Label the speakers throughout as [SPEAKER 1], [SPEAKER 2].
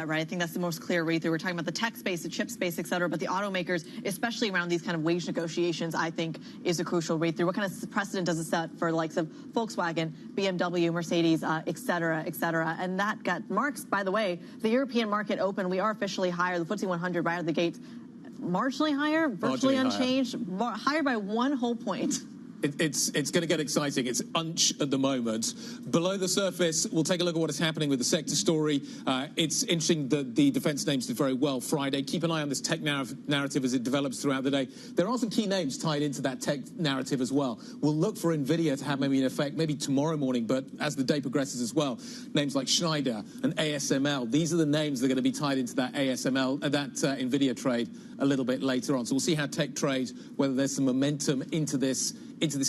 [SPEAKER 1] Right, I think that's the most clear read-through. We're talking about the tech space, the chip space, et cetera, but the automakers, especially around these kind of wage negotiations, I think is a crucial read-through. What kind of precedent does it set for the likes of Volkswagen, BMW, Mercedes, et cetera, et cetera? And that got marks, by the way, the European market open. We are officially higher, the FTSE 100 right out of the gates, marginally higher, virtually unchanged, higher by 1 whole point.
[SPEAKER 2] It's going to get exciting. It's unch at the moment. Below the surface, we'll take a look at what is happening with the sector story. It's interesting that the defense names did very well Friday. Keep an eye on this tech narrative as it develops throughout the day. There are some key names tied into that tech narrative as well. We'll look for NVIDIA to have maybe an effect, maybe tomorrow morning, but as the day progresses as well, names like Schneider and ASML, these are the names that are going to be tied into that NVIDIA trade a little bit later on. So we'll see how tech trades, whether there's some momentum into this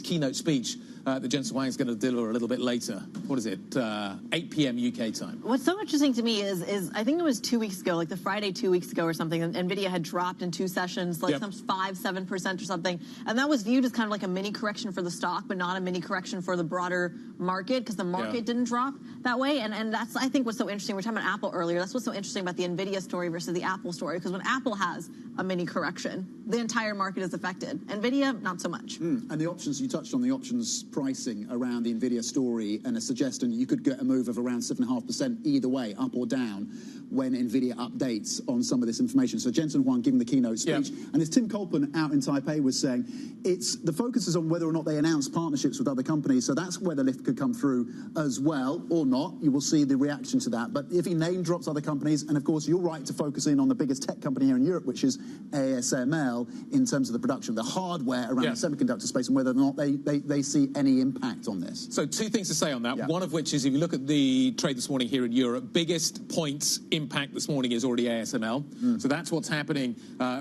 [SPEAKER 2] keynote speech that Jensen Huang is going to deliver a little bit later. What is it? 8 p.m. UK time.
[SPEAKER 1] What's so interesting to me is I think it was 2 weeks ago, like the Friday 2 weeks ago or something, and NVIDIA had dropped in 2 sessions, like some 5-7% or something. And that was viewed as kind of like a mini correction for the stock, but not a mini correction for the broader market, because the market didn't drop that way. And that's, I think, what's so interesting. We were talking about Apple earlier. That's what's so interesting about the NVIDIA story versus the Apple story, because when Apple has a mini correction, the entire market is affected. NVIDIA, not so much.
[SPEAKER 3] And the options, you touched on the options pricing around the NVIDIA story, and a suggestion you could get a move of around 7.5% either way, up or down, when NVIDIA updates on some of this information. So Jensen Huang giving the keynote speech, and as Tim Colpin out in Taipei was saying, the focus is on whether or not they announce partnerships with other companies, so that's where the lift could come through as well, or not. You will see the reaction to that. But if he name drops other companies, and of course you're right to focus in on the biggest tech company here in Europe, which is ASML, in terms of the production, the hardware around the semiconductor space, and whether or not they see any impact on this.
[SPEAKER 2] So 2 things to say on that. One of which is, if you look at the trade this morning here in Europe, biggest points impact this morning is already ASML. So that's what's happening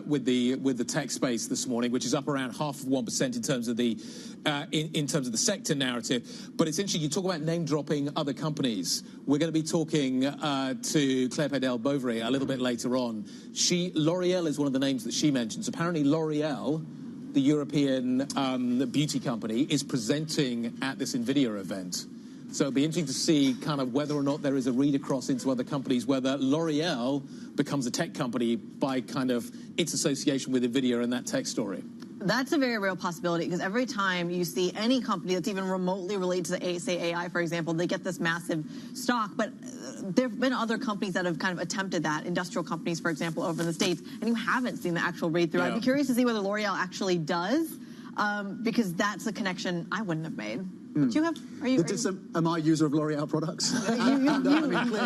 [SPEAKER 2] with the tech space this morning, which is up around 0.5% in terms of the in terms of the sector narrative. But it's interesting, you talk about name dropping other companies. We're going to be talking to Claire Pedel-Beauvry a little bit later on. L'Oreal is one of the names that she mentions. Apparently L'Oreal, the European beauty company, is presenting at this NVIDIA event. So it'll be interesting to see kind of whether or not there is a read across into other companies, whether L'Oreal becomes a tech company by kind of its association with NVIDIA and that tech story.
[SPEAKER 1] That's a very real possibility, because every time you see any company that's even remotely related to, say, AI, for example, they get this massive stock. But there have been other companies that have kind of attempted that, industrial companies, for example, over in the States, and you haven't seen the actual read-through. I'd be curious to see whether L'Oreal actually does, because that's a connection I wouldn't have made. Do you have?
[SPEAKER 3] Am I a user of L'Oreal products?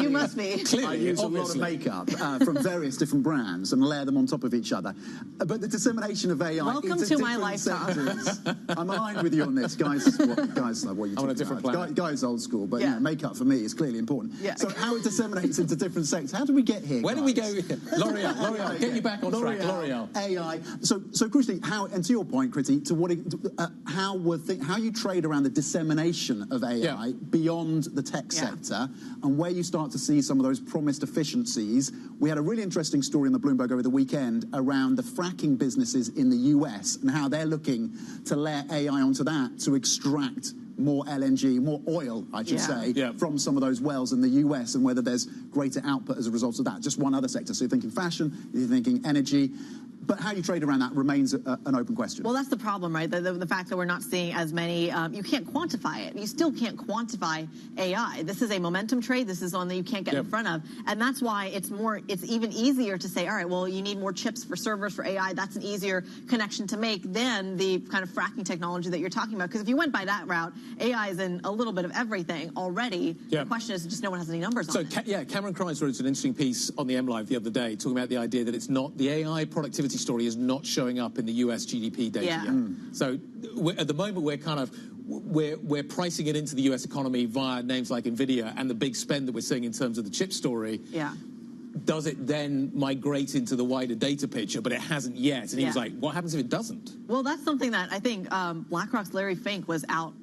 [SPEAKER 1] You must be.
[SPEAKER 3] I use a lot of makeup from various different brands and layer them on top of each other. But the dissemination of AI.
[SPEAKER 1] Welcome to my lifetime.
[SPEAKER 3] I'm aligned with you on this, guys. What are you talking
[SPEAKER 2] on a different planet.
[SPEAKER 3] Guys, old school, but makeup for me is clearly important. So how it disseminates into different sectors. How do we get here?
[SPEAKER 2] Where do we go? L'Oreal, get you back on track. L'Oreal,
[SPEAKER 3] AI. So crucially, how, and to your point, Kritty, how you trade around the dissemination of AI beyond the tech sector, and where you start to see some of those promised efficiencies. We had a really interesting story in the Bloomberg over the weekend around the fracking businesses in the US and how they're looking to layer AI onto that to extract more LNG, more oil, I should say, from some of those wells in the US, and whether there's greater output as a result of that. Just one other sector. So you're thinking fashion, you're thinking energy. But how you trade around that remains an open question.
[SPEAKER 1] Well, that's the problem, right? The fact that we're not seeing as many, you can't quantify it. You still can't quantify AI. This is a momentum trade. This is one that you can't get in front of. And that's why it's even easier to say, all right, well, you need more chips for servers for AI. That's an easier connection to make than the kind of fracking technology that you're talking about. Because if you went by that route, AI is in a little bit of everything already. The question is just no one has any numbers on it.
[SPEAKER 2] Cameron Kreis wrote an interesting piece on the MLive the other day talking about the idea that it's not, the AI productivity story is not showing up in the US GDP data yet. So at the moment we're pricing it into the US economy via names like Nvidia and the big spend that we're seeing in terms of the chip story. Does it then migrate into the wider data picture? But it hasn't yet. And he was like, what happens if it doesn't?
[SPEAKER 1] Well, that's something that I think BlackRock's Larry Fink was out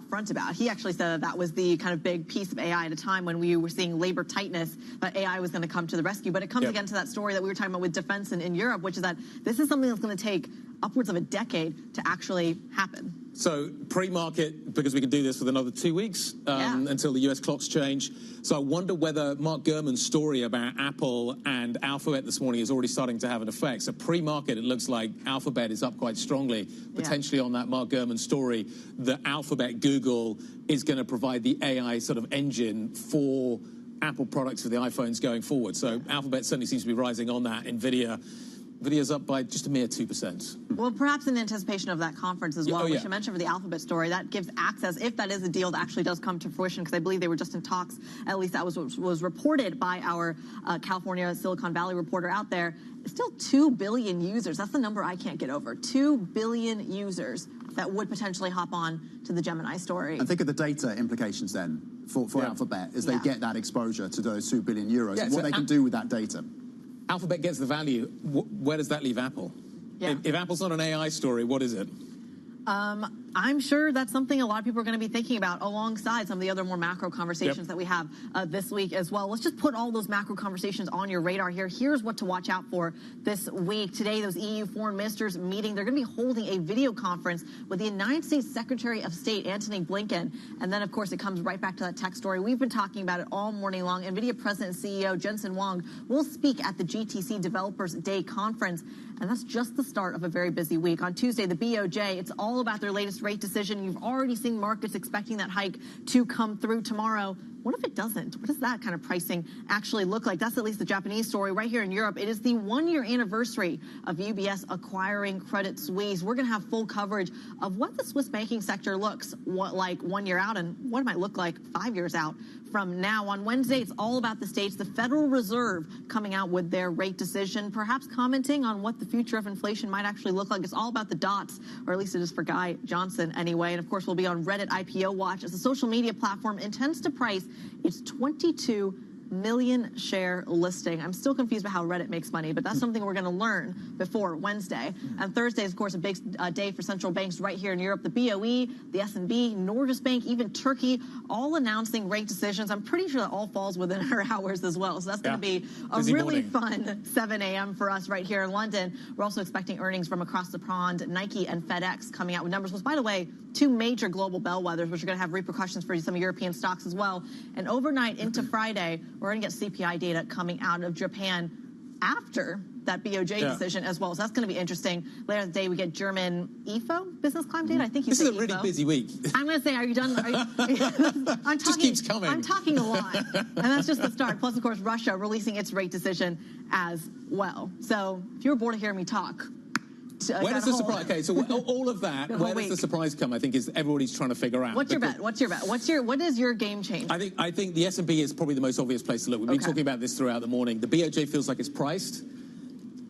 [SPEAKER 1] front about. He actually said that was the kind of big piece of AI at a time when we were seeing labor tightness, that AI was going to come to the rescue. But it comes again to that story that we were talking about with defense in Europe, which is that this is something that's going to take upwards of a decade to actually happen.
[SPEAKER 2] So pre-market, because we can do this with another 2 weeks until the US clocks change. So I wonder whether Mark Gurman's story about Apple and Alphabet this morning is already starting to have an effect. So pre-market, it looks like Alphabet is up quite strongly, potentially on that Mark Gurman story, that Alphabet Google is going to provide the AI sort of engine for Apple products for the iPhones going forward. So Alphabet certainly seems to be rising on that. Nvidia's up by just a mere 2%.
[SPEAKER 1] Well, perhaps in anticipation of that conference as well, which I mentioned for the Alphabet story, that gives access, if that is a deal that actually does come to fruition, because I believe they were just in talks, at least that was reported by our California Silicon Valley reporter out there. Still 2 billion users. That's the number I can't get over. 2 billion users that would potentially hop on to the Gemini story.
[SPEAKER 3] And think of the data implications then for Alphabet as they get that exposure to those 2 billion euros and what they can do with that data.
[SPEAKER 2] Alphabet gets the value. Where does that leave Apple? If Apple's not an AI story, what is it?
[SPEAKER 1] I'm sure that's something a lot of people are going to be thinking about alongside some of the other more macro conversations that we have this week as well. Let's just put all those macro conversations on your radar here. Here's what to watch out for this week. Today, those EU foreign ministers meeting. They're going to be holding a video conference with the United States Secretary of State, Antony Blinken. And then, of course, it comes right back to that tech story. We've been talking about it all morning long. NVIDIA President and CEO Jensen Huang will speak at the GTC Developers Day conference. And that's just the start of a very busy week. On Tuesday, the BOJ, it's all about their latest rate decision. You've already seen markets expecting that hike to come through tomorrow. What if it doesn't? What does that kind of pricing actually look like? That's at least the Japanese story. Right here in Europe, it is the 1-year anniversary of UBS acquiring Credit Suisse. We're going to have full coverage of what the Swiss banking sector looks like 1 year out and what it might look like 5 years out from now. On Wednesday, it's all about the States. The Federal Reserve coming out with their rate decision, perhaps commenting on what the future of inflation might actually look like. It's all about the dots, or at least it is for Guy Johnson anyway. And of course, we'll be on Reddit IPO Watch as the social media platform intends to price its 22 million share listing. I'm still confused about how Reddit makes money, but that's something we're going to learn before Wednesday. And Thursday is, of course, a big day for central banks right here in Europe. The BOE, the S&B, Norges Bank, even Turkey, all announcing rate decisions. I'm pretty sure that all falls within our hours as well. So that's going to be a really fun 7 a.m. for us right here in London. We're also expecting earnings from across the pond, Nike and FedEx coming out with numbers, which, by the way, 2 major global bellwethers, which are going to have repercussions for some European stocks as well. And overnight into Friday, we're going to get CPI data coming out of Japan after that BOJ decision as well. So that's going to be interesting. Later in the day, we get German IFO business climate data. I think you said
[SPEAKER 2] This is a really busy week.
[SPEAKER 1] I'm going to say, are you done? I'm talking,
[SPEAKER 2] just keeps coming.
[SPEAKER 1] I'm talking a lot. And that's just the start. Plus, of course, Russia releasing its rate decision as well. So if you were bored of hearing me talk,
[SPEAKER 2] where does the surprise? Okay, so all of that. Where does the surprise come? I think is everybody's trying to figure out.
[SPEAKER 1] What's your bet? What's your bet? What is your game change?
[SPEAKER 2] I think the S&P is probably the most obvious place to look. We've been talking about this throughout the morning. The BOJ feels like it's priced.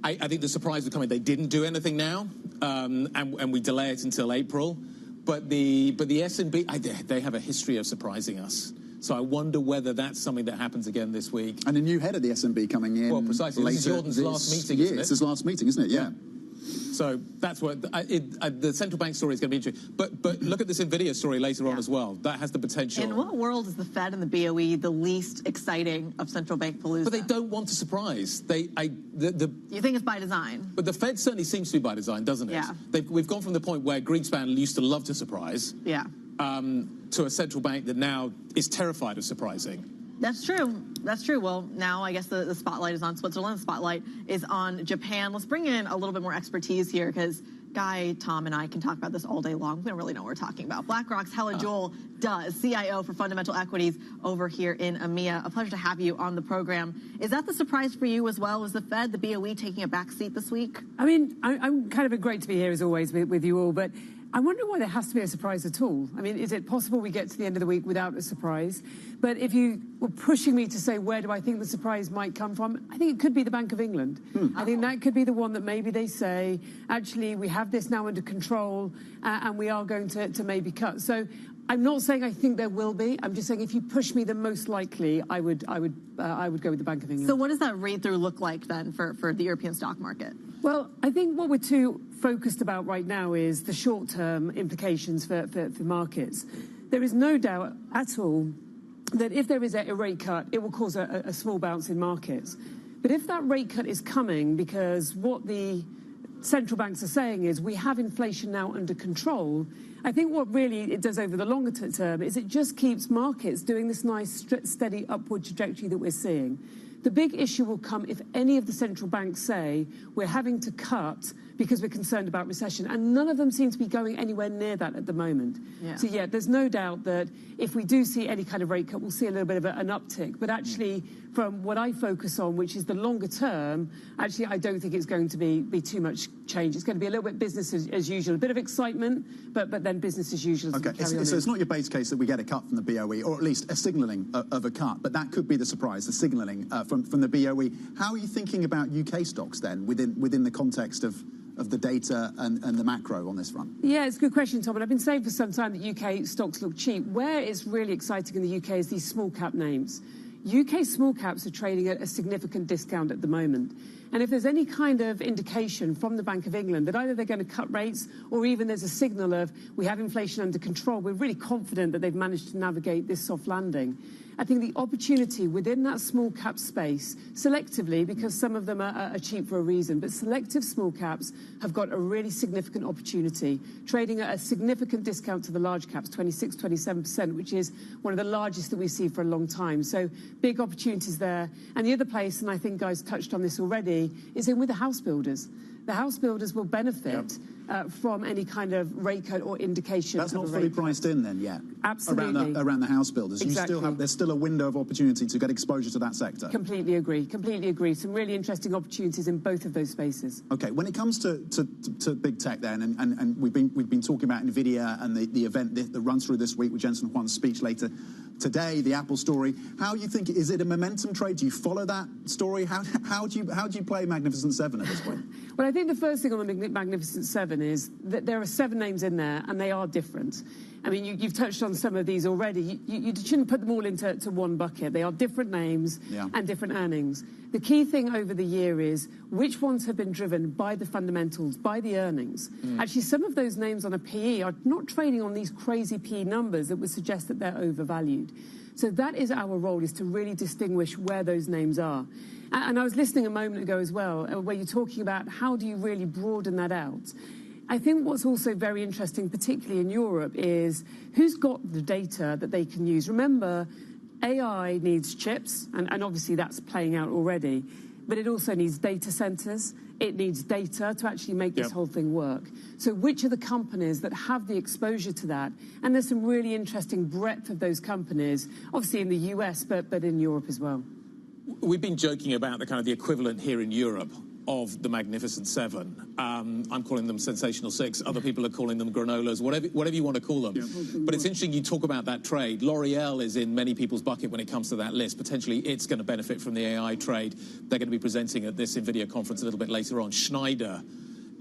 [SPEAKER 2] I think the surprise would come in. They didn't do anything now, and we delay it until April. But the S&P, they have a history of surprising us. So I wonder whether that's something that happens again this week.
[SPEAKER 3] And a new head of the S&P coming in.
[SPEAKER 2] Well, precisely. This is Jordan's last meeting, isn't it?
[SPEAKER 3] It's his last meeting, isn't it? Yeah.
[SPEAKER 2] So that's what the central bank story is going to be interesting. But look at this Nvidia story later on as well. That has the potential.
[SPEAKER 1] In what world is the Fed and the BOE the least exciting of central bank palooza?
[SPEAKER 2] But they don't want to surprise.
[SPEAKER 1] You think it's by design?
[SPEAKER 2] But the Fed certainly seems to be by design, doesn't it?
[SPEAKER 1] Yeah.
[SPEAKER 2] We've gone from the point where Greenspan used to love to surprise.
[SPEAKER 1] Yeah.
[SPEAKER 2] To a central bank that now is terrified of surprising.
[SPEAKER 1] That's true. That's true. Well, now I guess the spotlight is on Switzerland. The spotlight is on Japan. Let's bring in a little bit more expertise here because Guy, Tom, and I can talk about this all day long. We don't really know what we're talking about. BlackRock's Helen Joel does, CIO for fundamental equities over here in EMEA. A pleasure to have you on the program. Is that the surprise for you as well? Was the Fed, the BOE, taking a back seat this week?
[SPEAKER 4] I mean, I'm kind of great to be here as always with you all, but I wonder why there has to be a surprise at all. I mean, is it possible we get to the end of the week without a surprise? But if you were pushing me to say where do I think the surprise might come from, I think it could be the Bank of England. I think that could be the one that maybe they say, actually, we have this now under control and we are going to maybe cut. So I'm not saying I think there will be. I'm just saying if you push me, the most likely I would go with the Bank of England.
[SPEAKER 1] So what does that read-through look like then for the European stock market?
[SPEAKER 4] Well, I think what we're too focused about right now is the short-term implications for markets. There is no doubt at all that if there is a rate cut, it will cause a small bounce in markets. But if that rate cut is coming because what the central banks are saying is we have inflation now under control, I think what really it does over the longer term is it just keeps markets doing this nice, steady upward trajectory that we're seeing. The big issue will come if any of the central banks say we're having to cut because we're concerned about recession, and none of them seem to be going anywhere near that at the moment. So, there's no doubt that if we do see any kind of rate cut, we'll see a little bit of an uptick. But actually, from what I focus on, which is the longer term, actually, I don't think it's going to be too much change. It's going to be a little bit business as usual, a bit of excitement, but then business as usual.
[SPEAKER 3] Okay, so it's not your base case that we get a cut from the BOE, or at least a signalling of a cut, but that could be the surprise, the signalling from the BOE. How are you thinking about UK stocks then, within the context of the data and the macro on this front?
[SPEAKER 4] Yeah, it's a good question, Tom. And I've been saying for some time that UK stocks look cheap. Where it's really exciting in the UK is these small cap names. UK small caps are trading at a significant discount at the moment. And if there's any kind of indication from the Bank of England that either they're going to cut rates or even there's a signal of we have inflation under control, we're really confident that they've managed to navigate this soft landing. I think the opportunity within that small cap space, selectively, because some of them are cheap for a reason, but selective small caps have got a really significant opportunity, trading at a significant discount to the large caps, 26, 27%, which is one of the largest that we've seen for a long time. So big opportunities there. And the other place, and I think guys touched on this already, is in with the house builders. The house builders will benefit from any kind of rate cut or indication.
[SPEAKER 3] That's not fully priced in then yet?
[SPEAKER 4] Absolutely.
[SPEAKER 3] Around the house builders.
[SPEAKER 4] Exactly.
[SPEAKER 3] There's still a window of opportunity to get exposure to that sector.
[SPEAKER 4] Completely agree. Completely agree. Some really interesting opportunities in both of those spaces.
[SPEAKER 3] Okay, when it comes to big tech then, and we've been talking about NVIDIA and the event that runs through this week with Jensen Huang's speech later today, the Apple story. How you think, is it a momentum trade? Do you follow that story? How do you play Magnificent Seven at this point?
[SPEAKER 4] Well, I think the first thing on the Magnificent Seven is that there are 7 names in there, and they are different. I mean, you've touched on some of these already. You shouldn't put them all into one bucket. They are different names and different earnings. The key thing over the year is which ones have been driven by the fundamentals, by the earnings. Actually, some of those names on a PE are not trading on these crazy PE numbers that would suggest that they're overvalued. So that is our role, is to really distinguish where those names are. And I was listening a moment ago as well, where you're talking about how do you really broaden that out. I think what's also very interesting, particularly in Europe, is who's got the data that they can use. Remember, AI needs chips, and obviously that's playing out already, but it also needs data centers. It needs data to actually make this whole thing work. So which are the companies that have the exposure to that? And there's some really interesting breadth of those companies, obviously in the US, but in Europe as well.
[SPEAKER 2] We've been joking about the kind of the equivalent here in Europe of the Magnificent Seven. I'm calling them Sensational Six. Other people are calling them granolas, whatever you want to call them. But it's interesting you talk about that trade. L'Oreal is in many people's bucket when it comes to that list. Potentially it's going to benefit from the AI trade. They're going to be presenting at this NVIDIA conference a little bit later on. Schneider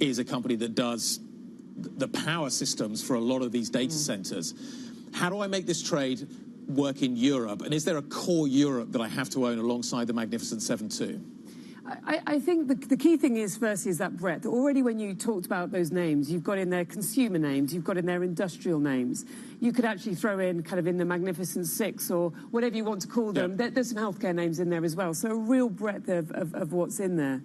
[SPEAKER 2] is a company that does the power systems for a lot of these data centers. How do I make this trade work in Europe? And is there a core Europe that I have to own alongside the Magnificent Seven too?
[SPEAKER 4] I think the key thing is, firstly, is that breadth. Already when you talked about those names, you've got in there consumer names, you've got in there industrial names. You could actually throw in kind of in the Magnificent Six or whatever you want to call them. There's some healthcare names in there as well. So a real breadth of what's in there.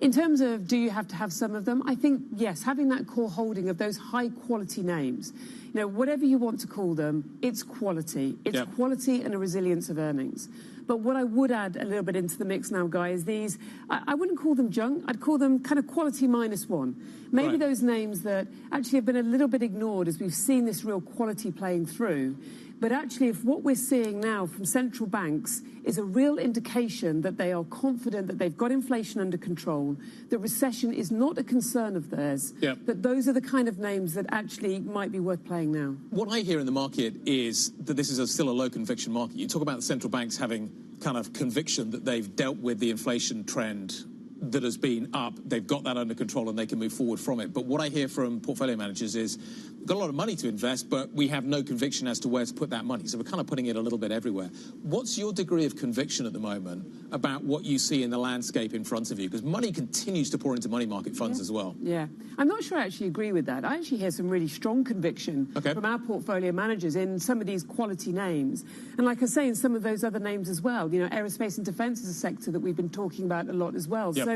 [SPEAKER 4] In terms of do you have to have some of them, I think, yes, having that core holding of those high-quality names, you know, whatever you want to call them, it's quality. It's quality and a resilience of earnings. But what I would add a little bit into the mix now, guys, these, I wouldn't call them junk. I'd call them kind of quality -1. Maybe those names that actually have been a little bit ignored as we've seen this real quality playing through. But actually, if what we're seeing now from central banks is a real indication that they are confident that they've got inflation under control, that recession is not a concern of theirs, that those are the kind of names that actually might be worth playing now.
[SPEAKER 2] What I hear in the market is that this is still a low conviction market. You talk about the central banks having kind of conviction that they've dealt with the inflation trend that has been up, they've got that under control and they can move forward from it. But what I hear from portfolio managers is we've got a lot of money to invest, but we have no conviction as to where to put that money. So we're kind of putting it a little bit everywhere. What's your degree of conviction at the moment about what you see in the landscape in front of you? Because money continues to pour into money market funds as well.
[SPEAKER 4] Yeah, I'm not sure I actually agree with that. I actually hear some really strong conviction from our portfolio managers in some of these quality names. And like I say, in some of those other names as well. You know, aerospace and defence is a sector that we've been talking about a lot as well. So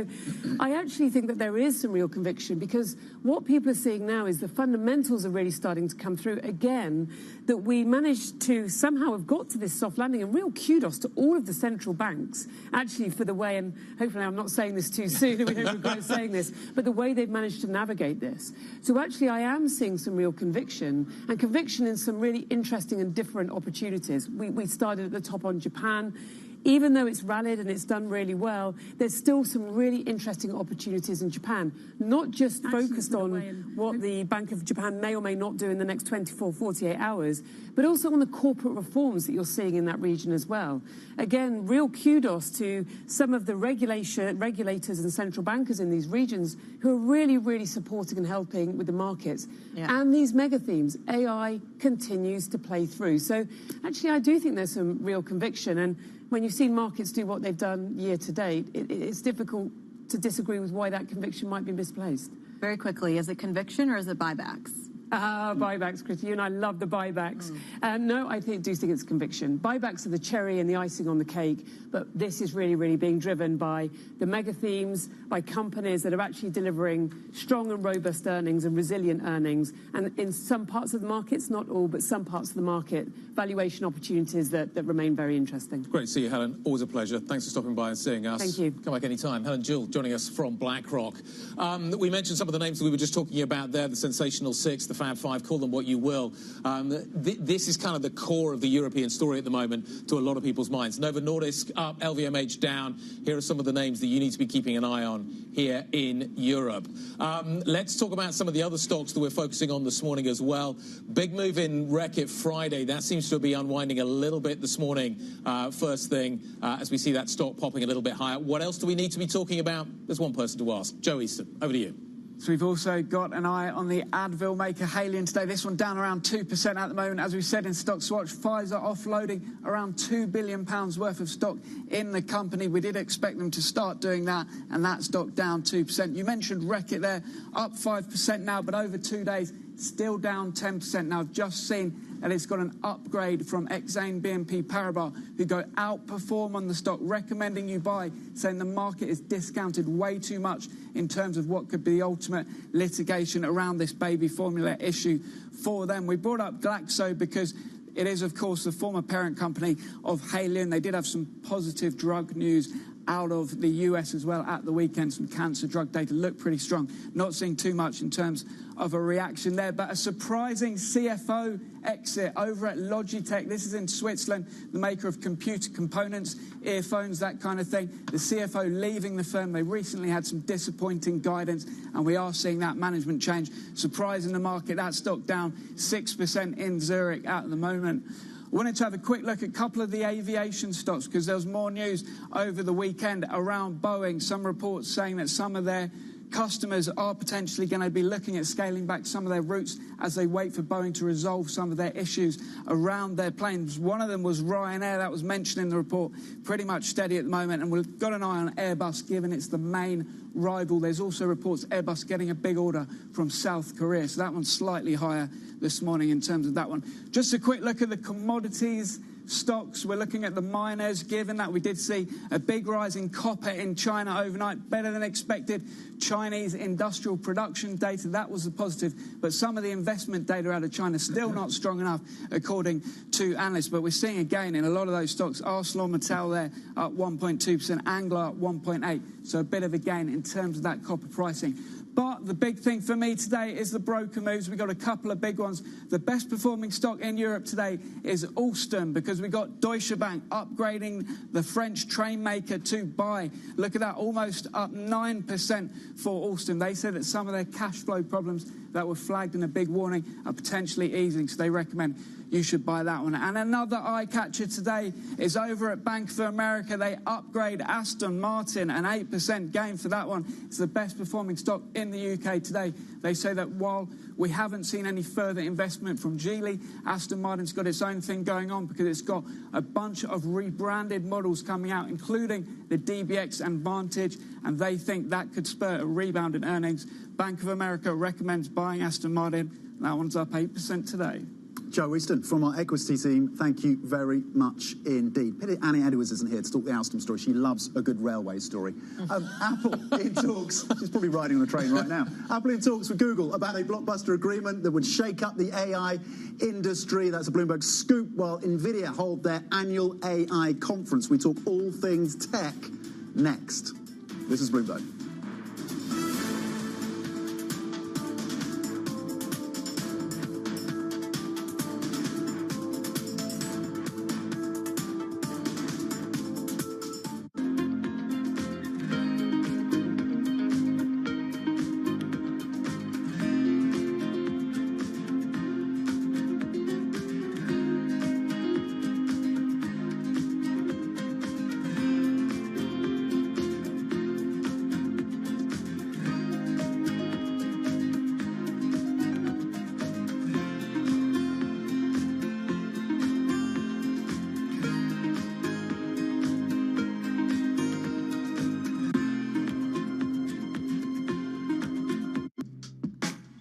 [SPEAKER 4] I actually think that there is some real conviction, because what people are seeing now is the fundamentals are really starting to come through again, that we managed to somehow have got to this soft landing, and real kudos to all of the central banks actually for the way, and hopefully I'm not saying this too soon and we don't regret saying this, but the way they've managed to navigate this. So actually I am seeing some real conviction, and conviction in some really interesting and different opportunities. We started at the top on Japan. Even though it's rallied and it's done really well, there's still some really interesting opportunities in Japan, not just focused on what the Bank of Japan may or may not do in the next 24, 48 hours, but also on the corporate reforms that you're seeing in that region as well. Again, real kudos to some of the regulators and central bankers in these regions who are really, really supporting and helping with the markets. And these mega themes, AI continues to play through. So actually, I do think there's some real conviction. And when you've seen markets do what they've done year to date, it's difficult to disagree with why that conviction might be misplaced.
[SPEAKER 1] Very quickly, is it conviction or is it buybacks?
[SPEAKER 4] Buybacks, Chris. You and I love the buybacks. No, I do think it's conviction. Buybacks are the cherry and the icing on the cake, but this is really, really being driven by the mega themes, by companies that are actually delivering strong and robust earnings and resilient earnings. And in some parts of the markets, not all, but some parts of the market, valuation opportunities that remain very interesting.
[SPEAKER 2] Great to see you, Helen. Always a pleasure. Thanks for stopping by and seeing us.
[SPEAKER 4] Thank you.
[SPEAKER 2] Come back anytime. Helen Jewell joining us from BlackRock. We mentioned some of the names that we were just talking about there, the Sensational Six, the Fab Five, call them what you will. This is kind of the core of the European story at the moment to a lot of people's minds. Novo Nordisk up, LVMH down. Here are some of the names that you need to be keeping an eye on here in Europe. Let's talk about some of the other stocks that we're focusing on this morning as well. Big move in Reckitt Friday. That seems to be unwinding a little bit this morning, first thing, as we see that stock popping a little bit higher. What else do we need to be talking about? There's one person to ask. Joe Easton, over to you.
[SPEAKER 5] So we've also got an eye on the Advil maker Haleon today. This one down around 2% at the moment. As we said in Stock Swatch, Pfizer offloading around £2 billion worth of stock in the company. We did expect them to start doing that, and that stock down 2%. You mentioned Reckitt there, up 5% now, but over 2 days, still down 10%. Now, I've just seen and it's got an upgrade from Exane BNP Paribas, who go outperform on the stock, recommending you buy, saying the market is discounted way too much in terms of what could be the ultimate litigation around this baby formula issue for them. We brought up Glaxo because it is, of course, the former parent company of Haleon. They did have some positive drug news out of the US as well at the weekend. Some cancer drug data looked pretty strong. Not seeing too much in terms of a reaction there, but a surprising CFO exit over at Logitech. This is in Switzerland, the maker of computer components, earphones, that kind of thing. The CFO leaving the firm. They recently had some disappointing guidance, and we are seeing that management change. Surprising the market. That stock down 6% in Zurich at the moment. I wanted to have a quick look at a couple of the aviation stocks because there was more news over the weekend around Boeing. Some reports saying that some of their customers are potentially going to be looking at scaling back some of their routes as they wait for Boeing to resolve some of their issues around their planes. One of them was Ryanair, that was mentioned in the report, pretty much steady at the moment, and we've got an eye on Airbus given it's the main rival. There's also reports Airbus getting a big order from South Korea, so that one's slightly higher this morning in terms of that one. Just a quick look at the commodities stocks. We're looking at the miners, given that we did see a big rise in copper in China overnight, better than expected. Chinese industrial production data, that was a positive, but some of the investment data out of China still not strong enough, according to analysts. But we're seeing again in a lot of those stocks, ArcelorMittal there up 1.2%, Anglo up 1.8%, so a bit of a gain in terms of that copper pricing. But the big thing for me today is the broker moves. We've got a couple of big ones. The best performing stock in Europe today is Alstom, because we got Deutsche Bank upgrading the French train maker to buy. Look at that, almost up 9% for Alstom. They said that some of their cash flow problems that were flagged in a big warning are potentially easing, so they recommend you should buy that one. And another eye catcher today is over at Bank of America. They upgrade Aston Martin, an 8% gain for that one. It's the best performing stock in the UK today. They say that while we haven't seen any further investment from Geely, Aston Martin's got its own thing going on, because it's got a bunch of rebranded models coming out, including the DBX and Vantage, and they think that could spur a rebound in earnings. Bank of America recommends buying Aston Martin. That one's up 8% today.
[SPEAKER 3] Joe Easton from our equity team, thank you very much indeed. Pity Annie Edwards isn't here to talk the Alstom story. She loves a good railway story. Apple in talks, she's probably riding on a train right now. Apple in talks with Google about a blockbuster agreement that would shake up the AI industry. That's a Bloomberg scoop, while NVIDIA hold their annual AI conference. We talk all things tech next. This is Bloomberg.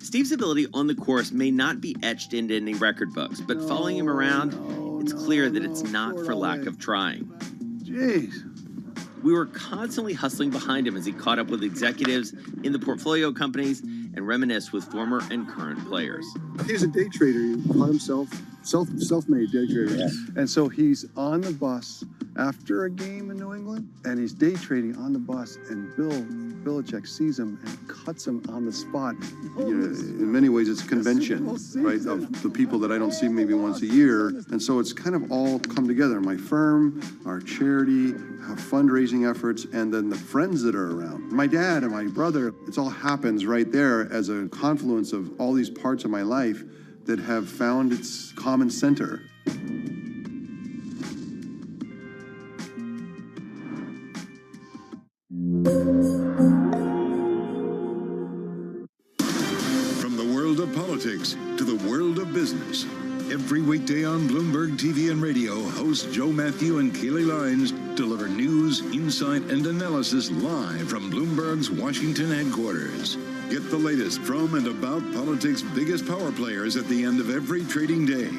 [SPEAKER 6] Steve's ability on the course may not be etched into any record books, but following him around, it's clear that it's not for lack of trying.
[SPEAKER 7] Jeez.
[SPEAKER 6] We were constantly hustling behind him as he caught up with executives in the portfolio companies and reminisced with former and current players.
[SPEAKER 7] He's a day trader. He taught himself, self-made day trader. Yeah. And so he's on the bus after a game in New England, and he's day trading on the bus, and Bill Belichick sees him and cuts him on the spot.
[SPEAKER 8] You know, in many ways, it's a convention, right, of the people that I don't see maybe once a year. And so it's kind of all come together. My firm, our charity, fundraising efforts, and then the friends that are around. My dad and my brother, it all happens right there as a confluence of all these parts of my life that have found its common center.
[SPEAKER 9] From the world of politics to the world of business, every weekday on Bloomberg TV and radio, hosts Joe Matthew and Keely Lines deliver news, insight, and analysis live from Bloomberg's Washington headquarters. Get the latest from and about politics' biggest power players at the end of every trading day.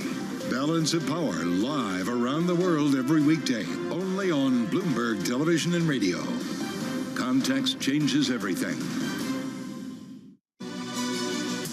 [SPEAKER 9] Balance of Power live around the world every weekday, only on Bloomberg Television and Radio. Context changes everything.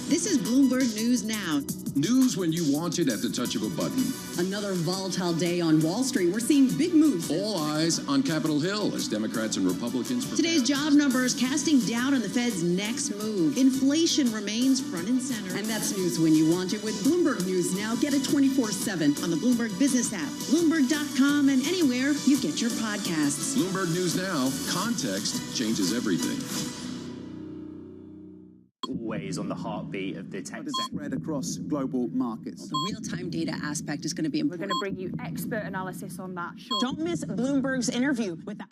[SPEAKER 10] This is Bloomberg News Now.
[SPEAKER 11] News when you want it at the touch of a button.
[SPEAKER 10] Another volatile day on Wall Street. We're seeing big moves.
[SPEAKER 11] All eyes on Capitol Hill as Democrats and Republicans prepare.
[SPEAKER 10] Today's job numbers casting doubt on the Fed's next move. Inflation remains front and center. And that's news when you want it with Bloomberg News Now. Get it 24/7 on the Bloomberg Business app, Bloomberg.com, and anywhere you get your podcasts.
[SPEAKER 11] Bloomberg News Now. Context changes everything.
[SPEAKER 12] Always on the heartbeat of the tech sector.
[SPEAKER 3] Spread across global markets.
[SPEAKER 10] The real-time data aspect is going to be important.
[SPEAKER 13] We're going to bring you expert analysis on that. Sure.
[SPEAKER 1] Don't miss Bloomberg's interview with the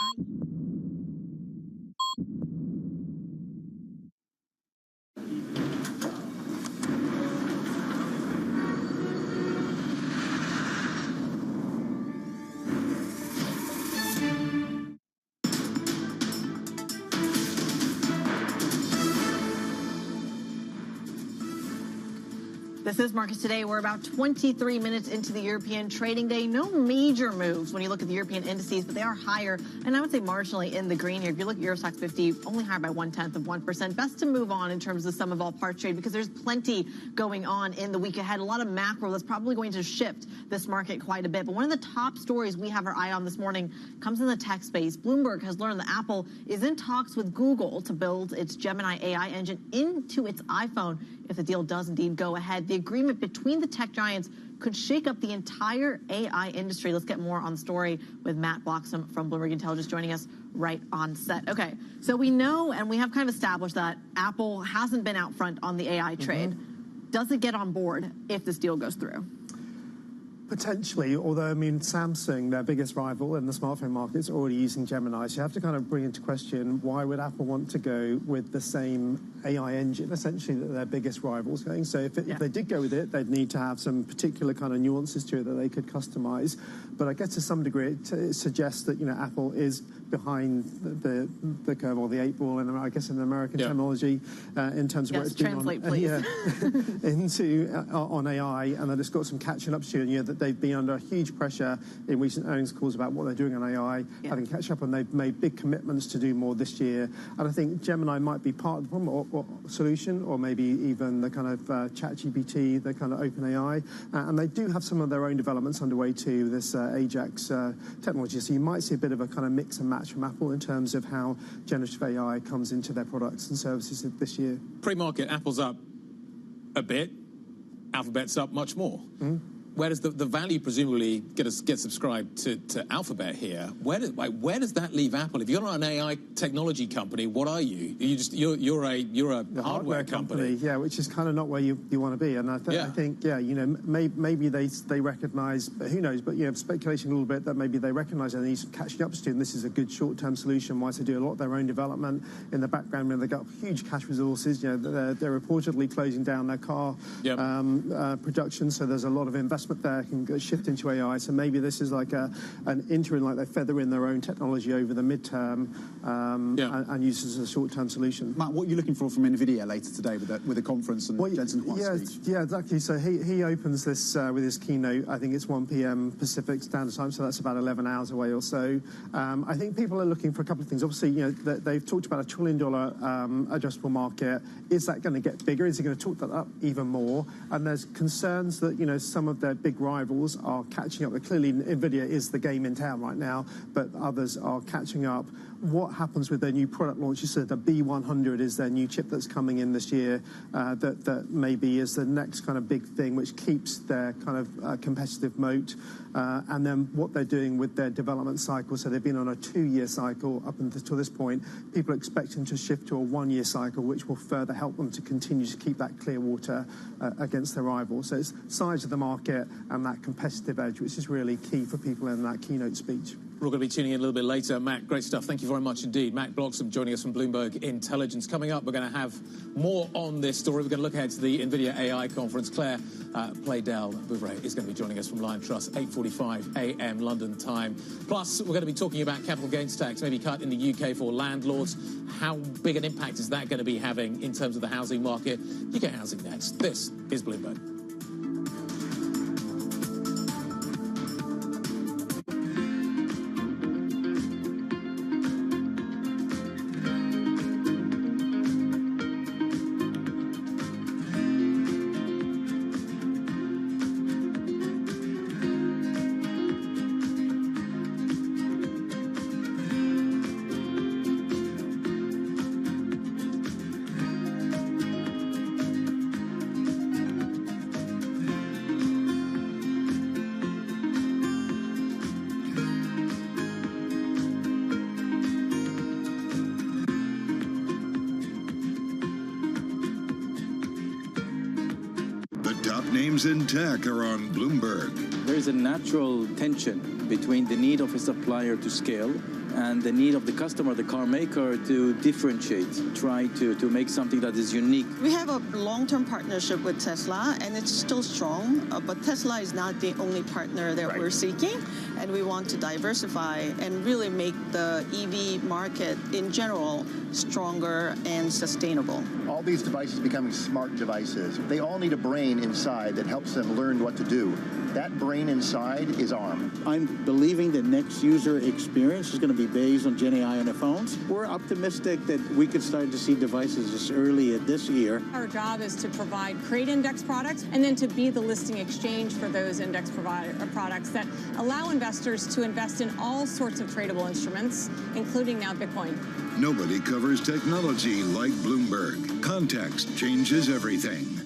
[SPEAKER 1] This is Markets Today. We're about 23 minutes into the European trading day. No major moves when you look at the European indices, but they are higher, and I would say marginally in the green here. If you look at Eurostoxx 50, only higher by 0.1%. Best to move on in terms of sum of all parts trade because there's plenty going on in the week ahead. A lot of macro that's probably going to shift this market quite a bit. But one of the top stories we have our eye on this morning comes in the tech space. Bloomberg has learned that Apple is in talks with Google to build its Gemini AI engine into its iPhone if the deal does indeed go ahead. The agreement between the tech giants could shake up the entire AI industry. Let's get more on the story with Matt Bloxham from Bloomberg Intelligence joining us right on set. Okay, so we know and we have kind of established that Apple hasn't been out front on the AI trade. Does it get on board if this deal goes through?
[SPEAKER 14] Potentially, although, I mean, Samsung, their biggest rival in the smartphone market, is already using Gemini. So you have to kind of bring into question, why would Apple want to go with the same AI engine, essentially, that their biggest rival's going? So if they did go with it, they'd need to have some particular kind of nuances to it that they could customize. But I guess to some degree, it suggests that, you know, Apple is behind the curve or the 8 ball, and I guess in American terminology, in terms of where it's been
[SPEAKER 1] translate,
[SPEAKER 14] on,
[SPEAKER 1] please.
[SPEAKER 14] on AI, and they've just got some catching up to, and that they've been under huge pressure in recent earnings calls about what they're doing on AI, having catch up, and they've made big commitments to do more this year. And I think Gemini might be part of the problem or solution, or maybe even the kind of ChatGPT, the kind of OpenAI. And they do have some of their own developments underway too, this Ajax technology. So you might see a bit of a kind of mix and match from Apple in terms of how generative AI comes into their products and services this year.
[SPEAKER 2] Pre-market, Apple's up a bit, Alphabet's up much more. Where does the value presumably get subscribed to Alphabet here? Where does that leave Apple? If you're not an AI technology company, what are you? You're a hardware company.
[SPEAKER 14] Yeah, which is kind of not where you want to be. And I think maybe they recognise, but who knows? But speculation a little bit that maybe they recognise they need some catching up to do. And this is a good short-term solution. Whilst they do a lot of their own development in the background, they've got huge cash resources. They're reportedly closing down their car production, so there's a lot of investment there can shift into AI. So maybe this is like an interim, like they feather in their own technology over the midterm and use it as a short-term solution.
[SPEAKER 3] Matt, what are you looking for from NVIDIA later today with the conference and Jensen Huang's speech?
[SPEAKER 14] Yeah, exactly. So he opens this with his keynote. I think it's 1 p.m. Pacific Standard Time, so that's about 11 hours away or so. I think people are looking for a couple of things. Obviously, they've talked about $1 trillion addressable market. Is that going to get bigger? Is it going to talk that up even more? And there's concerns that some of their big rivals are catching up. Clearly, NVIDIA is the game in town right now, but others are catching up. What happens with their new product launches? So the B100 is their new chip that's coming in this year that maybe is the next kind of big thing which keeps their kind of competitive moat. And then what they're doing with their development cycle. So they've been on a 2-year cycle up until this point. People are expecting to shift to a 1-year cycle, which will further help them to continue to keep that clear water against their rivals. So it's size of the market and that competitive edge, which is really key for people in that keynote speech.
[SPEAKER 2] We're going to be tuning in a little bit later. Matt, great stuff. Thank you very much indeed. Matt Bloxham joining us from Bloomberg Intelligence. Coming up, we're going to have more on this story. We're going to look ahead to the NVIDIA AI conference. Claire Playdell-Bouvray is going to be joining us from Lion Trust, 8:45 a.m. London time. Plus, we're going to be talking about capital gains tax, maybe cut in the UK for landlords. How big an impact is that going to be having in terms of the housing market? UK Housing next. This is Bloomberg.
[SPEAKER 9] Names in tech are on Bloomberg.
[SPEAKER 15] There is a natural tension between the need of a supplier to scale and the need of the customer, the car maker, to differentiate, try to make something that is unique.
[SPEAKER 16] We have a long-term partnership with Tesla, and it's still strong, but Tesla is not the only partner that we're seeking, and we want to diversify and really make the EV market in general stronger and sustainable.
[SPEAKER 17] All these devices becoming smart devices, they all need a brain inside that helps them learn what to do. That brain inside is ARM.
[SPEAKER 18] I'm believing the next user experience is going to be based on Gen AI on the phones. We're optimistic that we could start to see devices as early as this year.
[SPEAKER 19] Our job is to create index products, and then to be the listing exchange for those index products that allow investors to invest in all sorts of tradable instruments, including now Bitcoin.
[SPEAKER 9] Nobody covers technology like Bloomberg. Context changes everything.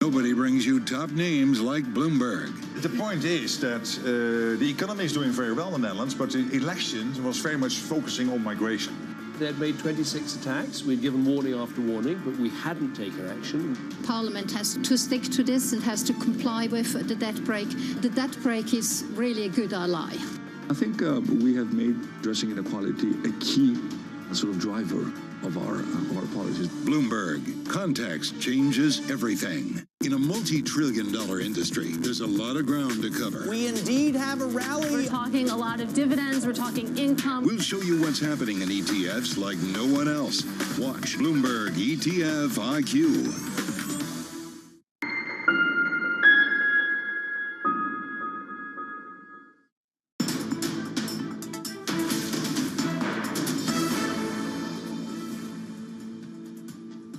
[SPEAKER 9] Nobody brings you top names like Bloomberg.
[SPEAKER 20] The point is that the economy is doing very well in the Netherlands, but the election was very much focusing on migration.
[SPEAKER 21] They had made 26 attacks. We'd given warning after warning, but we hadn't taken action.
[SPEAKER 22] Parliament has to stick to this and has to comply with the debt brake. The debt brake is really a good ally.
[SPEAKER 23] I think we have made addressing inequality a key sort of driver of our policies.
[SPEAKER 9] Bloomberg. Context changes everything. In a multi-trillion-dollar industry, there's a lot of ground to cover.
[SPEAKER 24] We indeed have a rally.
[SPEAKER 19] We're talking a lot of dividends. We're talking income.
[SPEAKER 9] We'll show you what's happening in ETFs like no one else. Watch Bloomberg ETF IQ.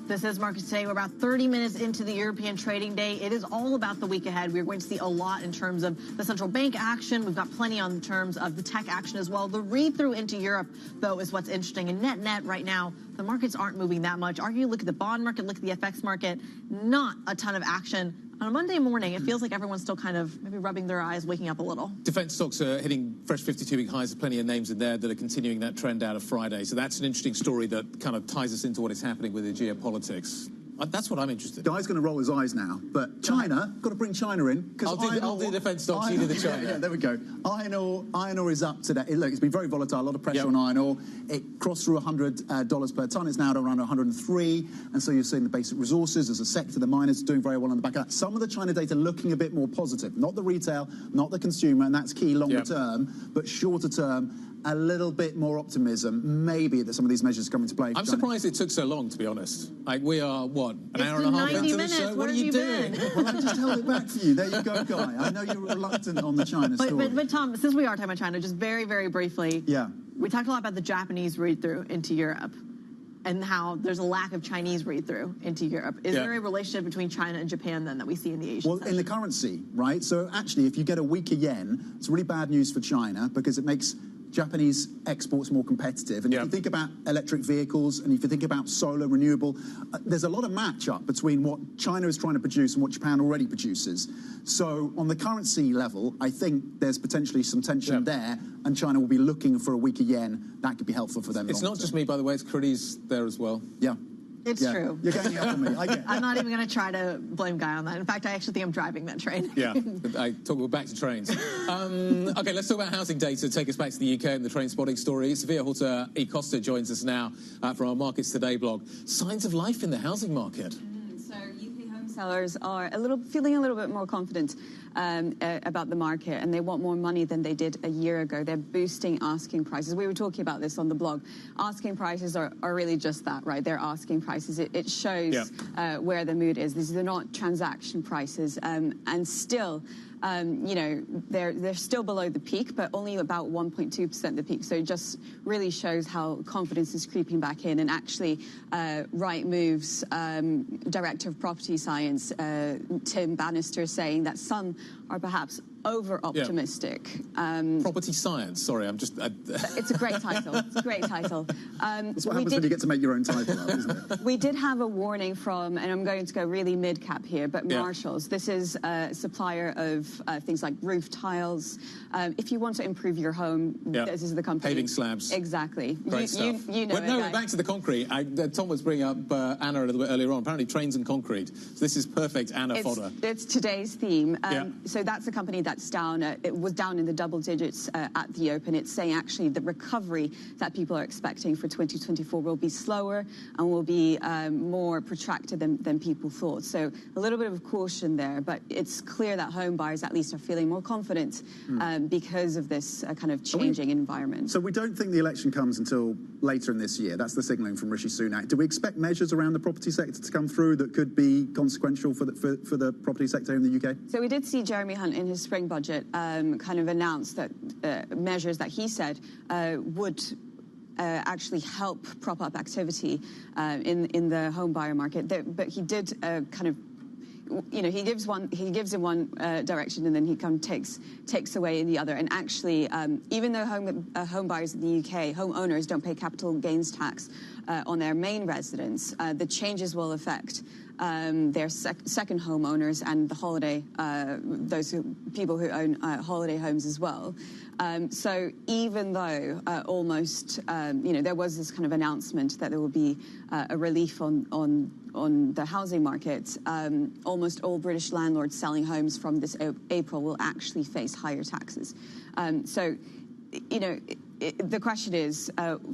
[SPEAKER 1] This is Markets Today. We're about 30 minutes into the European trading day. It is all about the week ahead. We're going to see a lot in terms of the central bank action. We've got plenty on terms of the tech action as well. The read-through into Europe, though, is what's interesting. And net right now, the markets aren't moving that much. You look at the bond market, look at the FX market, not a ton of action. On a Monday morning, it feels like everyone's still kind of maybe rubbing their eyes, waking up a little.
[SPEAKER 2] Defense stocks are hitting fresh 52-week highs. There's plenty of names in there that are continuing that trend out of Friday. So that's an interesting story that kind of ties us into what is happening with the geopolitics. That's what I'm interested in.
[SPEAKER 3] Guy's going to roll his eyes now, but China, got to bring China in.
[SPEAKER 2] I'll do defense stocks, you do the China.
[SPEAKER 3] Yeah, there we go. Iron ore is up today. Look, it's been very volatile, a lot of pressure on iron ore. It crossed through $100 per tonne. It's now at around 103. And so you're seeing the basic resources as a sector, the miners doing very well on the back of that. Some of the China data looking a bit more positive. Not the retail, not the consumer, and that's key longer term, but shorter term, a little bit more optimism, maybe, that some of these measures come into play.
[SPEAKER 2] I'm surprised it took so long, to be honest. Like, we are, what, an hour and a half into the show? What are you doing?
[SPEAKER 3] Well, I just held it back for you. There you go, Guy. I know you're reluctant on the China story.
[SPEAKER 1] But Tom, since we are talking about China, just very, very briefly.
[SPEAKER 3] Yeah.
[SPEAKER 1] We talked a lot about the Japanese read-through into Europe and how there's a lack of Chinese read-through into Europe. Is there a relationship between China and Japan, then, that we see in the Asian session?
[SPEAKER 3] In the currency, right? So actually, if you get a weaker yen, it's really bad news for China because it makes Japanese exports more competitive. And if you think about electric vehicles and if you think about solar, renewable, there's a lot of match-up between what China is trying to produce and what Japan already produces. So on the currency level, I think there's potentially some tension there, and China will be looking for a weaker yen. That could be helpful for them.
[SPEAKER 2] It's not just me, by the way. It's Credit's there as well.
[SPEAKER 3] Yeah.
[SPEAKER 1] It's true.
[SPEAKER 3] You're going up on me.
[SPEAKER 1] I'm not even going to try to blame Guy on that. In fact, I actually think I'm driving that train.
[SPEAKER 2] Yeah, we're back to trains. Okay, let's talk about housing data. Take us back to the UK and the train spotting story. Sophia Horta-Costa joins us now from our Markets Today blog. Signs of life in the housing market.
[SPEAKER 25] So UK home sellers are feeling a little bit more confident about the market, and they want more money than they did a year ago. They're boosting asking prices. We were talking about this on the blog. Asking prices are really just that, right? They're asking prices. It shows where the mood is. These are not transaction prices, and still, they're still below the peak, but only about 1.2% the peak. So it just really shows how confidence is creeping back in. And actually, Rightmove's Director of Property Science, Tim Bannister, saying that some are perhaps over-optimistic.
[SPEAKER 2] Property science. Sorry, I'm just...
[SPEAKER 25] It's a great title. It's a great title.
[SPEAKER 3] That's what happens when you get to make your own title up, isn't it?
[SPEAKER 25] We did have a warning from, and I'm going to go really mid-cap here, but Marshalls. This is a supplier of things like roof tiles. If you want to improve your home, this is the company.
[SPEAKER 2] Paving slabs.
[SPEAKER 25] Exactly.
[SPEAKER 2] Great stuff.
[SPEAKER 25] You know
[SPEAKER 2] well, no, back to the concrete. Tom was bringing up Anna a little bit earlier on. Apparently trains and concrete. So this is perfect Anna fodder.
[SPEAKER 25] It's today's theme. So that's a company that's down. It was down in the double digits at the open. It's saying actually the recovery that people are expecting for 2024 will be slower and will be more protracted than people thought. So a little bit of caution there, but it's clear that home buyers at least are feeling more confident because of this kind of changing environment.
[SPEAKER 3] So we don't think the election comes until later in this year. That's the signalling from Rishi Sunak. Do we expect measures around the property sector to come through that could be consequential for the property sector in the UK?
[SPEAKER 25] So we did see Jeremy Hunt in his spring budget kind of announce that measures that he said would actually help prop up activity in the home buyer market. But he did kind of, he gives in one direction and then he kind of takes away in the other. And actually, even though home buyers in the UK, homeowners don't pay capital gains tax on their main residence, the changes will affect their second homeowners and the holiday, people who own holiday homes as well. So even though there was this kind of announcement that there will be a relief on the housing market, almost all British landlords selling homes from this April will actually face higher taxes. The question is,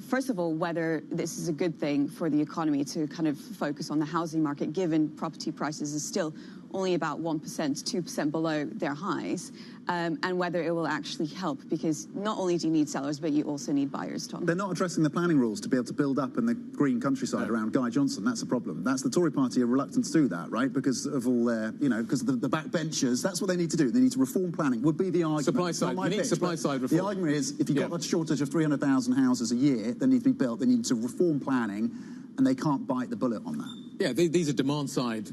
[SPEAKER 25] first of all, whether this is a good thing for the economy to kind of focus on the housing market, given property prices is still only about 1%, 2% below their highs, and whether it will actually help, because not only do you need sellers, but you also need buyers, Tom.
[SPEAKER 3] They're not addressing the planning rules to be able to build up in the green countryside around Guy Johnson. That's a problem. That's the Tory party are reluctant to do that, right? Because of all their, because of the backbenchers. That's what they need to do. They need to reform planning, would be the argument.
[SPEAKER 2] Supply side. You need supply side reform.
[SPEAKER 3] The argument is, if you've got a shortage of 300,000 houses a year that need to be built, they need to reform planning, and they can't bite the bullet on that.
[SPEAKER 2] Yeah, these are demand side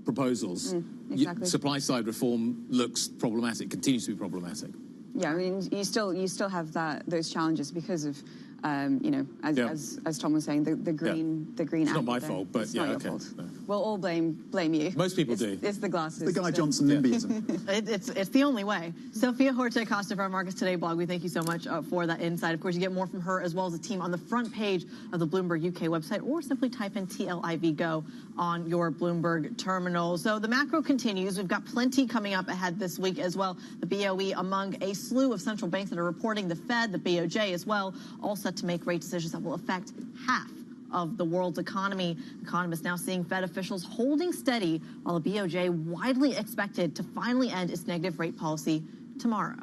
[SPEAKER 2] proposals.
[SPEAKER 25] Exactly.
[SPEAKER 2] Supply side reform looks problematic, continues to be problematic.
[SPEAKER 25] Yeah, I mean, you still have those challenges because of, as Tom was saying, the green.
[SPEAKER 2] It's not my fault, but
[SPEAKER 25] it's not your fault. No. We'll all blame you.
[SPEAKER 2] Most people do.
[SPEAKER 25] It's the glasses.
[SPEAKER 3] The Guy Johnson NIMBYism.
[SPEAKER 1] It's the only way. Sophia Horta-Acosta from our Markets Today blog, we thank you so much for that insight. Of course, you get more from her as well as the team on the front page of the Bloomberg UK website, or simply type in TLIV Go on your Bloomberg terminal. So the macro continues. We've got plenty coming up ahead this week as well. The BOE among a slew of central banks that are reporting, the Fed, the BOJ as well, all set to make rate decisions that will affect half of the world's economy. Economists now seeing Fed officials holding steady, while the BOJ widely expected to finally end its negative rate policy tomorrow.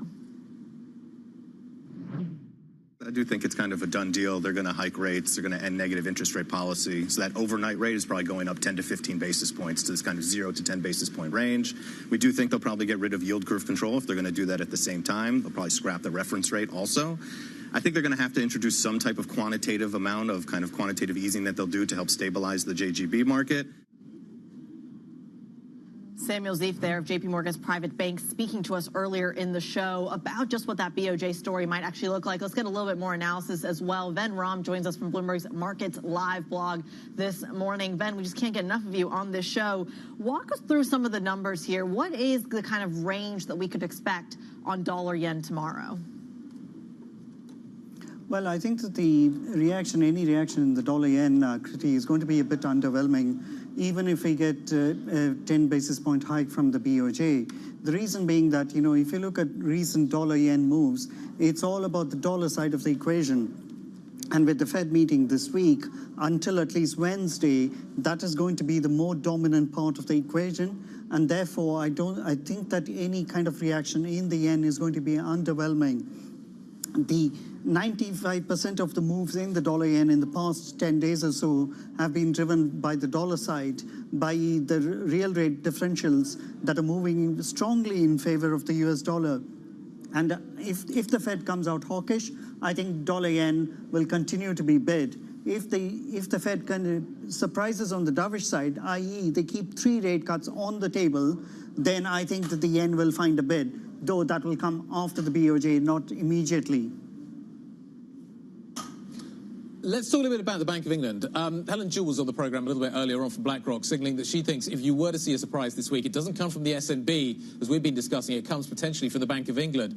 [SPEAKER 4] I do think it's kind of a done deal. They're going to hike rates. They're going to end negative interest rate policy. So that overnight rate is probably going up 10 to 15 basis points to this kind of 0 to 10 basis point range. We do think they'll probably get rid of yield curve control if they're going to do that at the same time. They'll probably scrap the reference rate also. I think they're going to have to introduce some type of quantitative amount of kind of quantitative easing that they'll do to help stabilize the JGB market.
[SPEAKER 1] Samuel Zeef there of JP Morgan's Private Bank speaking to us earlier in the show about just what that BOJ story might actually look like. Let's get a little bit more analysis as well. Ven Rom joins us from Bloomberg's Markets Live blog this morning. Ven, we just can't get enough of you on this show. Walk us through some of the numbers here. What is the kind of range that we could expect on dollar-yen tomorrow?
[SPEAKER 5] Well, I think that any reaction in the dollar-yen critique is going to be a bit underwhelming, even if we get a 10 basis point hike from the BOJ. The reason being that, if you look at recent dollar-yen moves, it's all about the dollar side of the equation. And with the Fed meeting this week, until at least Wednesday, that is going to be the more dominant part of the equation. And therefore, I think that any kind of reaction in the yen is going to be underwhelming. The 95% of the moves in the dollar-yen in the past 10 days or so have been driven by the dollar side, by the real rate differentials that are moving strongly in favor of the US dollar. And if the Fed comes out hawkish, I think dollar-yen will continue to be bid. If the Fed kind of surprises on the dovish side, i.e. they keep 3 rate cuts on the table, then I think that the yen will find a bid. though that will come after the BOJ, not immediately.
[SPEAKER 2] Let's talk a little bit about the Bank of England. Helen Jewell was on the programme a little bit earlier on from BlackRock, signalling that she thinks if you were to see a surprise this week, it doesn't come from the SNB, as we've been discussing, it comes potentially from the Bank of England.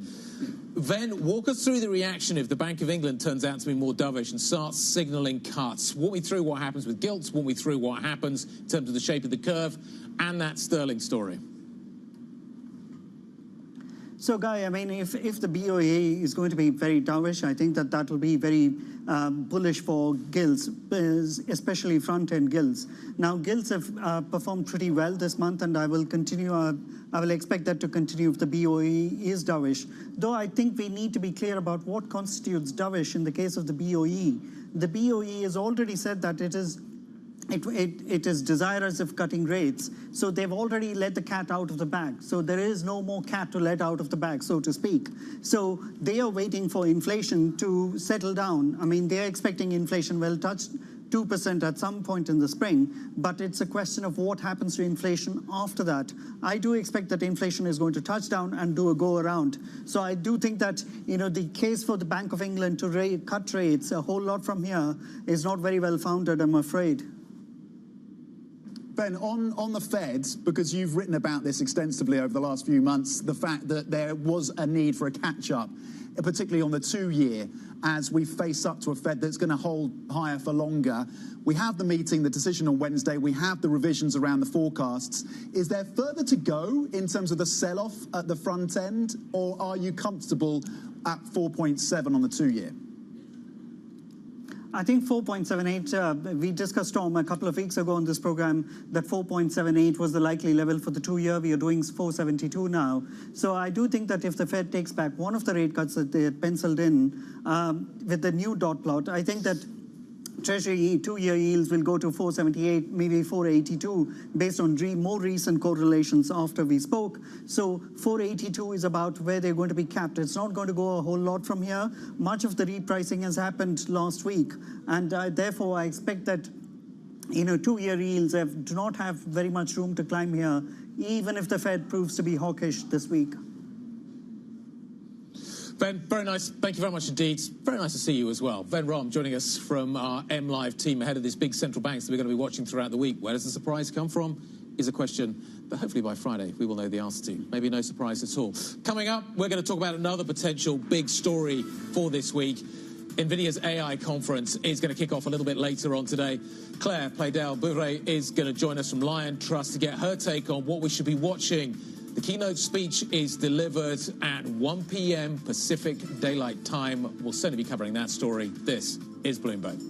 [SPEAKER 2] Ven, walk us through the reaction if the Bank of England turns out to be more dovish and starts signalling cuts. Walk me through what happens with gilts, walk me through what happens in terms of the shape of the curve and that sterling story.
[SPEAKER 5] So, Guy, I mean, if the BOE is going to be very dovish, I think that will be very bullish for gilts, especially front-end gilts. Now, gilts have performed pretty well this month, and I will continue. I will expect that to continue if the BOE is dovish. Though I think we need to be clear about what constitutes dovish in the case of the BOE. The BOE has already said that it is desirous of cutting rates. So they've already let the cat out of the bag. So there is no more cat to let out of the bag, so to speak. So they are waiting for inflation to settle down. I mean, they're expecting inflation will touch 2% at some point in the spring, but it's a question of what happens to inflation after that. I do expect that inflation is going to touch down and do a go around. So I do think that, you know, the case for the Bank of England to cut rates a whole lot from here is not very well founded, I'm afraid.
[SPEAKER 3] Ben, on the Fed, because you've written about this extensively over the last few months, the fact that there was a need for a catch-up, particularly on the 2-year, as we face up to a Fed that's going to hold higher for longer. We have the meeting, the decision on Wednesday. We have the revisions around the forecasts. Is there further to go in terms of the sell-off at the front end, or are you comfortable at 4.7 on the 2-year?
[SPEAKER 5] I think 4.78, we discussed, Tom, a couple of weeks ago on this program that 4.78 was the likely level for the 2-year. We are doing 4.72 now. So I do think that if the Fed takes back one of the rate cuts that they had penciled in with the new dot plot, I think that Treasury 2-year yields will go to 4.78, maybe 4.82, based on more recent correlations after we spoke. So 4.82 is about where they're going to be capped. It's not going to go a whole lot from here. Much of the repricing has happened last week, and therefore I expect that, you know, 2-year yields do not have very much room to climb here, even if the Fed proves to be hawkish this week.
[SPEAKER 2] Ben, very nice. Thank you very much indeed. Very nice to see you as well. Ben Rahm joining us from our MLive team ahead of this big central banks that we're going to be watching throughout the week. Where does the surprise come from? Is a question that hopefully by Friday we will know the answer to. Maybe no surprise at all. Coming up, we're going to talk about another potential big story for this week. NVIDIA's AI conference is going to kick off a little bit later on today. Claire Playdale-Bourret is going to join us from Lion Trust to get her take on what we should be watching. The keynote speech is delivered at 1 p.m. Pacific Daylight Time. We'll certainly be covering that story. This is Bloomberg.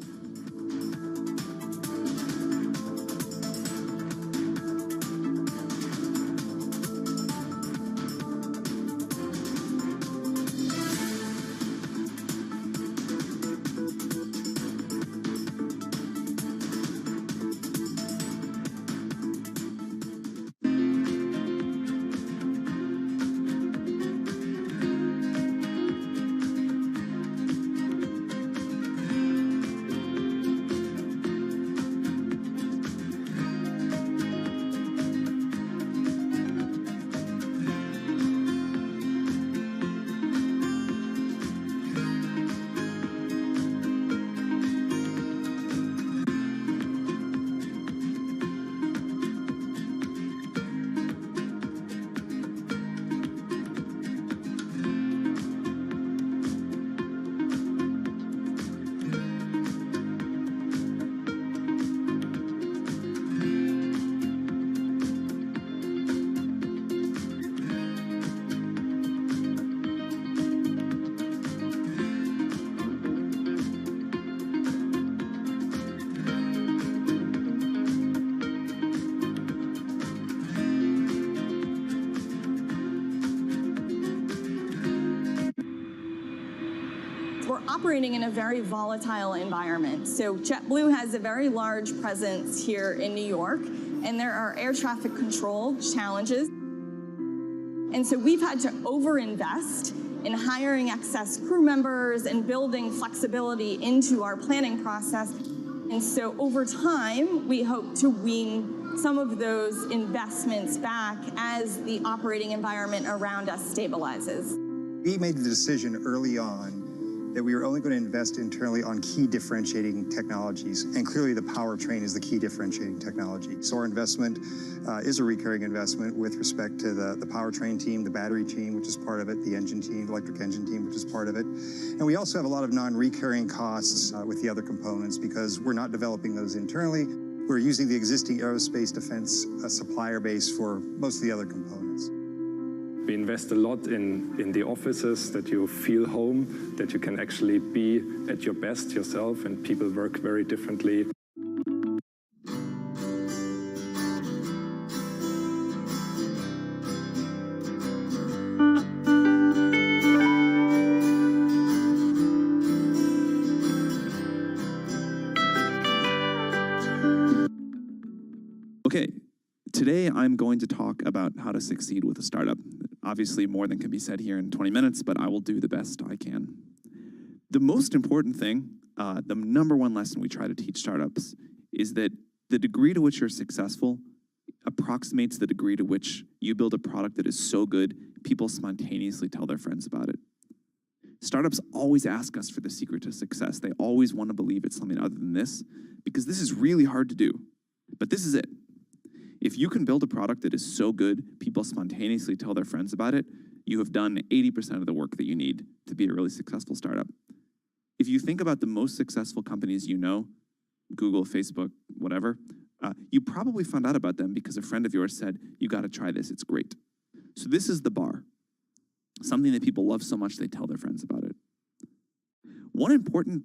[SPEAKER 6] Operating in a very volatile environment. So JetBlue has a very large presence here in New York, and there are air traffic control challenges. And so we've had to overinvest in hiring excess crew members and building flexibility into our planning process. And so over time, we hope to wean some of those investments back as the operating environment around us stabilizes.
[SPEAKER 7] We made the decision early on that we were only going to invest internally on key differentiating technologies, and clearly the powertrain is the key differentiating technology. So our investment is a recurring investment with respect to the powertrain team, the battery team, which is part of it, the engine team, electric engine team, which is part of it. And we also have a lot of non-recurring costs with the other components because we're not developing those internally. We're using the existing aerospace defense supplier base for most of the other components.
[SPEAKER 8] We invest a lot in the offices, that you feel home, that you can actually be at your best yourself, and people work very differently.
[SPEAKER 11] Okay, today I'm going to talk about how to succeed with a startup. Obviously, more than can be said here in 20 minutes, but I will do the best I can. The most important thing, the number one lesson we try to teach startups is that the degree to which you're successful approximates the degree to which you build a product that is so good, people spontaneously tell their friends about it. Startups always ask us for the secret to success. They always want to believe it's something other than this, because this is really hard to do. But this is it. If you can build a product that is so good, people spontaneously tell their friends about it, you have done 80% of the work that you need to be a really successful startup. If you think about the most successful companies you know, Google, Facebook, whatever, you probably found out about them because a friend of yours said, you got to try this, it's great. So this is the bar. Something that people love so much they tell their friends about it. One important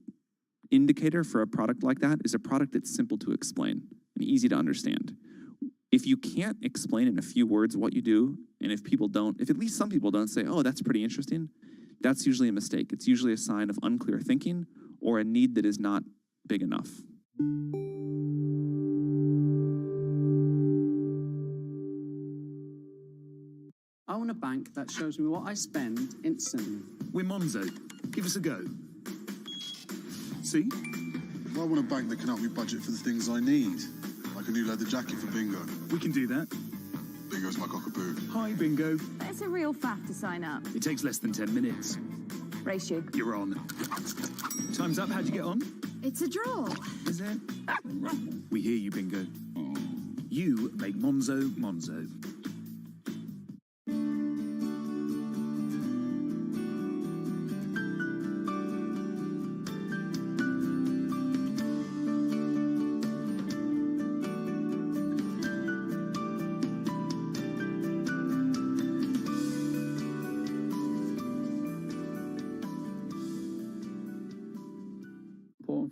[SPEAKER 11] indicator for a product like that is a product that's simple to explain and easy to understand. If you can't explain in a few words what you do, and if at least some people don't say, oh, that's pretty interesting, that's usually a mistake. It's usually a sign of unclear thinking or a need that is not big enough.
[SPEAKER 12] I want a bank that shows me what I spend instantly. We're Monzo. Give us a go.
[SPEAKER 24] See? Well, I want a bank that can help me budget for the things I need. Like a new leather jacket for Bingo.
[SPEAKER 12] We can do that.
[SPEAKER 24] Bingo's my cockapoo.
[SPEAKER 12] Hi, Bingo.
[SPEAKER 13] It's a real faff to sign up.
[SPEAKER 12] It takes less than 10 minutes.
[SPEAKER 13] Race you.
[SPEAKER 12] You're on. Time's up. How'd you get on?
[SPEAKER 13] It's a draw.
[SPEAKER 12] Is it? We hear you, Bingo. You make Monzo Monzo.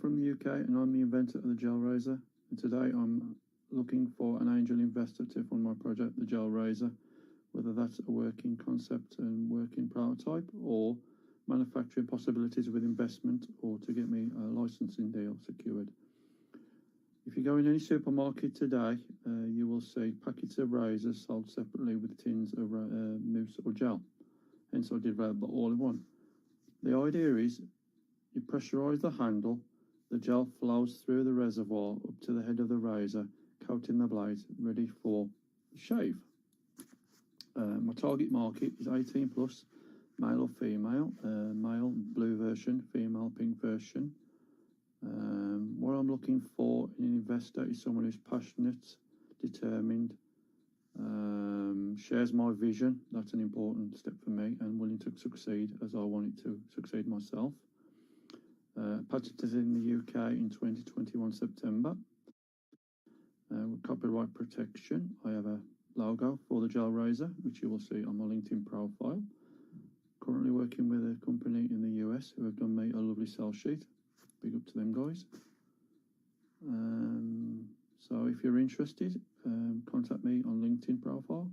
[SPEAKER 26] From the UK, and I'm the inventor of the Gel Razor. And today I'm looking for an angel investor to fund my project, the Gel Razor, whether that's a working concept and working prototype, or manufacturing possibilities with investment, or to get me a licensing deal secured. If you go in any supermarket today, you will see packets of razors sold separately with tins of mousse or gel. Hence I did rather all in one. The idea is you pressurise the handle. The gel flows through the reservoir up to the head of the razor, coating the blade, ready for shave. My target market is 18 plus, male or female, male blue version, female pink version. What I'm looking for in an investor is someone who's passionate, determined, shares my vision, that's an important step for me, and willing to succeed as I wanted to succeed myself. Patented in the UK in 2021 September. With copyright protection, I have a logo for the Gel Razor, which you will see on my LinkedIn profile. Currently working with a company in the US who have done me a lovely sell sheet. Big up to them guys. So if you're interested, contact me on LinkedIn profile,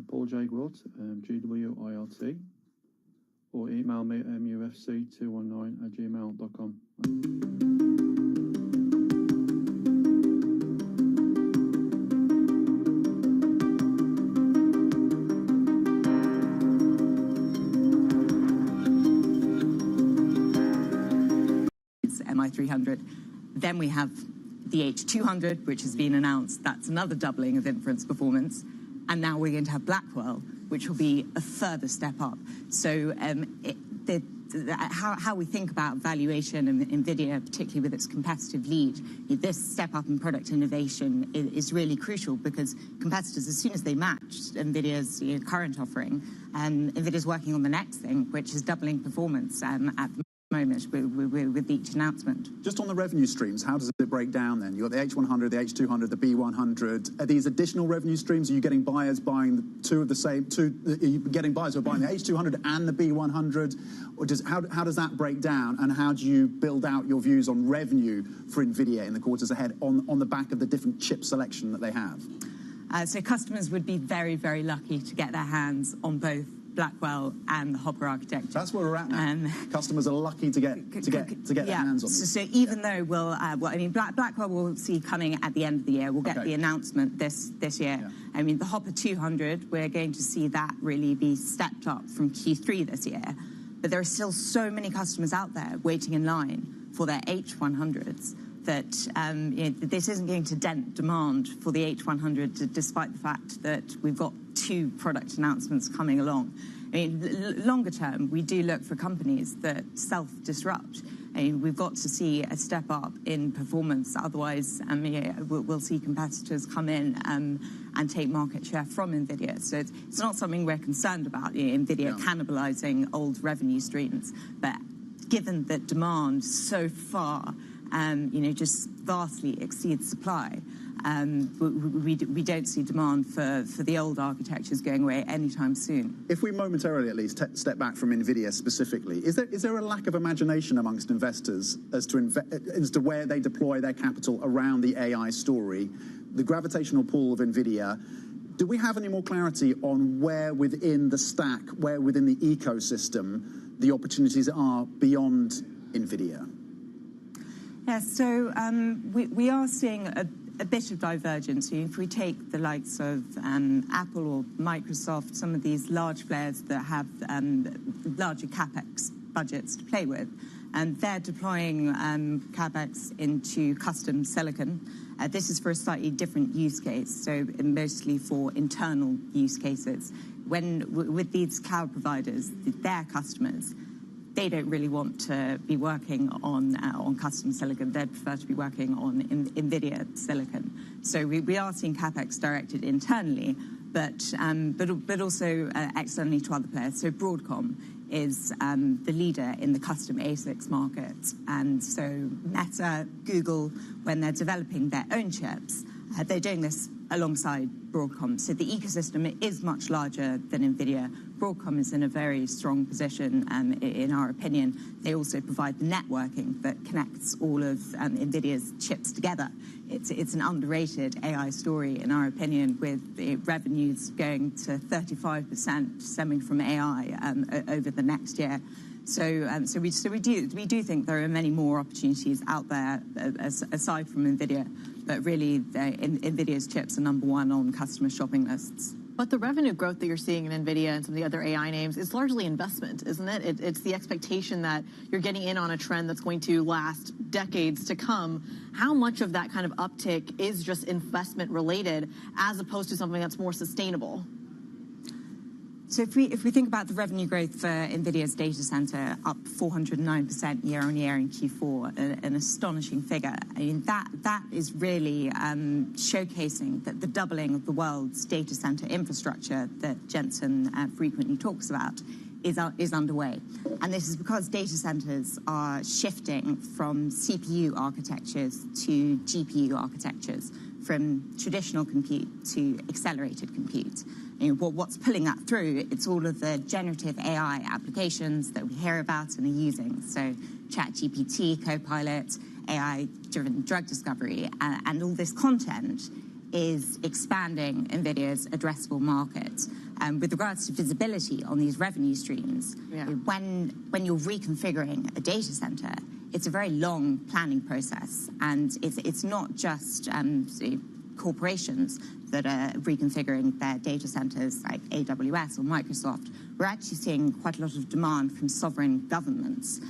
[SPEAKER 26] Paul J. Gwilt, GWILT, or email me at mufc219@gmail.com.
[SPEAKER 27] It's MI300. Then we have
[SPEAKER 10] the H200, which has been announced. That's another doubling of inference performance. And now we're going to have Blackwell, which will be a further step up. So how we think about valuation and NVIDIA, particularly with its competitive lead, this step up in product innovation is really crucial, because competitors, as soon as they match NVIDIA's current offering, NVIDIA's working on the next thing, which is doubling performance at the moment with each announcement.
[SPEAKER 3] Just on the revenue streams, how does it break down then? You've got the H100, the H200, the B100. Are these additional revenue streams? Are you getting buyers buying two of the same? Are you getting buyers who are buying the H200 and the B100? Or how does that break down? And how do you build out your views on revenue for NVIDIA in the quarters ahead on the back of the different chip selection that they have?
[SPEAKER 10] So customers would be very, very lucky to get their hands on both Blackwell and the Hopper architecture.
[SPEAKER 3] That's where we're at now. Customers are lucky to get their hands on it.
[SPEAKER 10] So even though Blackwell we'll see coming at the end of the year. We'll get the announcement this year. Yeah. I mean, the Hopper 200, we're going to see that really be stepped up from Q3 this year. But there are still so many customers out there waiting in line for their H100s that this isn't going to dent demand for the H100, despite the fact that we've got 2 product announcements coming along. I mean, longer term, we do look for companies that self-disrupt. I mean, we've got to see a step up in performance. Otherwise, we'll see competitors come in and take market share from NVIDIA. So it's not something we're concerned about, NVIDIA cannibalizing old revenue streams. But given that demand so far just vastly exceeds supply, we don't see demand for the old architectures going away anytime soon.
[SPEAKER 3] If we momentarily at least step back from NVIDIA specifically, is there a lack of imagination amongst investors as to where they deploy their capital around the AI story, the gravitational pull of NVIDIA? Do we have any more clarity on where within the stack, where within the ecosystem, the opportunities are beyond NVIDIA?
[SPEAKER 10] Yeah, so we are seeing a bit of divergence. If we take the likes of Apple or Microsoft, some of these large players that have larger CapEx budgets to play with, and they're deploying CapEx into custom silicon. This is for a slightly different use case, so mostly for internal use cases. With these cloud providers, their customers, they don't really want to be working on custom silicon. They'd prefer to be working on NVIDIA silicon. So we are seeing CapEx directed internally, but also externally to other players. So Broadcom is the leader in the custom ASICs market. And so Meta, Google, when they're developing their own chips, they're doing this alongside Broadcom. So the ecosystem is much larger than NVIDIA. Broadcom is in a very strong position, in our opinion. They also provide the networking that connects all of NVIDIA's chips together. It's an underrated AI story, in our opinion, with the revenues going to 35% stemming from AI over the next year. So we do think there are many more opportunities out there aside from NVIDIA, but really NVIDIA's chips are number one on customer shopping lists.
[SPEAKER 1] But the revenue growth that you're seeing in NVIDIA and some of the other AI names is largely investment, isn't it? It's the expectation that you're getting in on a trend that's going to last decades to come. How much of that kind of uptick is just investment related as opposed to something that's more sustainable?
[SPEAKER 10] So if we think about the revenue growth for NVIDIA's data center, up 409% year on year in Q4, an astonishing figure. I mean, that is really showcasing that the doubling of the world's data center infrastructure that Jensen frequently talks about is underway. And this is because data centers are shifting from CPU architectures to GPU architectures, from traditional compute to accelerated compute. And what's pulling that through? It's all of the generative AI applications that we hear about and are using. So ChatGPT, Copilot, AI-driven drug discovery, and all this content is expanding NVIDIA's addressable market. With regards to visibility on these revenue streams, when you're reconfiguring a data center, it's a very long planning process, and it's not just corporations that are reconfiguring their data centers like AWS or Microsoft. we're actually seeing quite a lot of demand from sovereign governments.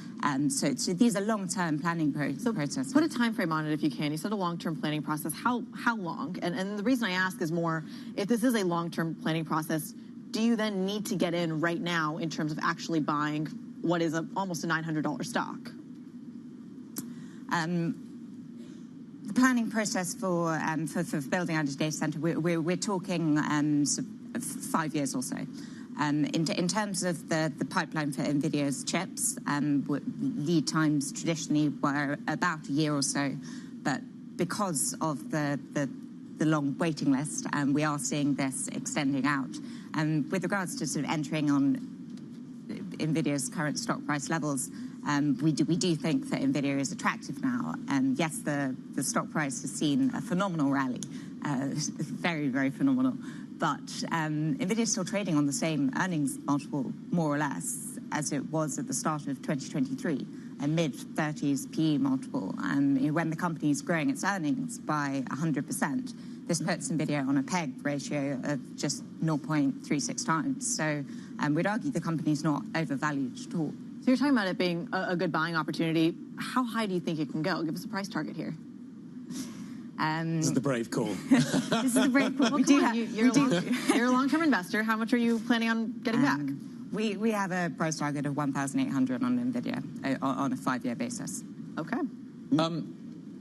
[SPEAKER 10] So these are long-term planning processes.
[SPEAKER 1] Put a time frame on it if you can. You said a long-term planning process. How long? And the reason I ask is more, if this is a long-term planning process, do you then need to get in right now in terms of actually buying what is almost a $900 stock?
[SPEAKER 10] The planning process for building out a data center, we're talking 5 years or so. In terms of the pipeline for NVIDIA's chips, lead times traditionally were about a year or so, but because of the long waiting list, we are seeing this extending out. With regards to sort of entering on NVIDIA's current stock price levels, we do think that NVIDIA is attractive now. And yes, the stock price has seen a phenomenal rally, very, very phenomenal. But NVIDIA is still trading on the same earnings multiple, more or less, as it was at the start of 2023, a mid-30s PE multiple. When the company is growing its earnings by 100%, this puts NVIDIA on a PEG ratio of just 0.36 times. So we'd argue the company's not overvalued at all.
[SPEAKER 1] So you're talking about it being a good buying opportunity. How high do you think it can go? Give us a price target here.
[SPEAKER 2] This is the brave call.
[SPEAKER 10] This is the brave call.
[SPEAKER 1] You're a long-term investor. How much are you planning on getting back?
[SPEAKER 10] We have a price target of 1,800 on NVIDIA on a 5-year basis.
[SPEAKER 1] Okay.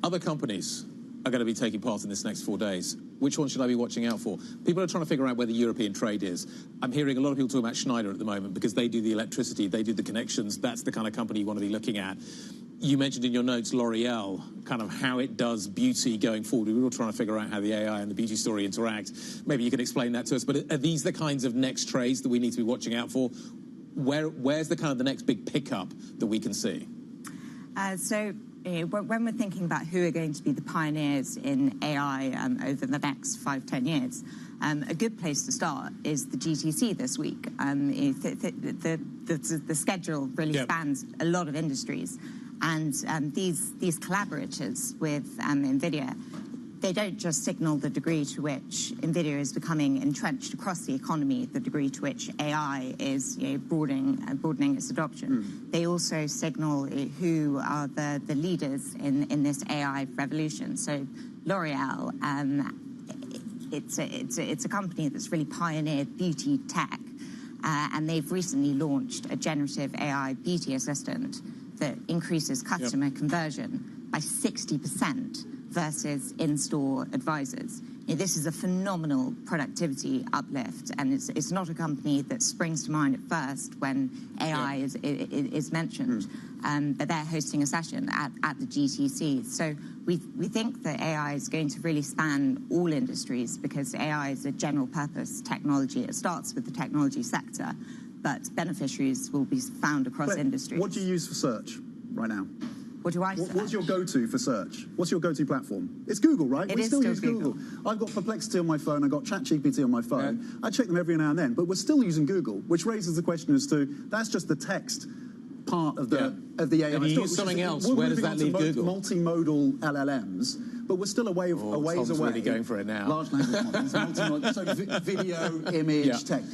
[SPEAKER 2] Other companies are going to be taking part in this next 4 days. Which one should I be watching out for? People are trying to figure out where the European trade is. I'm hearing a lot of people talk about Schneider at the moment because they do the electricity, they do the connections. That's the kind of company you want to be looking at. You mentioned in your notes L'Oreal, kind of how it does beauty going forward. We were all trying to figure out how the AI and the beauty story interact. Maybe you could explain that to us. But are these the kinds of next trades that we need to be watching out for? Where's the kind of the next big pickup that we can see?
[SPEAKER 10] When we're thinking about who are going to be the pioneers in AI over the next 5-10 years, a good place to start is the GTC this week. The schedule really spans a lot of industries. And these collaborators with NVIDIA, they don't just signal the degree to which NVIDIA is becoming entrenched across the economy, the degree to which AI is broadening its adoption. They also signal who are the leaders in this AI revolution. So L'Oreal, it's a company that's really pioneered beauty tech, and they've recently launched a generative AI beauty assistant that increases customer conversion by 60% versus in-store advisors. This is a phenomenal productivity uplift, and it's not a company that springs to mind at first when AI is mentioned. But they're hosting a session at the GTC. So we think that AI is going to really span all industries because AI is a general purpose technology. It starts with the technology sector, but beneficiaries will be found across industries.
[SPEAKER 3] What do you use for search right now?
[SPEAKER 10] What do I search?
[SPEAKER 3] What's your go-to for search? What's your go-to platform? It's Google, right?
[SPEAKER 10] We still use Google.
[SPEAKER 3] I've got Perplexity on my phone. I've got ChatGPT on my phone. Yeah. I check them every now and then, but we're still using Google, which raises the question as to, that's just the text part of the AI.
[SPEAKER 2] If you use something else, where does that leave Google?
[SPEAKER 3] Multimodal LLMs, but we're still a ways away.
[SPEAKER 2] Really going for it now.
[SPEAKER 3] Large language models, so video, image, text.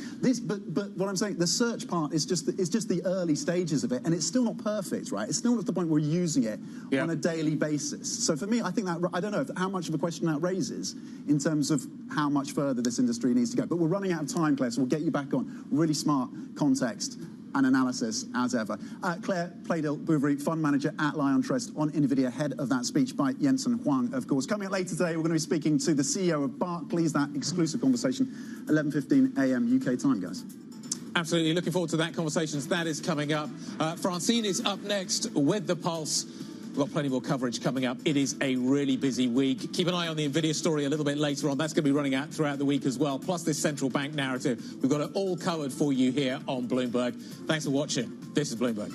[SPEAKER 3] But what I'm saying, the search part is just the early stages of it, and it's still not perfect, right? It's still not at the point where we're using it on a daily basis. So for me, I think that I don't know how much of a question that raises in terms of how much further this industry needs to go. But we're running out of time, Claire, so we'll get you back on. Really smart context and analysis as ever. Claire Playdel-Bouverie, fund manager at Liontrust on NVIDIA, head of that speech by Jensen Huang, of course. Coming up later today, we're going to be speaking to the CEO of Barclays, that exclusive conversation, 11:15 a.m. UK time, guys.
[SPEAKER 2] Absolutely, looking forward to that conversation. That is coming up. Francine is up next with The Pulse. We've got plenty more coverage coming up. It is a really busy week. Keep an eye on the NVIDIA story a little bit later on. That's going to be running out throughout the week as well, plus this central bank narrative. We've got it all covered for you here on Bloomberg. Thanks for watching. This is Bloomberg.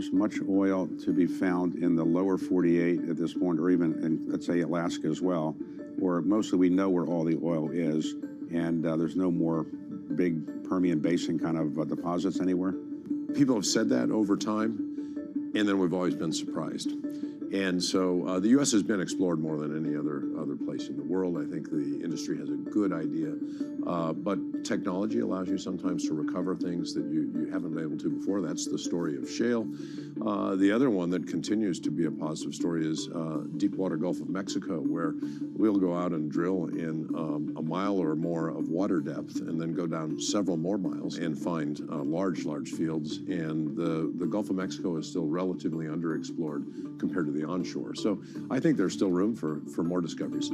[SPEAKER 14] there's much oil to be found in the lower 48 at this point, or even in, let's say, Alaska as well, where mostly we know where all the oil is, and there's no more big Permian Basin kind of deposits anywhere.
[SPEAKER 15] People have said that over time, and then we've always been surprised. And so the U.S. has been explored more than any other place in the world. I think the industry has a good idea, but technology allows you sometimes to recover things that you haven't been able to before. That's the story of shale. The other one that continues to be a positive story is deepwater Gulf of Mexico, where we'll go out and drill in a mile or more of water depth and then go down several more miles and find large fields. And the Gulf of Mexico is still relatively underexplored compared to the onshore. So I think there's still room for more discoveries.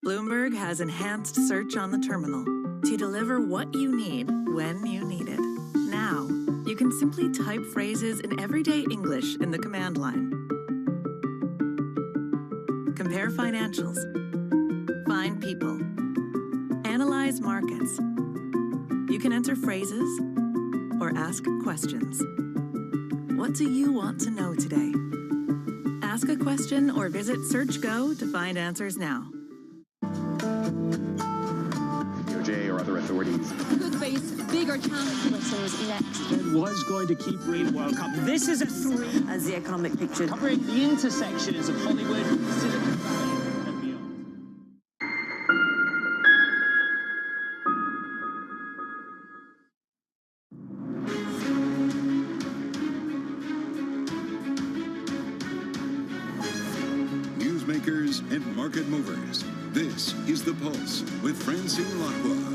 [SPEAKER 16] Bloomberg has enhanced search on the terminal to deliver what you need when you need it. Now, you can simply type phrases in everyday English in the command line. Compare financials. Find people. Analyze markets. You can enter phrases or ask questions. What do you want to know today? Ask a question or visit SearchGo to find answers now.
[SPEAKER 17] DOJ or other authorities
[SPEAKER 18] could face bigger challenges next.
[SPEAKER 20] It was going to keep Green World Cup. This is a 3
[SPEAKER 18] as the economic picture
[SPEAKER 20] covering the intersections of Hollywood, Silicon Valley, and beyond.
[SPEAKER 9] Newsmakers and market movers. This is The Pulse with Francine Lacqua.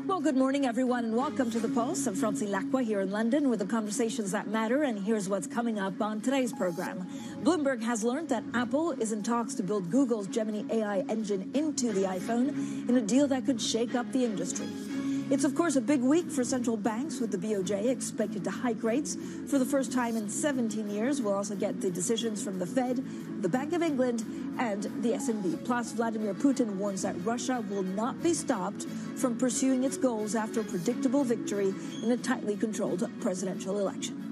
[SPEAKER 27] Well, good morning, everyone, and welcome to The Pulse. I'm Francine Lacqua here in London with the conversations that matter, and here's what's coming up on today's program. Bloomberg has learned that Apple is in talks to build Google's Gemini AI engine into the iPhone in a deal that could shake up the industry. It's, of course, a big week for central banks, with the BOJ expected to hike rates for the first time in 17 years. We'll also get the decisions from the Fed, the Bank of England, and the S&P. Plus, Vladimir Putin warns that Russia will not be stopped from pursuing its goals after a predictable victory in a tightly controlled presidential election.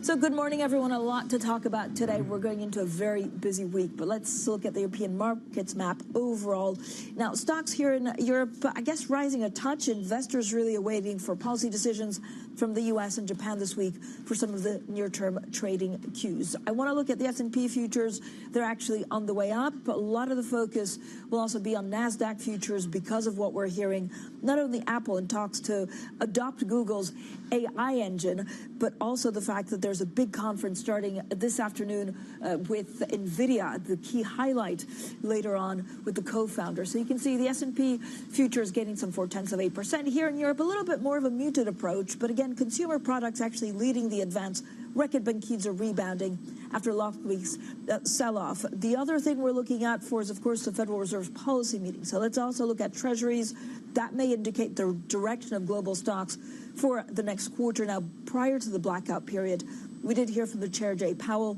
[SPEAKER 27] So good morning, everyone. A lot to talk about today. We're going into a very busy week, but let's look at the European markets map overall. Now, stocks here in Europe, I guess, rising a touch. Investors really awaiting for policy decisions from the U.S. and Japan this week for some of the near-term trading cues. I want to look at the S&P futures. They're actually on the way up. A lot of the focus will also be on NASDAQ futures because of what we're hearing. Not only Apple in talks to adopt Google's AI engine, but also the fact that there's a big conference starting this afternoon with NVIDIA, the key highlight later on with the co-founder. So you can see the S&P futures getting some 0.4% here in Europe, a little bit more of a muted approach. But again, consumer products actually leading the advance. Reckitt Benckiser rebounding after last week's sell-off. The other thing we're looking at for is, of course, the Federal Reserve's policy meeting. So let's also look at treasuries. That may indicate the direction of global stocks for the next quarter. Now, prior to the blackout period, we did hear from the chair, Jay Powell,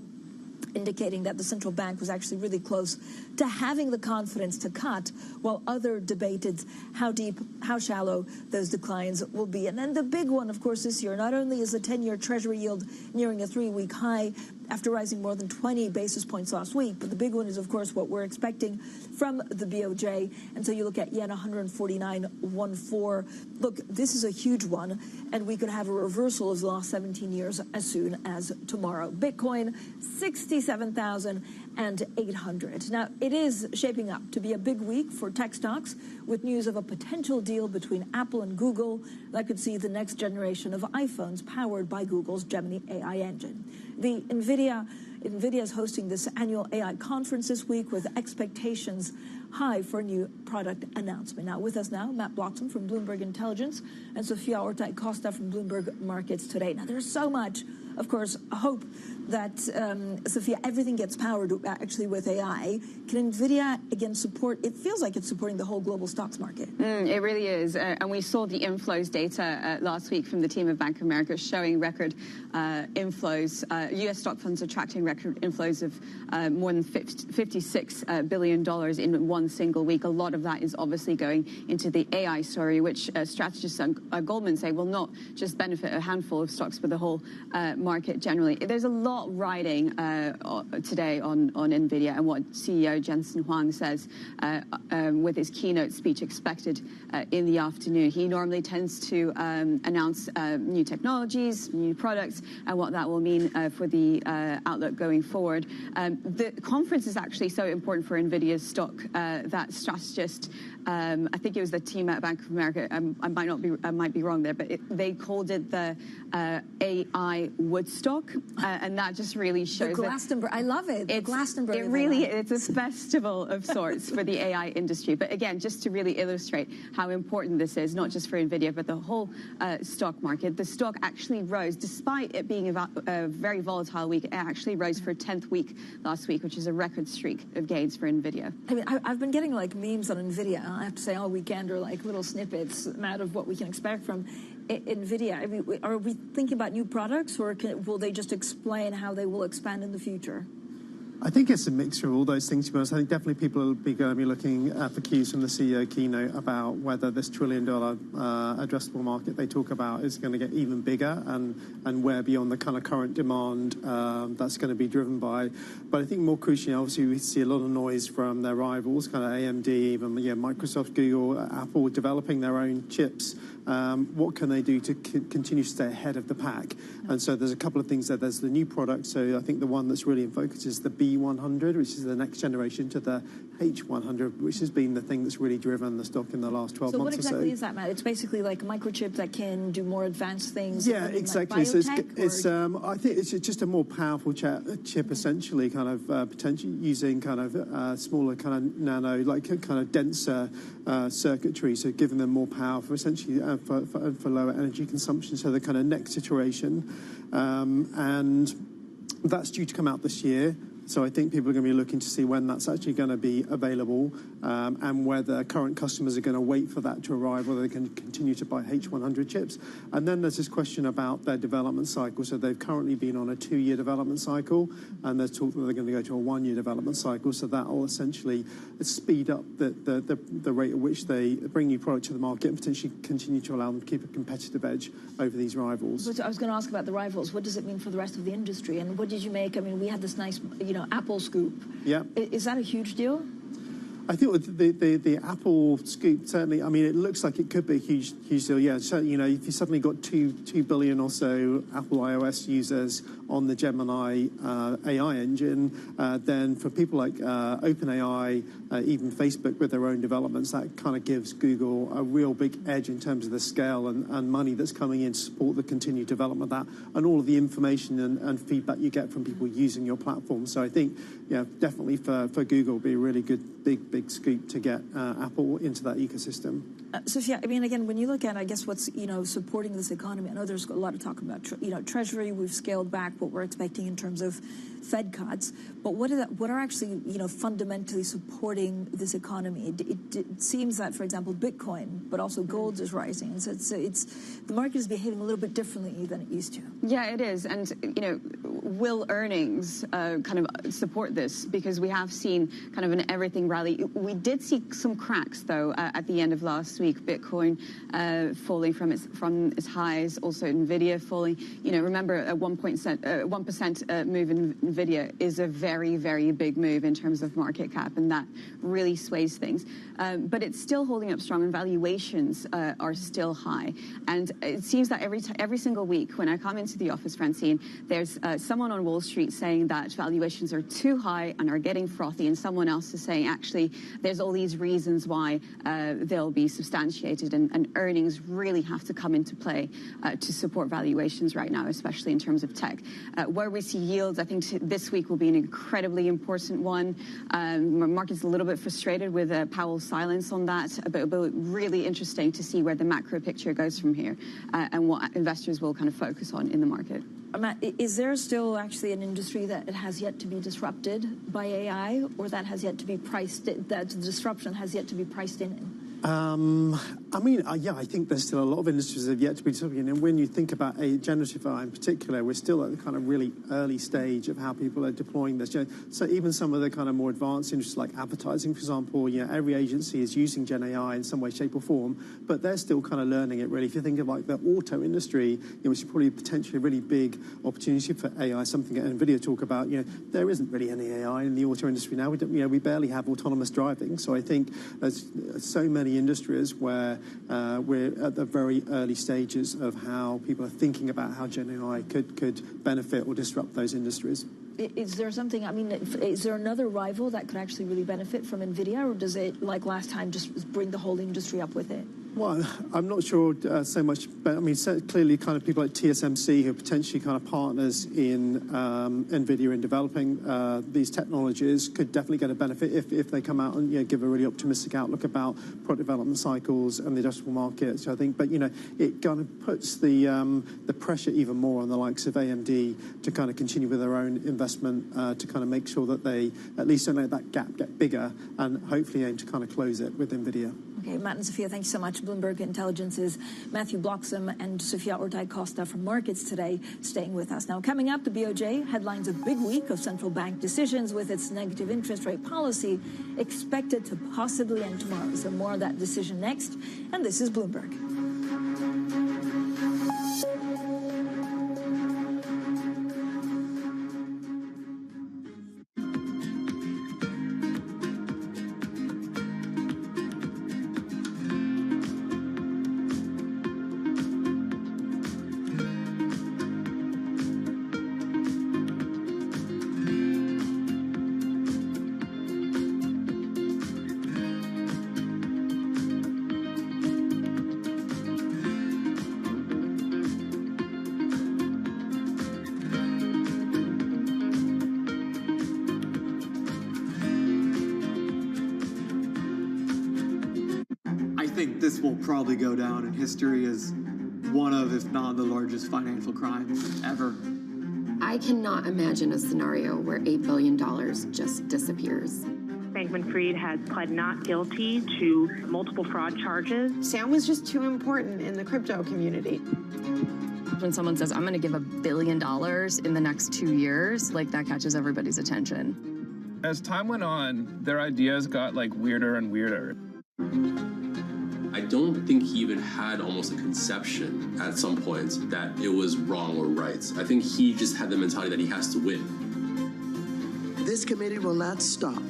[SPEAKER 27] indicating that the central bank was actually really close to having the confidence to cut, while other debated how deep, how shallow those declines will be. And then the big one, of course, this year, not only is the 10-year Treasury yield nearing a 3-week high after rising more than 20 basis points last week, but the big one is, of course, what we're expecting from the BOJ. And so you look at yen 149.14. Look, this is a huge one, and we could have a reversal of the last 17 years as soon as tomorrow. Bitcoin, 67,800. Now, it is shaping up to be a big week for tech stocks, with news of a potential deal between Apple and Google that could see the next generation of iPhones powered by Google's Gemini AI engine. The NVIDIA NVIDIA is hosting this annual AI conference this week with expectations high for a new product announcement. Now, with us now, Matt Bloxham from Bloomberg Intelligence and Sofia Orta-Costa from Bloomberg Markets Today. Now, there's so much, of course, hope that, Sofia, everything gets powered actually with AI. Can NVIDIA, again, support, it feels like it's supporting the whole global stocks market.
[SPEAKER 4] It really is. And we saw the inflows data last week from the team of Bank of America showing record inflows. U.S. stock funds attracting record inflows of more than $56 billion in one single week. A lot of that is obviously going into the AI story, which strategists at Goldman say will not just benefit a handful of stocks, but the whole market generally. There's a lot riding today on NVIDIA, and what CEO Jensen Huang says with his keynote speech expected in the afternoon. He normally tends to announce new technologies, new products, and what that will mean for the outlook going forward. The conference is actually so important for NVIDIA's stock that strategist, I think it was the team at Bank of America, I might be wrong there, but they called it the AI Woodstock, and that just really shows
[SPEAKER 27] the Glastonbury. I love it. The Glastonbury.
[SPEAKER 4] It really is. It's a festival of sorts for the AI industry. But again, just to really illustrate how important this is, not just for NVIDIA, but the whole stock market. The stock actually rose, despite it being a very volatile week. It actually rose for a 10th week last week, which is a record streak of gains for NVIDIA.
[SPEAKER 27] I mean, I've been getting like memes on NVIDIA, I have to say, all weekend, or like little snippets out of what we can expect from NVIDIA. I mean, are we thinking about new products, or will they just explain how they will expand in the future?
[SPEAKER 5] I think it's a mixture of all those things, to be honest. I think definitely people will be going to be looking for cues from the CEO keynote about whether this $1 trillion addressable market they talk about is going to get even bigger, and where beyond the kind of current demand that's going to be driven by. But I think more crucially, obviously, we see a lot of noise from their rivals, kind of AMD, even Microsoft, Google, Apple, developing their own chips. What can they do to continue to stay ahead of the pack? And so there's a couple of things there. There's the new product. So I think the one that's really in focus is the B100, which is the next generation to the H100, which has been the thing that's really driven the stock in the last 12 months or so.
[SPEAKER 27] So what exactly is that, Matt? It's basically like a microchip that can do more advanced things.
[SPEAKER 5] Yeah, exactly.
[SPEAKER 27] Like
[SPEAKER 5] so I think it's just a more powerful chip, essentially, kind of potentially using kind of smaller, kind of nano, like kind of denser circuitry, so giving them more power for essentially for lower energy consumption. So the kind of next iteration, and that's due to come out this year. So I think people are going to be looking to see when that's actually going to be available, and whether current customers are going to wait for that to arrive, whether they can continue to buy H100 chips. And then there's this question about their development cycle. So they've currently been on a 2-year development cycle, and there's talk that they're going to go to a 1-year development cycle. So that will essentially speed up the rate at which they bring new product to the market and potentially continue to allow them to keep a competitive edge over these rivals.
[SPEAKER 27] So I was going to ask about the rivals. What does it mean for the rest of the industry? And what did you make? I mean, we had this nice, Apple scoop.
[SPEAKER 5] Yeah.
[SPEAKER 27] Is that a huge deal?
[SPEAKER 5] I think with the Apple scoop, certainly, I mean, it looks like it could be a huge deal. Yeah, so, if you suddenly got 2 billion or so Apple iOS users on the Gemini AI engine, then for people like OpenAI, even Facebook with their own developments, that kind of gives Google a real big edge in terms of the scale and money that's coming in to support the continued development of that, and all of the information and feedback you get from people using your platform. So I think, definitely for Google, it'll be a really good, big scoop to get Apple into that ecosystem.
[SPEAKER 27] Sophia, I mean, again, when you look at, I guess, what's, supporting this economy, I know there's a lot of talk about, Treasury. We've scaled back what we're expecting in terms of Fed cuts. But what are actually, fundamentally supporting this economy? It seems that, for example, Bitcoin, but also gold is rising. So it's the market is behaving a little bit differently than it used to.
[SPEAKER 4] Yeah, it is. And, will earnings kind of support this? Because we have seen kind of an everything rally. We did see some cracks, though, at the end of last week. Bitcoin falling from its highs, also NVIDIA falling. Remember, a 1% move in NVIDIA is a very, very big move in terms of market cap, and that really sways things. But it's still holding up strong, and valuations are still high. And it seems that every single week when I come into the office, Francine, there's some someone on Wall Street saying that valuations are too high and are getting frothy, and someone else is saying actually there's all these reasons why they'll be substantiated, and earnings really have to come into play to support valuations right now, especially in terms of tech. Where we see yields, I think this week will be an incredibly important one. Market's a little bit frustrated with Powell's silence on that, but really interesting to see where the macro picture goes from here and what investors will kind of focus on in the market.
[SPEAKER 27] Matt, is there still actually an industry that has yet to be disrupted by AI, or that has yet to be priced, that the disruption has yet to be priced in?
[SPEAKER 5] I mean, yeah, I think there's still a lot of industries that have yet to be disrupted. And when you think about generative AI in particular, we're still at the kind of really early stage of how people are deploying this. So even some of the kind of more advanced industries like advertising, for example, every agency is using Gen AI in some way, shape or form, but they're still kind of learning it really. If you think of like the auto industry, which is probably potentially a really big opportunity for AI, something that NVIDIA talk about, there isn't really any AI in the auto industry now. We barely have autonomous driving. So I think there's so many industries where we're at the very early stages of how people are thinking about how Gen AI could benefit or disrupt those industries.
[SPEAKER 27] Is there something, I mean, is there another rival that could actually really benefit from NVIDIA, or does it, like last time, just bring the whole industry up with it?
[SPEAKER 5] Well, I'm not sure so much, but I mean, clearly kind of people like TSMC who are potentially kind of partners in NVIDIA in developing these technologies could definitely get a benefit if they come out and give a really optimistic outlook about product development cycles and the addressable market. So I think, but it kind of puts the pressure even more on the likes of AMD to kind of continue with their own investment to kind of make sure that they at least don't let that gap get bigger and hopefully aim to kind of close it with NVIDIA.
[SPEAKER 27] Okay, Matt and Sophia, thank you so much. Bloomberg Intelligence's Matthew Bloxham and Sophia Ortega-Costa from Markets today staying with us. Now, coming up, the BOJ headlines a big week of central bank decisions with its negative interest rate policy expected to possibly end tomorrow. So more on that decision next. And this is Bloomberg.
[SPEAKER 6] This will probably go down in history as one of, if not the largest financial crime ever.
[SPEAKER 7] I cannot imagine a scenario where $8 billion just disappears.
[SPEAKER 19] Bankman-Fried has pled not guilty to multiple fraud charges.
[SPEAKER 21] Sam was just too important in the crypto community.
[SPEAKER 22] When someone says, I'm going to give $1 billion in the next 2 years, like that catches everybody's attention.
[SPEAKER 23] As time went on, their ideas got like weirder and weirder.
[SPEAKER 25] I don't think he even had almost a conception at some points that it was wrong or right. I think he just had the mentality that he has to win.
[SPEAKER 28] This committee will not stop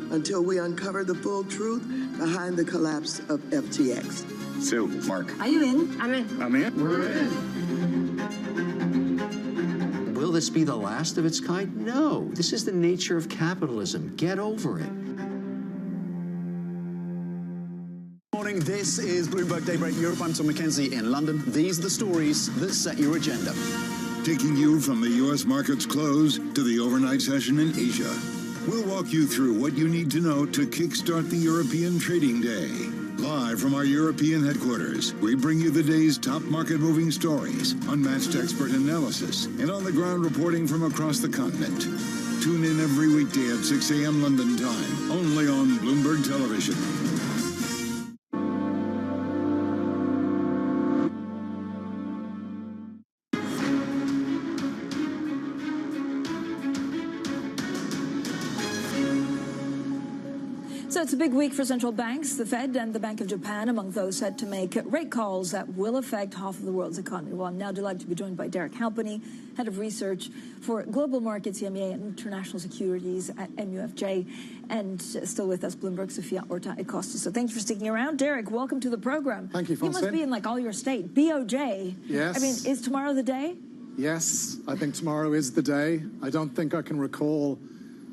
[SPEAKER 28] until we uncover the full truth behind the collapse of FTX.
[SPEAKER 17] Sue, Mark.
[SPEAKER 21] Are you in? I'm in.
[SPEAKER 17] I'm in. We're
[SPEAKER 29] in. Will this be the last of its kind? No. This is the nature of capitalism. Get over it.
[SPEAKER 30] This is Bloomberg Daybreak Europe. I'm Tom McKenzie in London. These are the stories that set your agenda.
[SPEAKER 9] Taking you from the U.S. market's close to the overnight session in Asia. We'll walk you through what you need to know to kickstart the European trading day. Live from our European headquarters, we bring you the day's top market-moving stories, unmatched expert analysis, and on-the-ground reporting from across the continent. Tune in every weekday at 6 a.m. London time, only on Bloomberg Television.
[SPEAKER 27] So it's a big week for central banks. The Fed and the Bank of Japan among those set to make rate calls that will affect half of the world's economy. Well, I'm now delighted to be joined by Derek Halpenny, Head of Research for Global Markets, EMEA, and International Securities at MUFJ. And still with us, Bloomberg, Sophia Ortega-Costa. So thanks for sticking around. Derek, welcome to the program.
[SPEAKER 3] Thank you, Francine.
[SPEAKER 27] You must be in like all your state. BOJ.
[SPEAKER 3] Yes.
[SPEAKER 27] I mean, is tomorrow the day?
[SPEAKER 1] Yes, I think tomorrow is the day. I don't think I can recall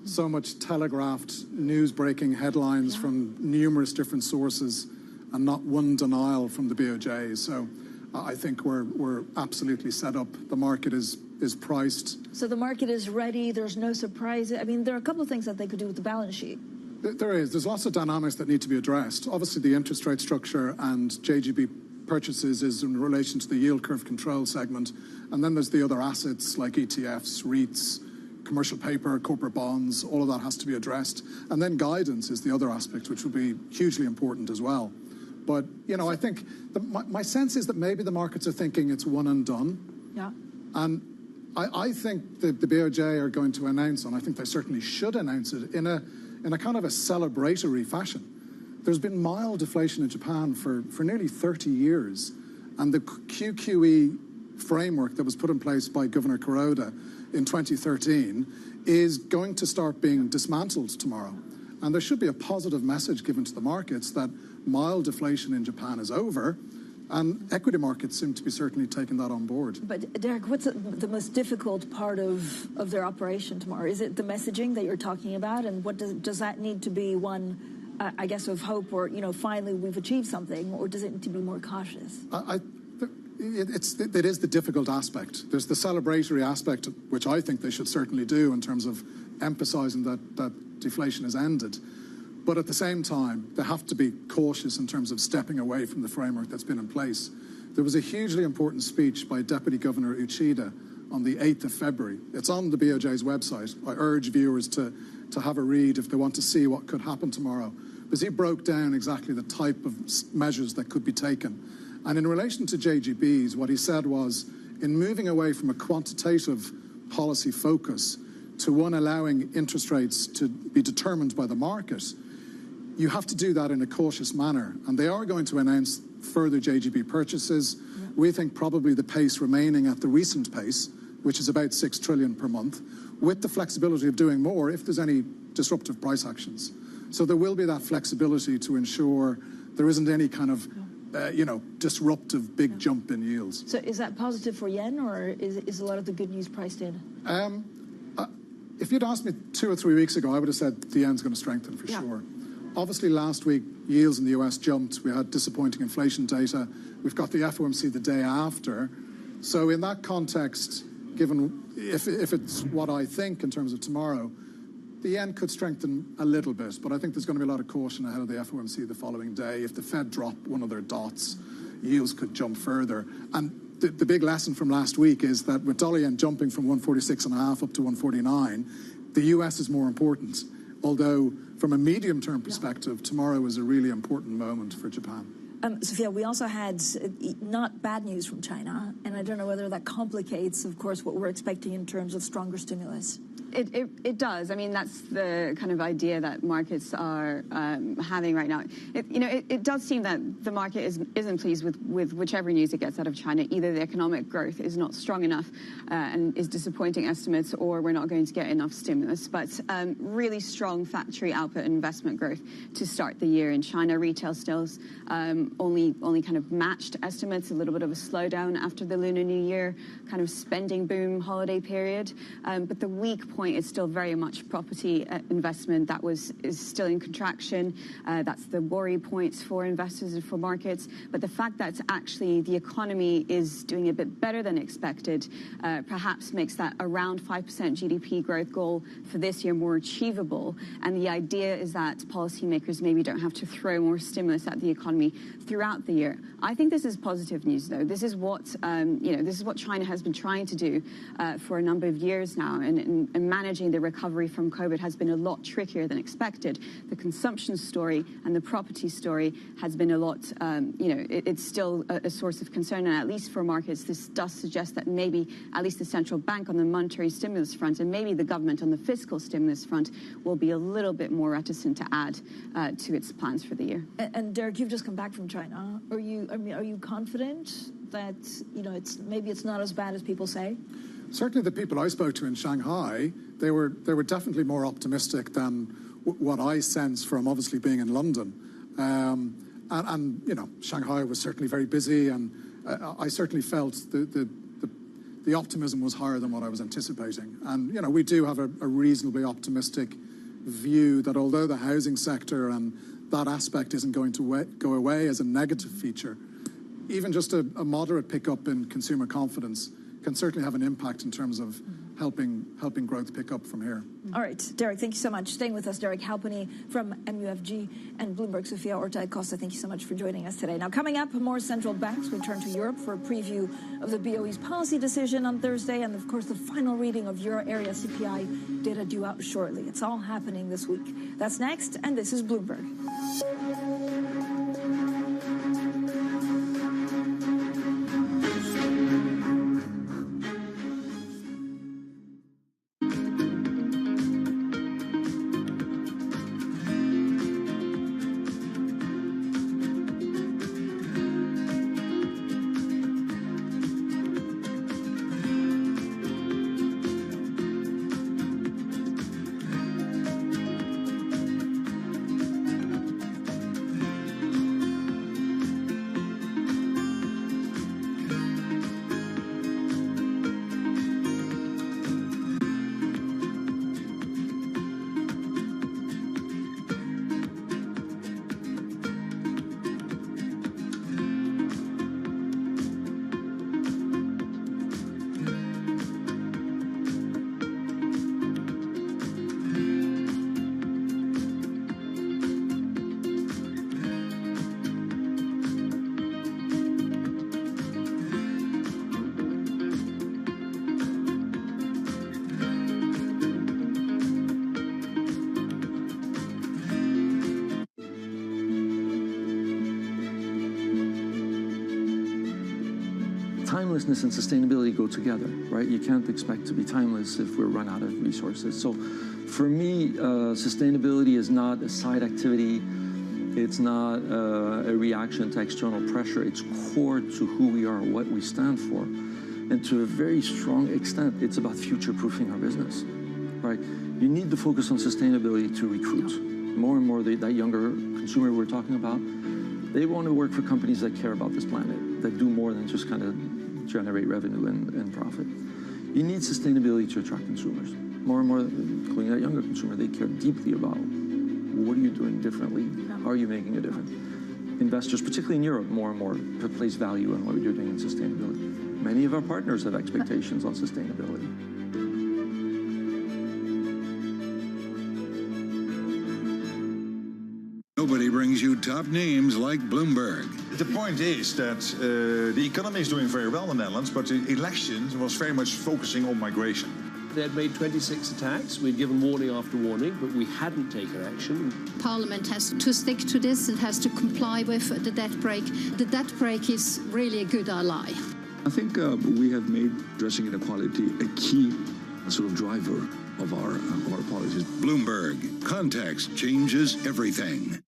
[SPEAKER 1] so much telegraphed news-breaking headlines from numerous different sources and not one denial from the BOJ. So I think we're absolutely set up. The market is priced.
[SPEAKER 27] So the market is ready. There's no surprise. I mean, there are a couple of things that they could do with the balance sheet.
[SPEAKER 1] There is. There's lots of dynamics that need to be addressed. Obviously, the interest rate structure and JGB purchases is in relation to the yield curve control segment. And then there's the other assets like ETFs, REITs, commercial paper, corporate bonds. All of that has to be addressed. And then guidance is the other aspect, which will be hugely important as well. But, you know, I think my sense is that maybe the markets are thinking it's one and done.
[SPEAKER 27] Yeah.
[SPEAKER 1] And I think the BOJ are going to announce, and I think they certainly should announce it, in a kind of a celebratory fashion. There's been mild deflation in Japan for nearly 30 years, and the QQE framework that was put in place by Governor Kuroda in 2013 is going to start being dismantled tomorrow. And there should be a positive message given to the markets that mild deflation in Japan is over, and equity markets seem to be certainly taking that on board.
[SPEAKER 27] But Derek, what's the most difficult part of their operation tomorrow? Is it the messaging that you're talking about, and what does that need to be one, I guess, of hope, or finally we've achieved something, or does it need to be more cautious?
[SPEAKER 1] It is the difficult aspect. There's the celebratory aspect, which I think they should certainly do in terms of emphasising that deflation has ended. But at the same time, they have to be cautious in terms of stepping away from the framework that's been in place. There was a hugely important speech by Deputy Governor Uchida on the 8th of February. It's on the BOJ's website. I urge viewers to have a read if they want to see what could happen tomorrow, because he broke down exactly the type of measures that could be taken. And in relation to JGBs, what he said was, in moving away from a quantitative policy focus to one allowing interest rates to be determined by the market, you have to do that in a cautious manner. And they are going to announce further JGB purchases. Yeah. We think probably the pace remaining at the recent pace, which is about 6 trillion per month, with the flexibility of doing more if there's any disruptive price actions. So there will be that flexibility to ensure there isn't any kind of disruptive big jump in yields.
[SPEAKER 27] So is that positive for yen, or is a lot of the good news priced in?
[SPEAKER 1] If you'd asked me 2 or 3 weeks ago, I would have said the yen's going to strengthen for sure. Obviously, last week, yields in the US jumped. We had disappointing inflation data. We've got the FOMC the day after. So in that context, given if it's what I think in terms of tomorrow, the yen could strengthen a little bit, but I think there's going to be a lot of caution ahead of the FOMC the following day. If the Fed drop one of their dots, yields could jump further. And the big lesson from last week is that with dollar yen jumping from 146.5 up to 149, the US is more important. Although, from a medium-term perspective, tomorrow is a really important moment for Japan.
[SPEAKER 27] Sophia, we also had not bad news from China, and I don't know whether that complicates, of course, what we're expecting in terms of stronger stimulus.
[SPEAKER 4] It does. I mean, that's the kind of idea that markets are having right now. It does seem that the market isn't pleased with whichever news it gets out of China. Either the economic growth is not strong enough and is disappointing estimates, or we're not going to get enough stimulus. But really strong factory output and investment growth to start the year in China. Retail sales only kind of matched estimates. A little bit of a slowdown after the Lunar New Year kind of spending boom holiday period. But the weak point is still very much property investment that is still in contraction. That's the worry points for investors and for markets. But the fact that actually the economy is doing a bit better than expected perhaps makes that around 5% GDP growth goal for this year more achievable. And the idea is that policymakers maybe don't have to throw more stimulus at the economy throughout the year. I think this is positive news, though. This is what this is what China has been trying to do for a number of years now, and managing the recovery from COVID has been a lot trickier than expected. The consumption story and the property story has been a lot, it's still a source of concern. And at least for markets, this does suggest that maybe at least the central bank on the monetary stimulus front and maybe the government on the fiscal stimulus front will be a little bit more reticent to add to its plans for the year.
[SPEAKER 27] And Derek, you've just come back from China. Are you confident that, it's not as bad as people say?
[SPEAKER 1] Certainly the people I spoke to in Shanghai, they were definitely more optimistic than what I sense from obviously being in London. And Shanghai was certainly very busy, and I certainly felt the the optimism was higher than what I was anticipating. And, you know, we do have a reasonably optimistic view that although the housing sector and that aspect isn't going to go away as a negative feature, even just a moderate pickup in consumer confidence can certainly have an impact in terms of helping growth pick up from here.
[SPEAKER 27] All right, Derek, thank you so much. Staying with us, Derek Halpenny from MUFG and Bloomberg, Sofia Orta-Acosta, thank you so much for joining us today. Now, coming up, more central banks return to Europe for a preview of the BOE's policy decision on Thursday, and of course, the final reading of Euro area CPI data due out shortly. It's all happening this week. That's next, and this is Bloomberg.
[SPEAKER 2] Timelessness and sustainability go together, right? You can't expect to be timeless if we're run out of resources. So for me, sustainability is not a side activity. It's not a reaction to external pressure. It's core to who we are, what we stand for. And to a very strong extent, it's about future-proofing our business, right? You need to focus on sustainability to recruit. More and more, that younger consumer we're talking about, they want to work for companies that care about this planet, that do more than just kind of generate revenue and profit. You need sustainability to attract consumers. More and more, including that younger consumer, they care deeply about what are you doing differently? How are you making a difference? Investors, particularly in Europe, more and more place value on what you're doing in sustainability. Many of our partners have expectations on sustainability.
[SPEAKER 9] Nobody brings you top names like Bloomberg.
[SPEAKER 8] The point is that the economy is doing very well in the Netherlands, but the election was very much focusing on migration.
[SPEAKER 10] They had made 26 attacks. We'd given warning after warning, but we hadn't taken action.
[SPEAKER 11] Parliament has to stick to this and has to comply with the debt brake. The debt brake is really a good ally.
[SPEAKER 12] I think we have made addressing inequality a key sort of driver of our policies.
[SPEAKER 9] Bloomberg. Context changes everything.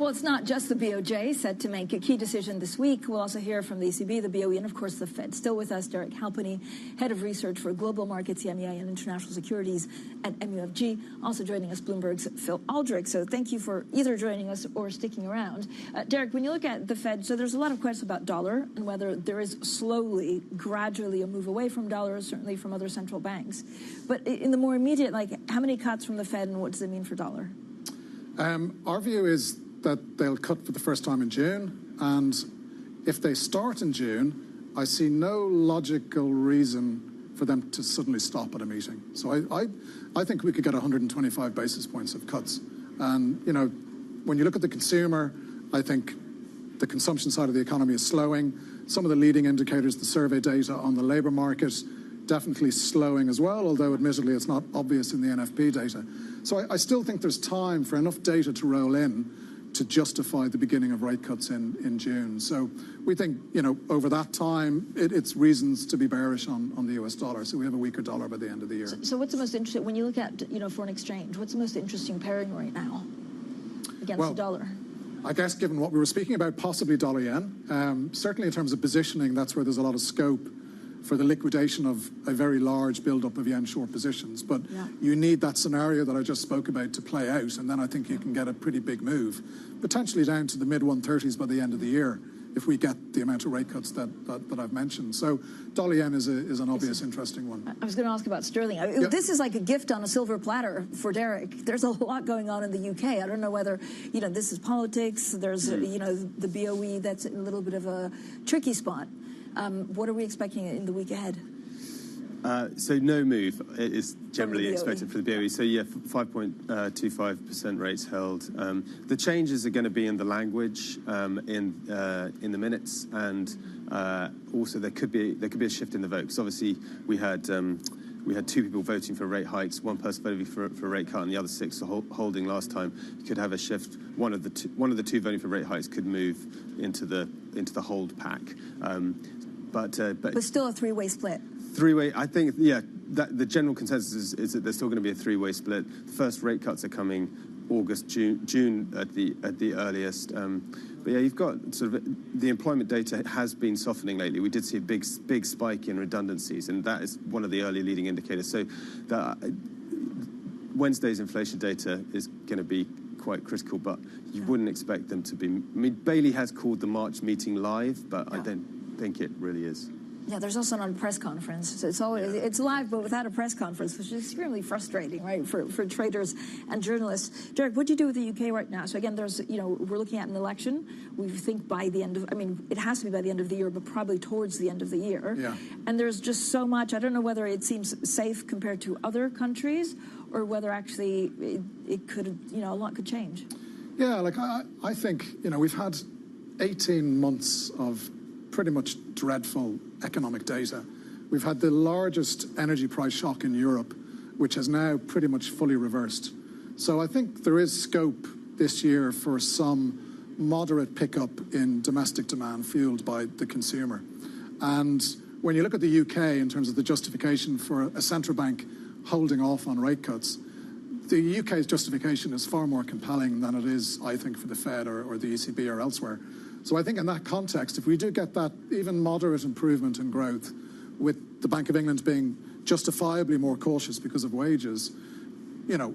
[SPEAKER 27] Well, it's not just the BOJ set to make a key decision this week. We'll also hear from the ECB, the BOE, and of course the Fed. Still with us, Derek Halpenny, Head of Research for Global Markets, EMEA, and International Securities at MUFG. Also joining us, Bloomberg's Phil Aldrich. So thank you for either joining us or sticking around. Derek, when you look at the Fed, so there's a lot of questions about dollar and whether there is slowly, gradually a move away from dollars, certainly from other central banks. But in the more immediate, like how many cuts from the Fed and what does it mean for dollar?
[SPEAKER 1] Our view is that they'll cut for the first time in June, and if they start in June, I see no logical reason for them to suddenly stop at a meeting. So I think we could get 125 basis points of cuts. And, you know, when you look at the consumer, I think the consumption side of the economy is slowing. Some of the leading indicators, the survey data on the labour market, definitely slowing as well, although admittedly it's not obvious in the NFP data. So I still think there's time for enough data to roll in to justify the beginning of rate cuts in June. So we think, over that time, it's reasons to be bearish on the US dollar. So we have a weaker dollar by the end of the year.
[SPEAKER 27] So what's the most interesting, when you look at, foreign exchange, what's the most interesting pairing right now against the dollar?
[SPEAKER 1] I guess given what we were speaking about, possibly dollar yen. Certainly in terms of positioning, that's where there's a lot of scope for the liquidation of a very large build-up of yen short positions. But you need that scenario that I just spoke about to play out, and then I think you can get a pretty big move, potentially down to the mid-130s by the end of the year, if we get the amount of rate cuts that I've mentioned. So dollar yen is an obvious interesting one.
[SPEAKER 27] I was going to ask about sterling. This is like a gift on a silver platter for Derek. There's a lot going on in the UK. I don't know whether, this is politics. There's, the BOE, that's a little bit of a tricky spot. What are we expecting in the week ahead?
[SPEAKER 5] So no move is generally expected for the BOE. So 5.25% rates held. The changes are going to be in the language, in the minutes, and also there could be a shift in the vote. Because obviously we had 2 people voting for rate hikes, 1 person voting for a rate cut, and the other 6 are holding last time. You could have a shift. One of the two voting for rate hikes could move into the hold pack. But
[SPEAKER 27] still a three-way split.
[SPEAKER 5] Three-way, I think, that the general consensus is that there's still going to be a three-way split. The first rate cuts are coming August, June at the earliest. But you've got sort of the employment data has been softening lately. We did see a big spike in redundancies, and that is one of the early leading indicators. So Wednesday's inflation data is going to be quite critical, but you wouldn't expect them to be. I mean, Bailey has called the March meeting live, but I don't think it really is.
[SPEAKER 27] Yeah, there's also not a press conference. So it's always it's live, but without a press conference, which is extremely frustrating, right, for traders and journalists. Derek, what do you do with the UK right now? So again, there's we're looking at an election. We think by the end of, it has to be by the end of the year, but probably towards the end of the year. Yeah. And there's just so much. I don't know whether it seems safe compared to other countries, or whether actually it could, a lot could change.
[SPEAKER 1] Yeah, I think we've had 18 months of pretty much dreadful economic data. We've had the largest energy price shock in Europe, which has now pretty much fully reversed. So I think there is scope this year for some moderate pickup in domestic demand fueled by the consumer. And when you look at the UK in terms of the justification for a central bank holding off on rate cuts, the UK's justification is far more compelling than it is, I think, for the Fed or the ECB or elsewhere. So I think in that context, if we do get that even moderate improvement in growth, with the Bank of England being justifiably more cautious because of wages,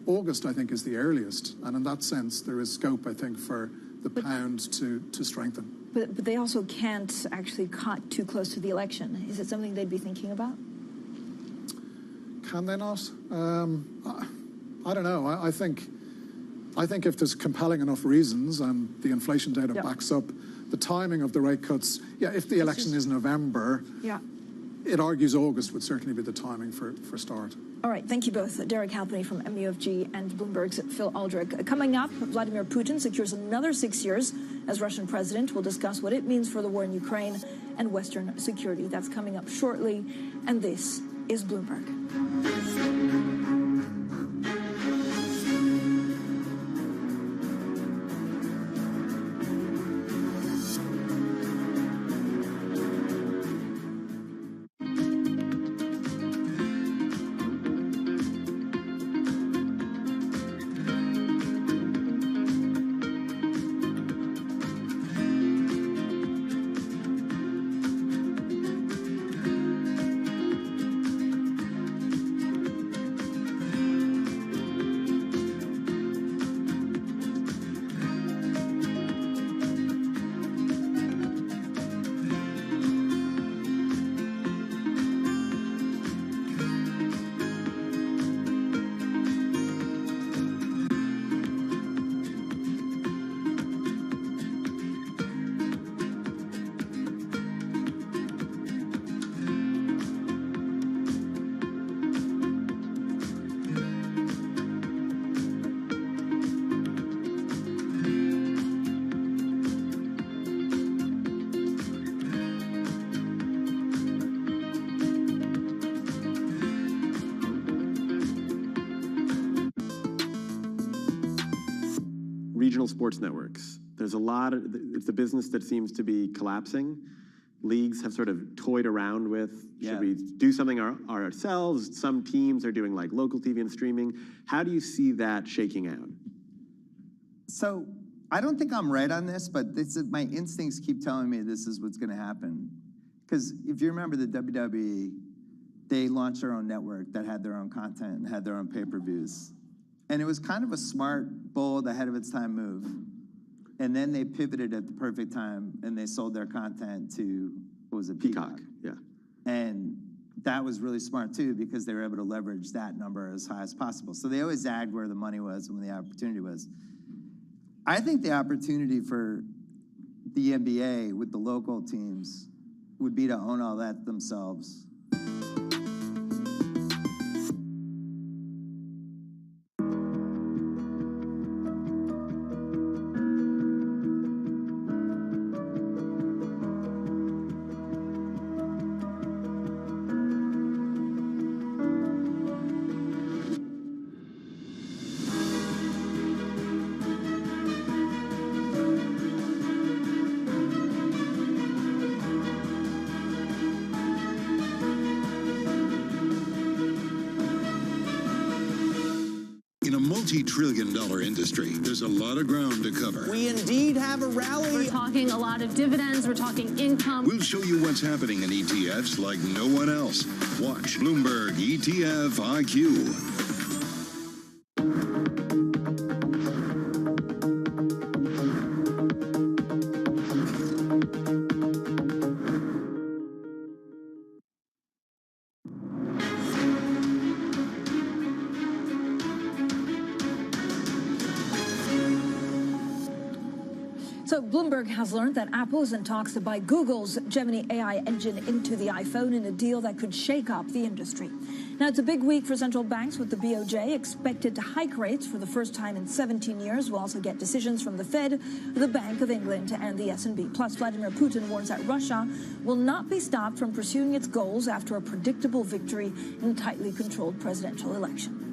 [SPEAKER 1] August, I think, is the earliest. And in that sense, there is scope, I think, for the pound to strengthen.
[SPEAKER 27] But they also can't actually cut too close to the election. Is it something they'd be thinking about?
[SPEAKER 1] Can they not? I don't know. I think if there's compelling enough reasons and the inflation data backs up the timing of the rate cuts, if the election is November, it argues August would certainly be the timing for start.
[SPEAKER 27] All right, thank you both. Derek Halpenny from MUFG and Bloomberg's Phil Aldrich. Coming up, Vladimir Putin secures another 6 years as Russian president. We'll discuss what it means for the war in Ukraine and Western security. That's coming up shortly, and this is Bloomberg.
[SPEAKER 6] regional sports networks. There's a lot of, it's a business that seems to be collapsing. Leagues have sort of toyed around with, should we do something ourselves? Some teams are doing like local TV and streaming. How do you see that shaking out?
[SPEAKER 7] So I don't think I'm right on this, but my instincts keep telling me this is what's going to happen. Because if you remember the WWE, they launched their own network that had their own content and had their own pay-per-views. And it was kind of a smart, bold, ahead of its time move. And then they pivoted at the perfect time and they sold their content to, what was it, Peacock.
[SPEAKER 6] Yeah.
[SPEAKER 7] And that was really smart too, because they were able to leverage that number as high as possible. So they always zagged where the money was and when the opportunity was. I think the opportunity for the NBA with the local teams would be to own all that themselves.
[SPEAKER 9] In a multi-trillion-dollar industry, there's a lot of ground to cover.
[SPEAKER 13] We indeed have a rally.
[SPEAKER 14] We're talking a lot of dividends. We're talking income.
[SPEAKER 9] We'll show you what's happening in ETFs like no one else. Watch Bloomberg ETF IQ.
[SPEAKER 27] So Bloomberg has learned that Apple is in talks to buy Google's Gemini AI engine into the iPhone in a deal that could shake up the industry. Now, it's a big week for central banks, with the BOJ expected to hike rates for the first time in 17 years. We'll also get decisions from the Fed, the Bank of England, and the S&P. Plus, Vladimir Putin warns that Russia will not be stopped from pursuing its goals after a predictable victory in a tightly controlled presidential election.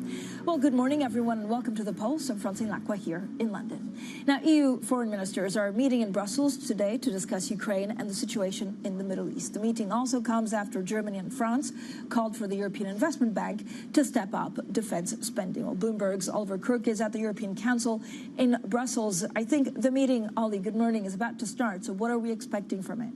[SPEAKER 27] Well, good morning, everyone, and welcome to The Pulse. I'm Francine Lacqua here in London. Now, EU foreign ministers are meeting in Brussels today to discuss Ukraine and the situation in the Middle East. The meeting also comes after Germany and France called for the European Investment Bank to step up defense spending. Well, Bloomberg's Oliver Kirk is at the European Council in Brussels. I think the meeting, Ollie, good morning, is about to start. So what are we expecting from it?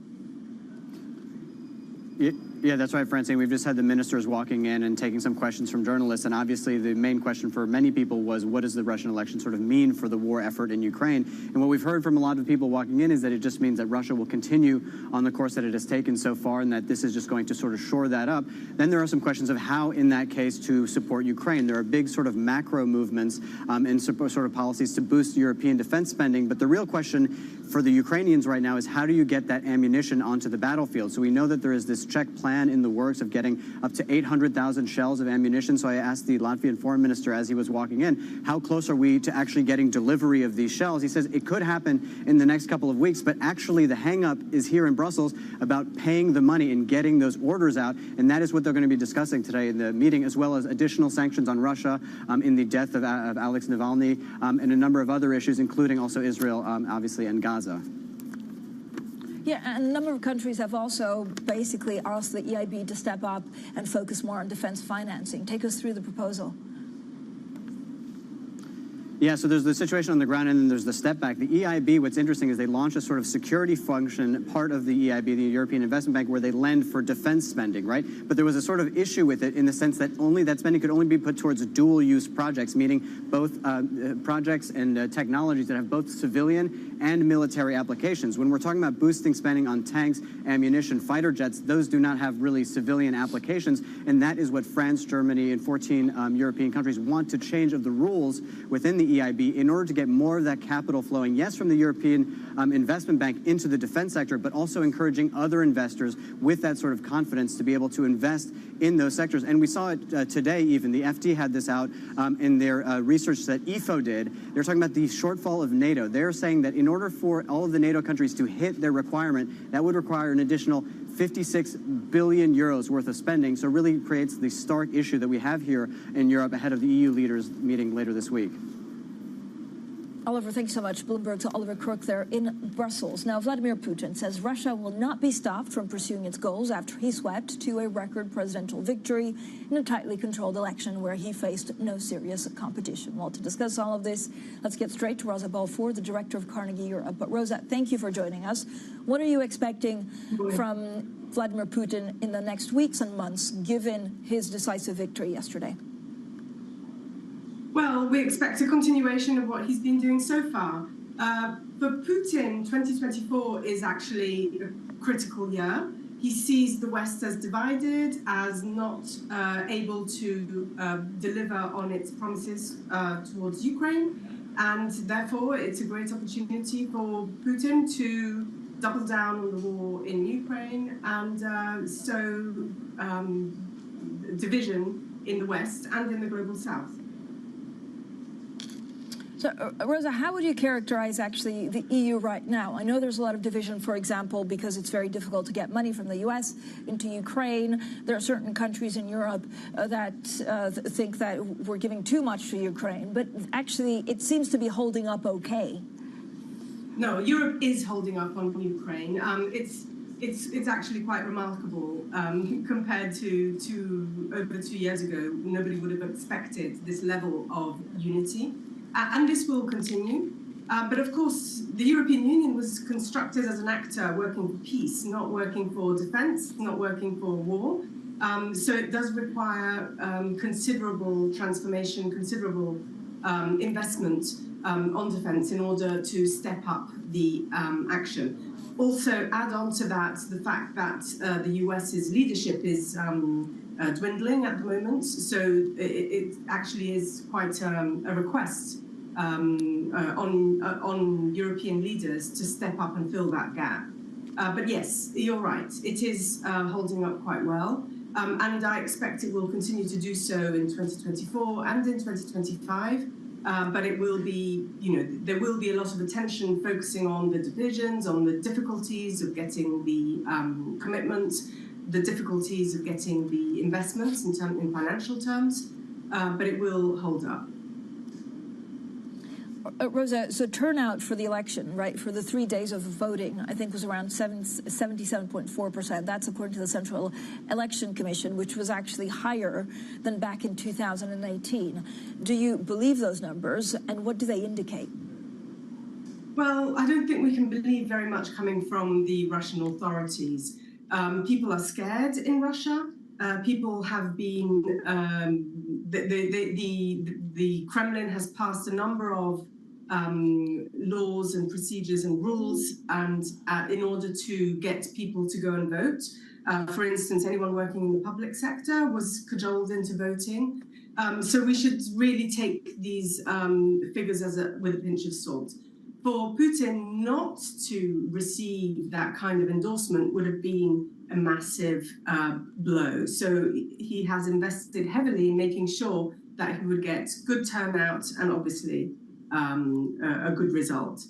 [SPEAKER 15] Yeah, that's right, Francine. We've just had the ministers walking in and taking some questions from journalists. And obviously, the main question for many people was, what does the Russian election sort of mean for the war effort in Ukraine? And what we've heard from a lot of people walking in is that it just means that Russia will continue on the course that it has taken so far, and that this is just going to sort of shore that up. Then there are some questions of how, in that case, to support Ukraine. There are big sort of macro movements and sort of policies to boost European defense spending. But the real question for the Ukrainians right now is, how do you get that ammunition onto the battlefield? So we know that there is this Czech plan in the works of getting up to 800,000 shells of ammunition. So I asked the Latvian foreign minister as he was walking in, how close are we to actually getting delivery of these shells? He says it could happen in the next couple of weeks, but actually the hang-up is here in Brussels about paying the money and getting those orders out. And that is what they're going to be discussing today in the meeting, as well as additional sanctions on Russia in the death of Alex Navalny and a number of other issues, including also Israel, obviously, and Gaza.
[SPEAKER 27] Yeah, and a number of countries have also basically asked the EIB to step up and focus more on defense financing. Take us through the proposal.
[SPEAKER 15] Yeah, so there's the situation on the ground, and then there's the step back. The EIB, what's interesting is they launched a sort of security function, part of the EIB, the European Investment Bank, where they lend for defense spending, right? But there was a sort of issue with it in the sense that that spending could only be put towards dual-use projects, meaning both projects and technologies that have both civilian and military applications. When we're talking about boosting spending on tanks, ammunition, fighter jets, those do not have really civilian applications, and that is what France, Germany, and 14 European countries want to change of the rules within the EIB in order to get more of that capital flowing, yes, from the European Investment Bank into the defense sector, but also encouraging other investors with that sort of confidence to be able to invest in those sectors. And we saw it today even. The FT had this out in their research that EFO did. They're talking about the shortfall of NATO. They're saying that in order for all of the NATO countries to hit their requirement, that would require an additional 56 billion euros worth of spending. So it really creates the stark issue that we have here in Europe ahead of the EU leaders meeting later this week.
[SPEAKER 27] Oliver, thank you so much. Bloomberg's Oliver Crook there in Brussels. Now, Vladimir Putin says Russia will not be stopped from pursuing its goals after he swept to a record presidential victory in a tightly controlled election where he faced no serious competition. Well, to discuss all of this, let's get straight to Rosa Balfour, the director of Carnegie Europe. But Rosa, thank you for joining us. What are you expecting from Vladimir Putin in the next weeks and months, given his decisive victory yesterday?
[SPEAKER 13] Well, we expect a continuation of what he's been doing so far. For Putin, 2024 is actually a critical year. He sees the West as divided, as not able to deliver on its promises towards Ukraine, and therefore it's a great opportunity for Putin to double down on the war in Ukraine and sow division in the West and in the global South.
[SPEAKER 27] So, Rosa, how would you characterize actually the EU right now? I know there's a lot of division, for example, because it's very difficult to get money from the U.S. into Ukraine. There are certain countries in Europe that think that we're giving too much to Ukraine, but actually it seems to be holding up okay.
[SPEAKER 13] No, Europe is holding up on Ukraine. It's actually quite remarkable compared to over 2 years ago. Nobody would have expected this level of unity. And this will continue. But of course, the European Union was constructed as an actor working for peace, not working for defense, not working for war. So it does require considerable transformation, considerable investment on defense in order to step up the action. Also, add on to that the fact that the US's leadership is dwindling at the moment, so it actually is quite a request on European leaders to step up and fill that gap. But yes, you're right, it is holding up quite well, and I expect it will continue to do so in 2024 and in 2025. But it will be, there will be a lot of attention focusing on the divisions, on the difficulties of getting the commitment, the difficulties of getting the investments in financial terms, but it will hold up.
[SPEAKER 27] Rosa, so turnout for the election, right, for the 3 days of voting, I think was around 77.4%. That's according to the Central Election Commission, which was actually higher than back in 2018. Do you believe those numbers, and what do they indicate?
[SPEAKER 13] Well, I don't think we can believe very much coming from the Russian authorities. People are scared in Russia. People have been, the Kremlin has passed a number of laws and procedures and rules, and in order to get people to go and vote. For instance, anyone working in the public sector was cajoled into voting. So we should really take these figures with a pinch of salt. For Putin not to receive that kind of endorsement would have been a massive blow. So he has invested heavily in making sure that he would get good turnout and obviously a good result.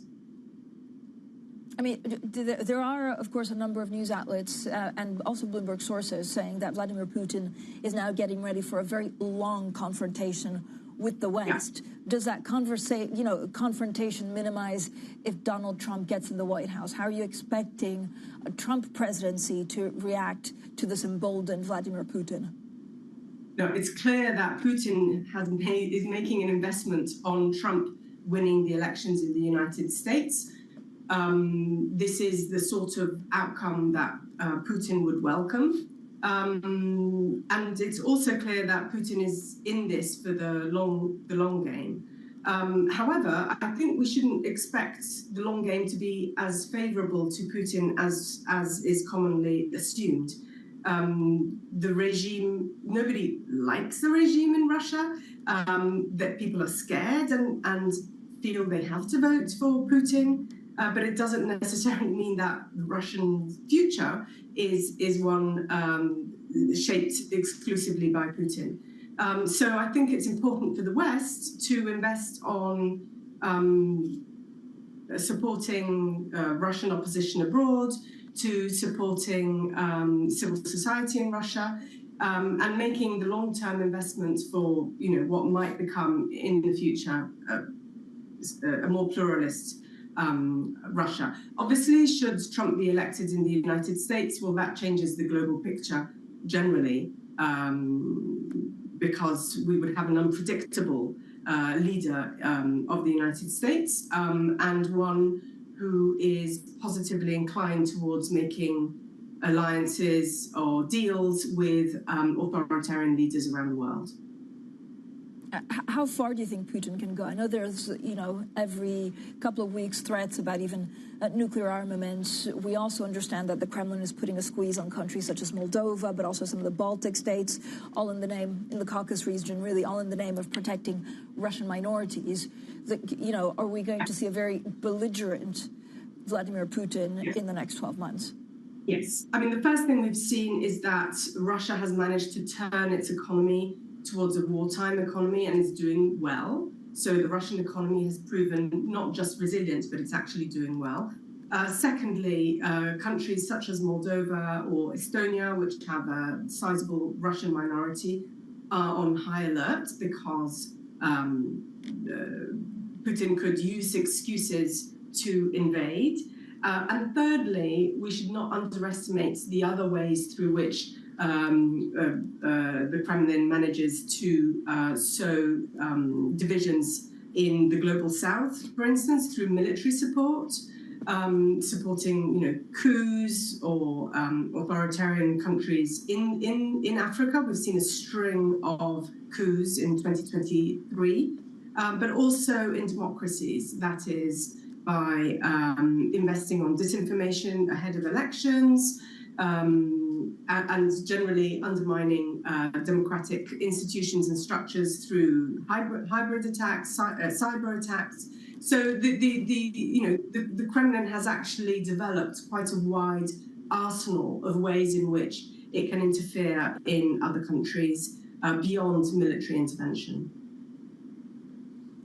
[SPEAKER 27] I mean, there are, of course, a number of news outlets and also Bloomberg sources saying that Vladimir Putin is now getting ready for a very long confrontation with the West. Yeah. Does that confrontation minimize if Donald Trump gets in the White House? How are you expecting a Trump presidency to react to this emboldened Vladimir Putin?
[SPEAKER 13] No, it's clear that Putin is making an investment on Trump winning the elections in the United States. This is the sort of outcome that Putin would welcome. And it's also clear that Putin is in this for the long game. However, I think we shouldn't expect the long game to be as favorable to Putin as is commonly assumed. The regime, nobody likes the regime in Russia, that people are scared and feel they have to vote for Putin. But it doesn't necessarily mean that the Russian future is one shaped exclusively by Putin. So I think it's important for the West to invest on supporting Russian opposition abroad, to supporting civil society in Russia, and making the long-term investments for what might become in the future a more pluralist Russia. Obviously, should Trump be elected in the United States, well, that changes the global picture generally, because we would have an unpredictable leader of the United States, and one who is positively inclined towards making alliances or deals with authoritarian leaders around the world.
[SPEAKER 27] How far do you think Putin can go? I know there's, every couple of weeks threats about even nuclear armament. We also understand that the Kremlin is putting a squeeze on countries such as Moldova, but also some of the Baltic states, all in the name, in the Caucasus region, really all in the name of protecting Russian minorities. Are we going to see a very belligerent Vladimir Putin in the next 12 months?
[SPEAKER 13] Yes. I mean, the first thing we've seen is that Russia has managed to turn its economy towards a wartime economy and is doing well. So the Russian economy has proven not just resilient, but it's actually doing well. Secondly, countries such as Moldova or Estonia, which have a sizable Russian minority, are on high alert because Putin could use excuses to invade. And thirdly, we should not underestimate the other ways through which the Kremlin manages to sow divisions in the global south, for instance, through military support, supporting coups or authoritarian countries in Africa. We've seen a string of coups in 2023, but also in democracies, that is by investing on disinformation ahead of elections, and generally undermining democratic institutions and structures through hybrid attacks, cyber attacks. So the Kremlin has actually developed quite a wide arsenal of ways in which it can interfere in other countries beyond military intervention.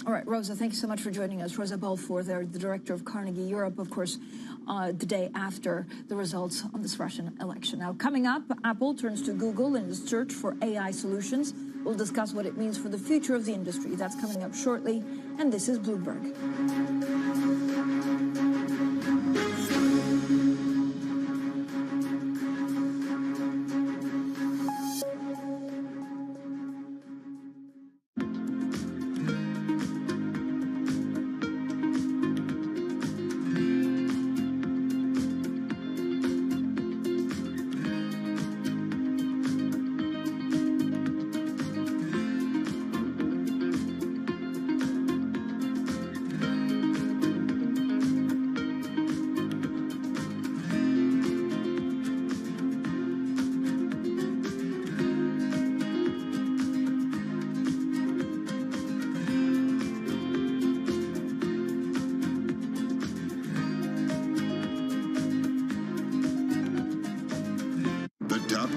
[SPEAKER 27] All right, Rosa, thank you so much for joining us. Rosa Balfour, the director of Carnegie Europe, of course, the day after the results on this Russian election. Now, coming up, Apple turns to Google in its search for AI solutions. We'll discuss what it means for the future of the industry. That's coming up shortly, and this is Bloomberg.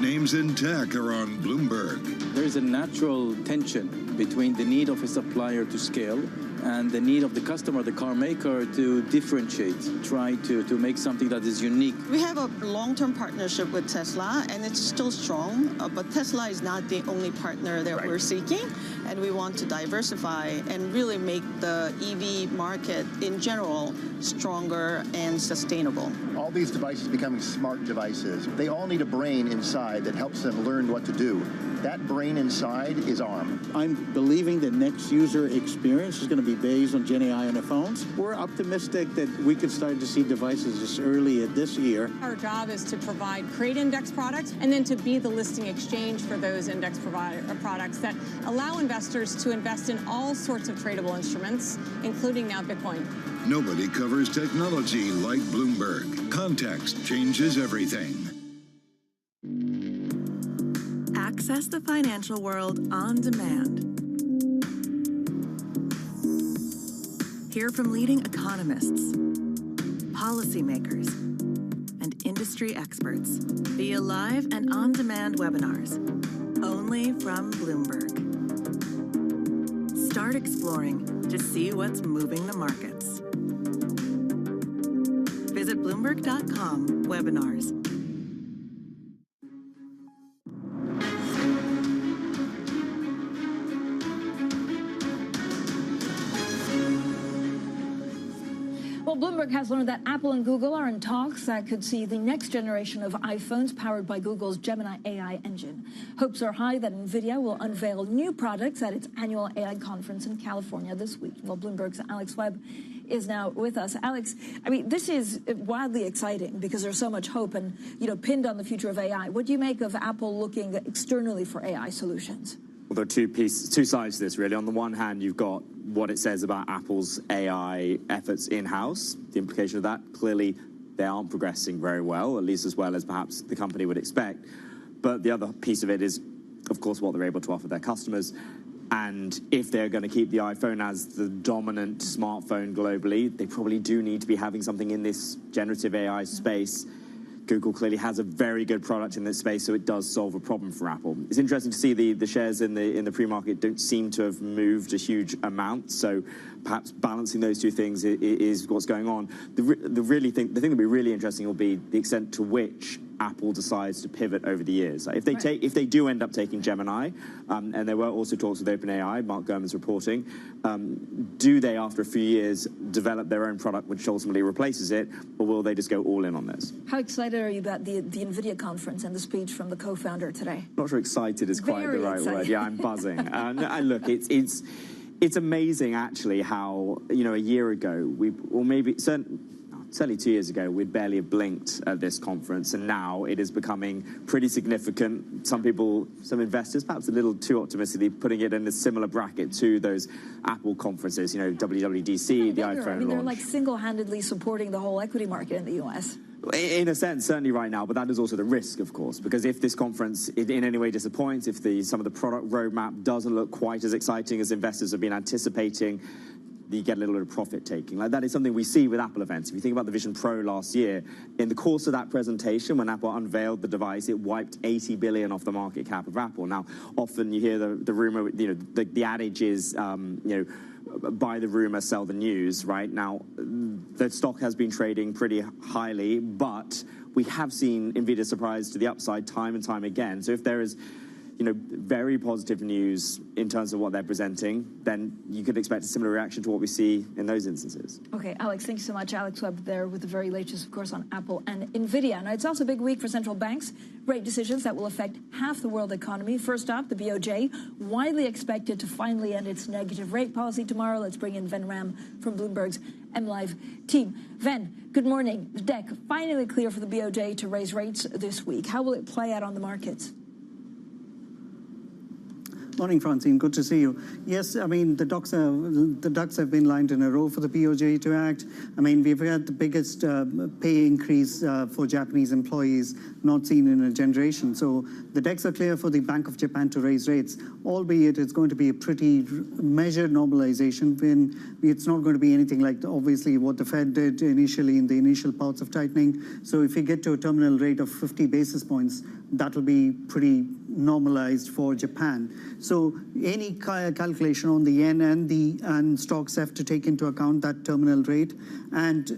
[SPEAKER 9] Names in tech are on Bloomberg.
[SPEAKER 16] There is a natural tension between the need of a supplier to scale and the need of the customer, the car maker, to differentiate, try to make something that is unique.
[SPEAKER 18] We have a long-term partnership with Tesla, and it's still strong, but Tesla is not the only partner that we're seeking, and we want to diversify and really make the EV market in general stronger and sustainable.
[SPEAKER 19] All these devices becoming smart devices, they all need a brain inside that helps them learn what to do. That brain inside is ARM.
[SPEAKER 20] I'm believing the next user experience is going to be based on Gen AI on the phones. We're optimistic that we could start to see devices as early as this year.
[SPEAKER 14] Our job is to create index products, and then to be the listing exchange for those index products that allow investors to invest in all sorts of tradable instruments, including now Bitcoin.
[SPEAKER 9] Nobody covers technology like Bloomberg. Context changes everything.
[SPEAKER 22] Access the financial world on demand. Hear from leading economists, policymakers, and industry experts via live and on-demand webinars, only from Bloomberg. Start exploring to see what's moving the markets. Visit Bloomberg.com/webinars.
[SPEAKER 27] Bloomberg has learned that Apple and Google are in talks that could see the next generation of iPhones powered by Google's Gemini AI engine. Hopes are high that NVIDIA will unveil new products at its annual AI conference in California this week. Well, Bloomberg's Alex Webb is now with us. Alex, I mean, this is wildly exciting because there's so much hope and, pinned on the future of AI. What do you make of Apple looking externally for AI solutions?
[SPEAKER 3] Well, there are two sides to this, really. On the one hand, you've got what it says about Apple's AI efforts in-house. The implication of that, clearly, they aren't progressing very well, at least as well as perhaps the company would expect. But the other piece of it is, of course, what they're able to offer their customers. And if they're going to keep the iPhone as the dominant smartphone globally, they probably do need to be having something in this generative AI space. Google clearly has a very good product in this space, so it does solve a problem for Apple. It's interesting to see the shares in the pre-market don't seem to have moved a huge amount, so perhaps balancing those two things is what's going on. The thing that will be really interesting will be the extent to which Apple decides to pivot over the years. If they do end up taking Gemini, and there were also talks with OpenAI, Mark Gurman's reporting, do they, after a few years, develop their own product which ultimately replaces it, or will they just go all in on this?
[SPEAKER 27] How excited are you about the NVIDIA conference and the speech from the co-founder today?
[SPEAKER 3] Not sure excited is quite the right word. Yeah, I'm buzzing. Look, it's amazing, actually, how, a year ago, certainly 2 years ago, we'd barely have blinked at this conference, and now it is becoming pretty significant. Some investors, perhaps a little too optimistically, putting it in a similar bracket to those Apple conferences, WWDC, the iPhone launch.
[SPEAKER 27] They're like single-handedly supporting the whole equity market in the U.S.
[SPEAKER 3] In a sense, certainly right now, but that is also the risk, of course, because if this conference in any way disappoints, if some of the product roadmap doesn't look quite as exciting as investors have been anticipating, you get a little bit of profit taking. Like, that is something we see with Apple events. If you think about the Vision Pro last year, in the course of that presentation, when Apple unveiled the device, it wiped $80 billion off the market cap of Apple. Now, often you hear the rumor, the adage is, buy the rumor, sell the news, right? Now, the stock has been trading pretty highly, but we have seen NVIDIA surprise to the upside time and time again. So if there is very positive news in terms of what they're presenting, then you could expect a similar reaction to what we see in those instances.
[SPEAKER 27] Okay, Alex, thank you so much. Alex Webb there with the very latest, of course, on Apple and NVIDIA. Now, it's also a big week for central banks. Rate decisions that will affect half the world economy. First up, the BOJ, widely expected to finally end its negative rate policy tomorrow. Let's bring in Ven Ram from Bloomberg's MLive team. Ven, good morning. The deck finally clear for the BOJ to raise rates this week. How will it play out on the markets?
[SPEAKER 17] Morning, Francine. Good to see you. Yes, I mean, the ducks have been lined in a row for the BOJ to act. I mean, we've had the biggest pay increase for Japanese employees not seen in a generation. So the decks are clear for the Bank of Japan to raise rates, albeit it's going to be a pretty measured normalization. It's not going to be anything like, obviously, what the Fed did initially in the initial parts of tightening. So if we get to a terminal rate of 50 basis points, that will be pretty normalized for Japan. So any calculation on the yen and stocks have to take into account that terminal rate. And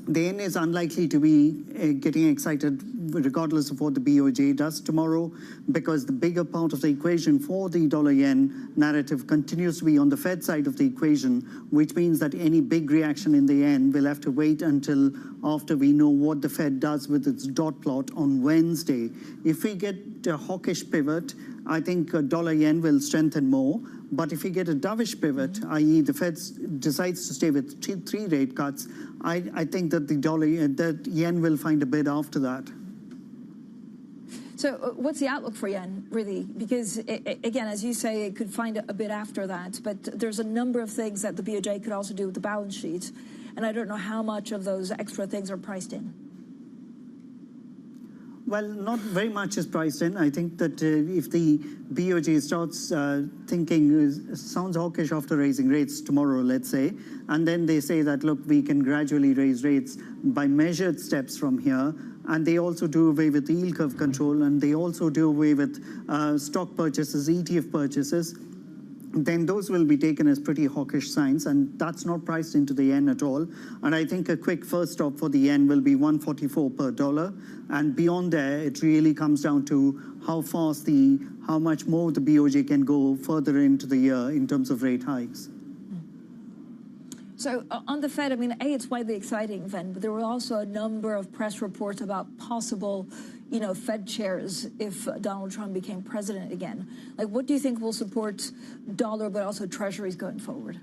[SPEAKER 17] the yen is unlikely to be getting excited regardless of what the BOJ does tomorrow, because the bigger part of the equation for the dollar-yen narrative continues to be on the Fed side of the equation, which means that any big reaction in the yen will have to wait until after we know what the Fed does with its dot plot on Wednesday. If we get a hawkish pivot, I think dollar-yen will strengthen more. But if we get a dovish pivot, i.e. the Fed decides to stay with three rate cuts, I think that the yen will find a bid after that.
[SPEAKER 27] So what's the outlook for yen, really? Because, again, as you say, it could find a bid after that. But there's a number of things that the BOJ could also do with the balance sheet. And I don't know how much of those extra things are priced in.
[SPEAKER 17] Well, not very much is priced in. I think that if the BOJ starts thinking, sounds hawkish after raising rates tomorrow, let's say, and then they say that, look, we can gradually raise rates by measured steps from here, and they also do away with the yield curve control, and they also do away with stock purchases, ETF purchases, then those will be taken as pretty hawkish signs, and that's not priced into the yen at all. And I think a quick first stop for the yen will be 144 per dollar. And beyond there, it really comes down to how much more the BOJ can go further into the year in terms of rate hikes.
[SPEAKER 27] So on the Fed, I mean, it's widely exciting, Ven, but there were also a number of press reports about possible, Fed chairs if Donald Trump became president again. Like, what do you think will support dollar, but also treasuries going forward?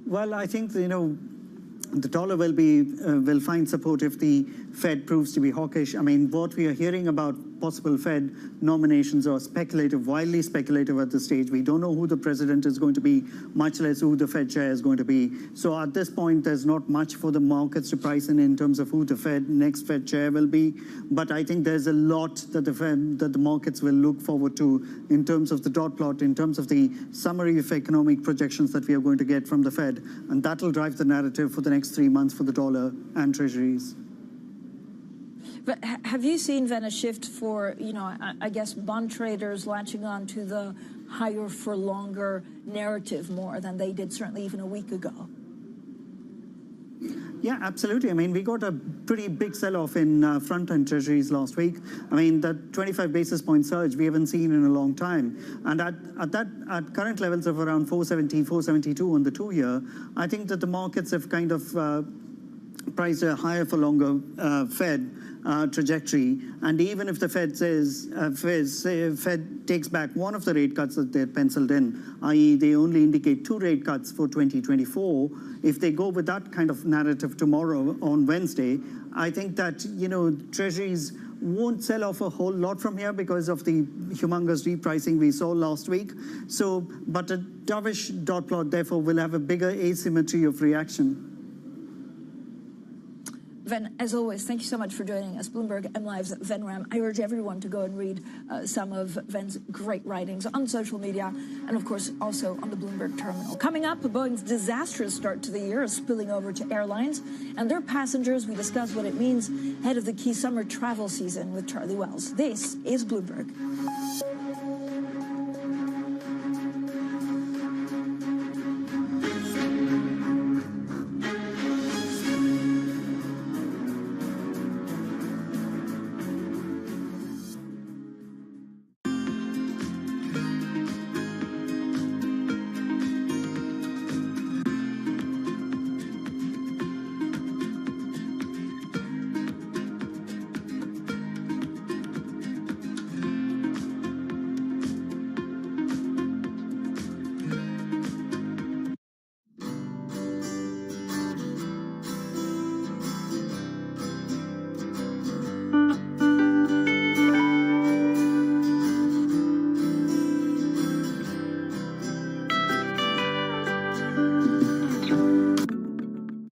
[SPEAKER 17] Well, I think, the dollar will find support if the Fed proves to be hawkish. I mean, what we are hearing about possible Fed nominations are speculative, wildly speculative at this stage. We don't know who the president is going to be, much less who the Fed chair is going to be. So at this point, there's not much for the markets to price in terms of who the next Fed chair will be. But I think there's a lot that the markets will look forward to in terms of the dot plot, in terms of the summary of economic projections that we are going to get from the Fed. And that will drive the narrative for the next 3 months for the dollar and treasuries.
[SPEAKER 27] But have you seen, Ven, a shift for, I guess, bond traders latching on to the higher for longer narrative more than they did certainly even a week ago?
[SPEAKER 17] Yeah, absolutely. I mean, we got a pretty big sell-off in front-end treasuries last week. I mean, that 25 basis point surge we haven't seen in a long time. And at current levels of around 470, 472 on the 2-year, I think that the markets have kind of priced a higher for longer Fed trajectory. And even if the Fed says, Fed takes back one of the rate cuts that they penciled in, i.e. they only indicate 2 rate cuts for 2024, if they go with that kind of narrative tomorrow on Wednesday, I think that, treasuries won't sell off a whole lot from here because of the humongous repricing we saw last week. So, but a dovish dot plot, therefore, will have a bigger asymmetry of reaction.
[SPEAKER 27] Ven, as always, thank you so much for joining us. Bloomberg MLive's Ven Ram. I urge everyone to go and read some of Ven's great writings on social media and, of course, also on the Bloomberg terminal. Coming up, Boeing's disastrous start to the year is spilling over to airlines and their passengers. We discuss what it means ahead of the key summer travel season with Charlie Wells. This is Bloomberg.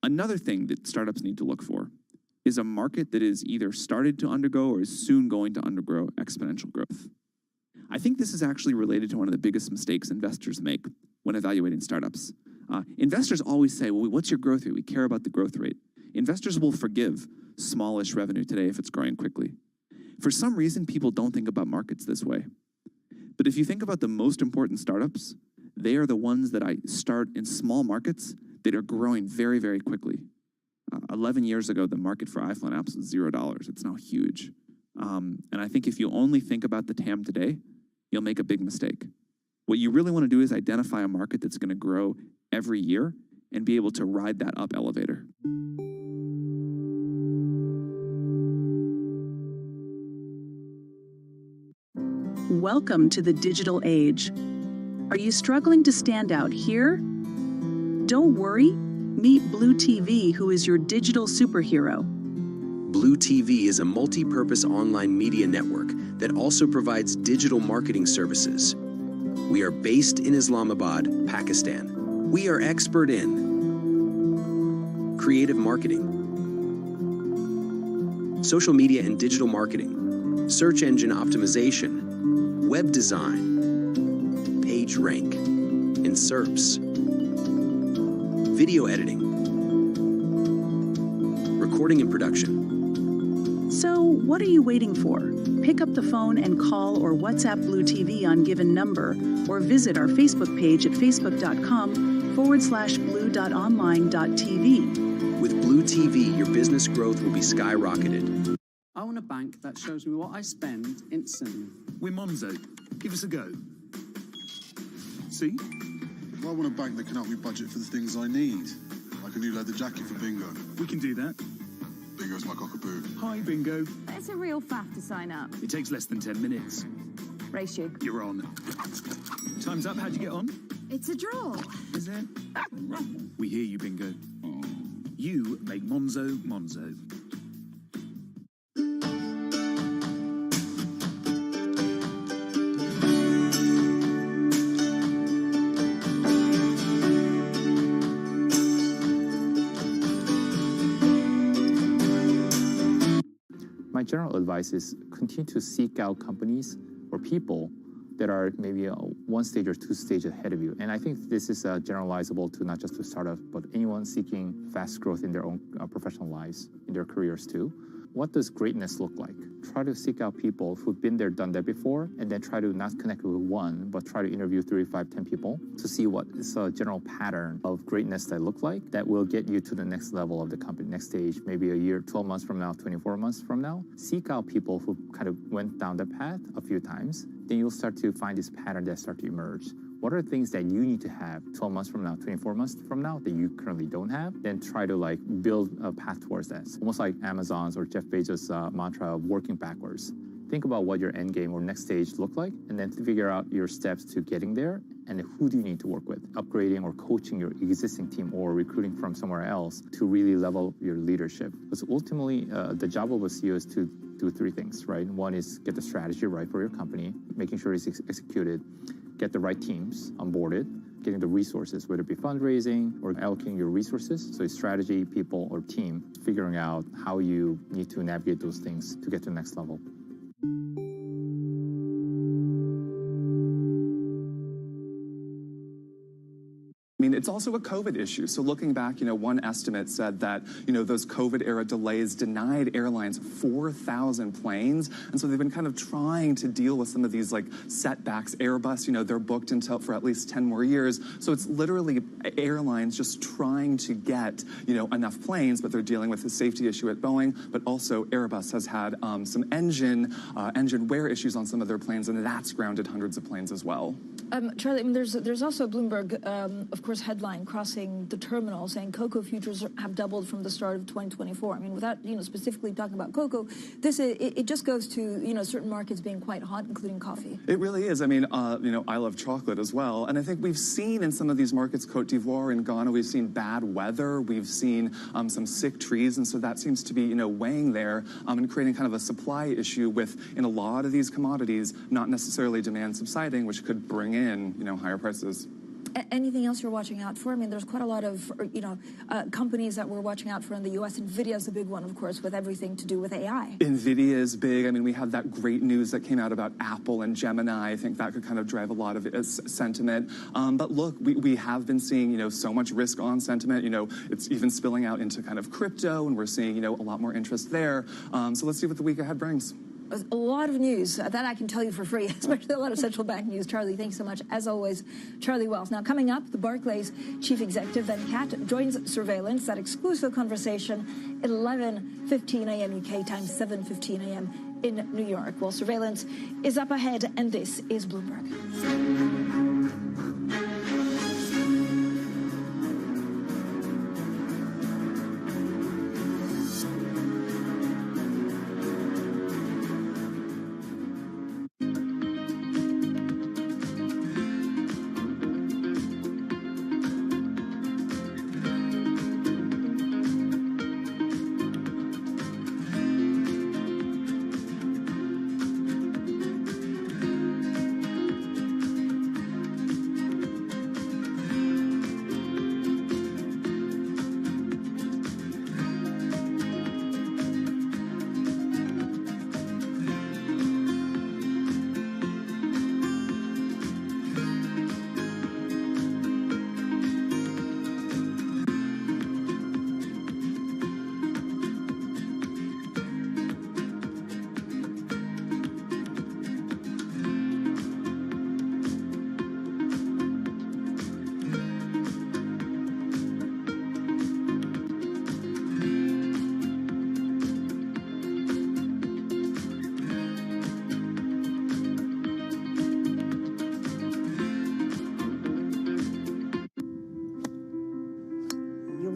[SPEAKER 2] Another thing that startups need to look for is a market that is either started to undergo or is soon going to undergo exponential growth. I think this is actually related to one of the biggest mistakes investors make when evaluating startups. Investors always say, well, what's your growth rate? We care about the growth rate. Investors will forgive smallish revenue today if it's growing quickly. For some reason, people don't think about markets this way. But if you think about the most important startups, they are the ones that I start in small markets that are growing very, very quickly. 11 years ago, the market for iPhone apps was $0. It's now huge. And I think if you only think about the TAM today, you'll make a big mistake. What you really want to do is identify a market that's going to grow every year and be able to ride that up elevator.
[SPEAKER 4] Welcome to the digital age. Are you struggling to stand out here? Don't worry. Meet Blue TV, who is your digital superhero.
[SPEAKER 21] Blue TV is a multi-purpose online media network that also provides digital marketing services. We are based in Islamabad, Pakistan. We are expert in creative marketing, social media and digital marketing, search engine optimization, web design, page rank, and SERPs, video editing, recording and production.
[SPEAKER 4] So, what are you waiting for? Pick up the phone and call or WhatsApp Blue TV on given number, or visit our Facebook page at facebook.com/blue.online.tv.
[SPEAKER 21] With Blue TV, your business growth will be skyrocketed.
[SPEAKER 15] I want a bank that shows me what I spend instantly.
[SPEAKER 23] We're Monzo. Give us a go. See?
[SPEAKER 8] I want a bank that can help me budget for the things I need, like a new leather jacket for Bingo.
[SPEAKER 10] We can do that.
[SPEAKER 8] Bingo's my cockapoo.
[SPEAKER 10] Hi, Bingo.
[SPEAKER 11] It's a real faff to sign up.
[SPEAKER 10] It takes less than 10 minutes.
[SPEAKER 11] Race you.
[SPEAKER 10] You're on. Time's up. How'd you get on?
[SPEAKER 11] It's a draw.
[SPEAKER 10] Is it? We hear you, Bingo. You make Monzo Monzo.
[SPEAKER 23] My general advice is continue to seek out companies or people that are maybe one stage or two stages ahead of you. And I think this is generalizable to not just to startups, but anyone seeking fast growth in their own professional lives, in their careers too. What does greatness look like? Try to seek out people who've been there, done that before, and then try to not connect with one, but try to interview 3, 5, 10 people to see what is a general pattern of greatness that look like that will get you to the next level of the company, next stage, maybe a year, 12 months from now, 24 months from now. Seek out people who kind of went down the path a few times. Then you'll start to find this pattern that start to emerge. What are things that you need to have 12 months from now, 24 months from now that you currently don't have? Then try to like build a path towards that. It's almost like Amazon's or Jeff Bezos' mantra of working backwards. Think about what your end game or next stage look like, and then figure out your steps to getting there and who do you need to work with, upgrading or coaching your existing team or recruiting from somewhere else to really level your leadership. Because ultimately, the job of a CEO is to do 3 things, right? One is get the strategy right for your company, making sure it's executed, get the right teams onboarded, getting the resources, whether it be fundraising or allocating your resources. So it's strategy, people, or team, figuring out how you need to navigate those things to get to the next level.
[SPEAKER 24] I mean, it's also a COVID issue. So looking back, one estimate said that, those COVID-era delays denied airlines 4,000 planes. And so they've been kind of trying to deal with some of these, like, setbacks. Airbus, they're booked until for at least 10 more years. So it's literally airlines just trying to get, enough planes, but they're dealing with the safety issue at Boeing. But also Airbus has had some engine wear issues on some of their planes, and that's grounded hundreds of planes as well.
[SPEAKER 27] Charlie, I mean, there's also a Bloomberg, of course, headline crossing the terminal saying cocoa futures have doubled from the start of 2024. I mean, without specifically talking about cocoa, it just goes to certain markets being quite hot, including coffee.
[SPEAKER 24] It really is. I mean, I love chocolate as well, and I think we've seen in some of these markets, Cote d'Ivoire and Ghana, we've seen bad weather, we've seen some sick trees, and so that seems to be weighing there and creating kind of a supply issue in a lot of these commodities, not necessarily demand subsiding, which could bring in higher prices.
[SPEAKER 27] Anything else you're watching out for? I mean, there's quite a lot of, companies that we're watching out for in the U.S. NVIDIA's a big one, of course, with everything to do with AI.
[SPEAKER 24] NVIDIA is big. I mean, we had that great news that came out about Apple and Gemini. I think that could kind of drive a lot of sentiment. But look, we have been seeing, so much risk on sentiment. It's even spilling out into kind of crypto, and we're seeing, a lot more interest there. So let's see what the week ahead brings.
[SPEAKER 27] A lot of news that I can tell you for free, especially a lot of central bank news. Charlie, thanks so much. As always, Charlie Wells. Now, coming up, the Barclays chief executive, Ben Cat, joins Surveillance, that exclusive conversation, 11:15 a.m. UK time, 7:15 a.m. in New York. Well, Surveillance is up ahead, and this is Bloomberg.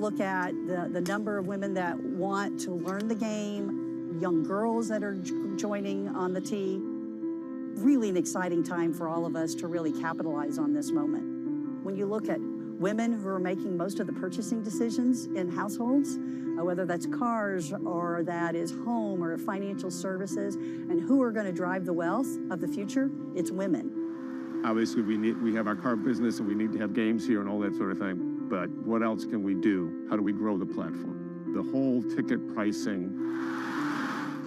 [SPEAKER 1] look at the number of women that want to learn the game, young girls that are joining on the tee, really an exciting time for all of us to really capitalize on this moment. When you look at women who are making most of the purchasing decisions in households, whether that's cars or that is home or financial services, and who are going to drive the wealth of the future, it's women.
[SPEAKER 5] Obviously, we have our car business and we need to have games here and all that sort of thing, but what else can we do? How do we grow the platform? The whole ticket pricing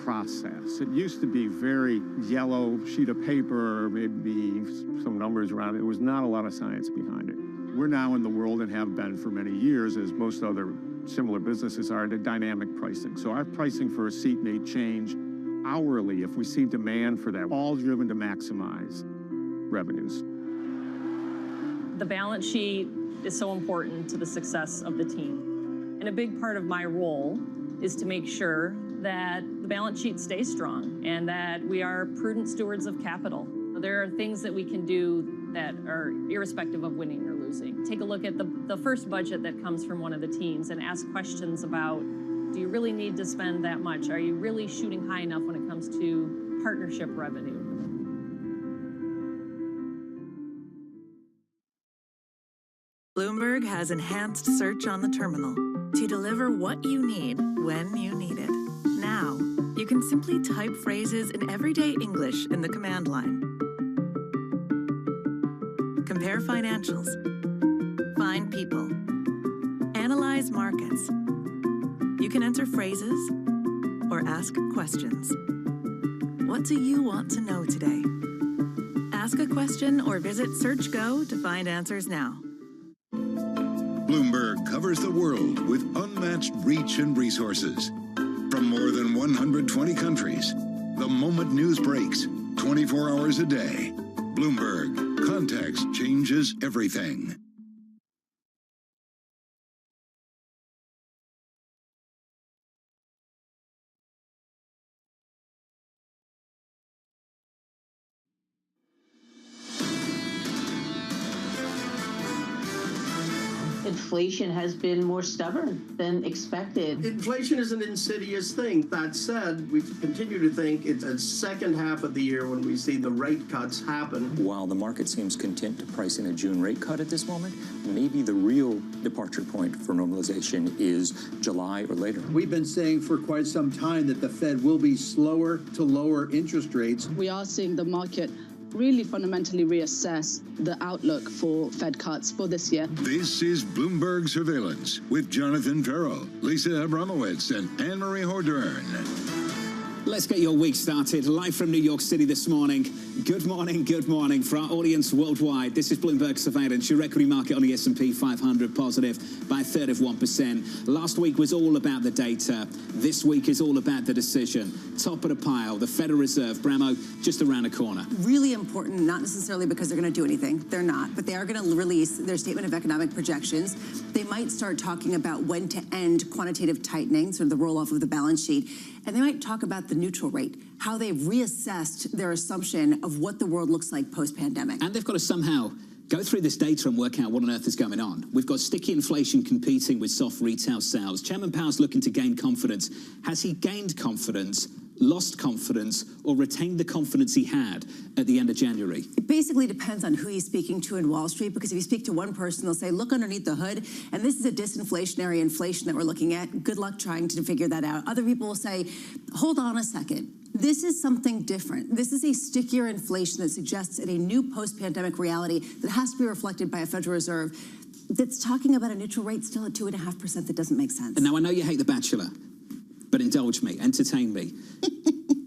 [SPEAKER 5] process. It used to be very yellow sheet of paper, maybe some numbers around it. There was not a lot of science behind it. We're now in the world and have been for many years, as most other similar businesses are, to dynamic pricing. So our pricing for a seat may change hourly if we see demand for that, all driven to maximize revenues.
[SPEAKER 6] The balance sheet is so important to the success of the team. And a big part of my role is to make sure that the balance sheet stays strong and that we are prudent stewards of capital. There are things that we can do that are irrespective of winning or losing. Take a look at the first budget that comes from one of the teams and ask questions about, do you really need to spend that much? Are you really shooting high enough when it comes to partnership revenue?
[SPEAKER 22] Bloomberg has enhanced search on the terminal to deliver what you need when you need it. Now, you can simply type phrases in everyday English in the command line. Compare financials. Find people. Analyze markets. You can enter phrases or ask questions. What do you want to know today? Ask a question or visit SearchGo to find answers now.
[SPEAKER 9] Bloomberg covers the world with unmatched reach and resources. From more than 120 countries, the moment news breaks, 24 hours a day. Bloomberg, context changes everything.
[SPEAKER 7] Inflation has been more stubborn than expected.
[SPEAKER 12] Inflation is an insidious thing. That said, we continue to think it's a second half of the year when we see the rate cuts happen.
[SPEAKER 25] While the market seems content to price in a June rate cut at this moment, maybe the real departure point for normalization is July or later.
[SPEAKER 26] We've been saying for quite some time that the Fed will be slower to lower interest rates.
[SPEAKER 28] We are seeing the market really fundamentally reassess the outlook for Fed cuts for this year.
[SPEAKER 9] This is Bloomberg Surveillance with Jonathan Farrell, Lisa Abramowitz, and Anne-Marie Hordern.
[SPEAKER 29] Let's get your week started live from New York City this morning. Good morning for our audience worldwide. This is Bloomberg Surveillance. Your equity market on the S&P 500 positive by a third of 1%. Last week was all about the data. This week is all about the decision. Top of the pile, the Federal Reserve, Bramo, just around the corner.
[SPEAKER 30] Really important, not necessarily because they're going to do anything. They're not, but they are going to release their statement of economic projections. They might start talking about when to end quantitative tightening, sort of the roll-off of the balance sheet. And they might talk about the neutral rate, how they've reassessed their assumption of what the world looks like post-pandemic.
[SPEAKER 29] And they've got to somehow go through this data and work out what on earth is going on. We've got sticky inflation competing with soft retail sales. Chairman Powell's looking to gain confidence. Has he gained confidence, lost confidence, or retained the confidence he had at the end of January?
[SPEAKER 30] It basically depends on who he's speaking to in Wall Street, because if you speak to one person, they'll say, look underneath the hood, and this is a disinflationary inflation that we're looking at. Good luck trying to figure that out. Other people will say, hold on a second. This is something different. This is a stickier inflation that suggests a new post-pandemic reality that has to be reflected by a Federal Reserve that's talking about a neutral rate still at 2.5% that doesn't make sense.
[SPEAKER 29] And now I know you hate The Bachelor, but indulge me, entertain me.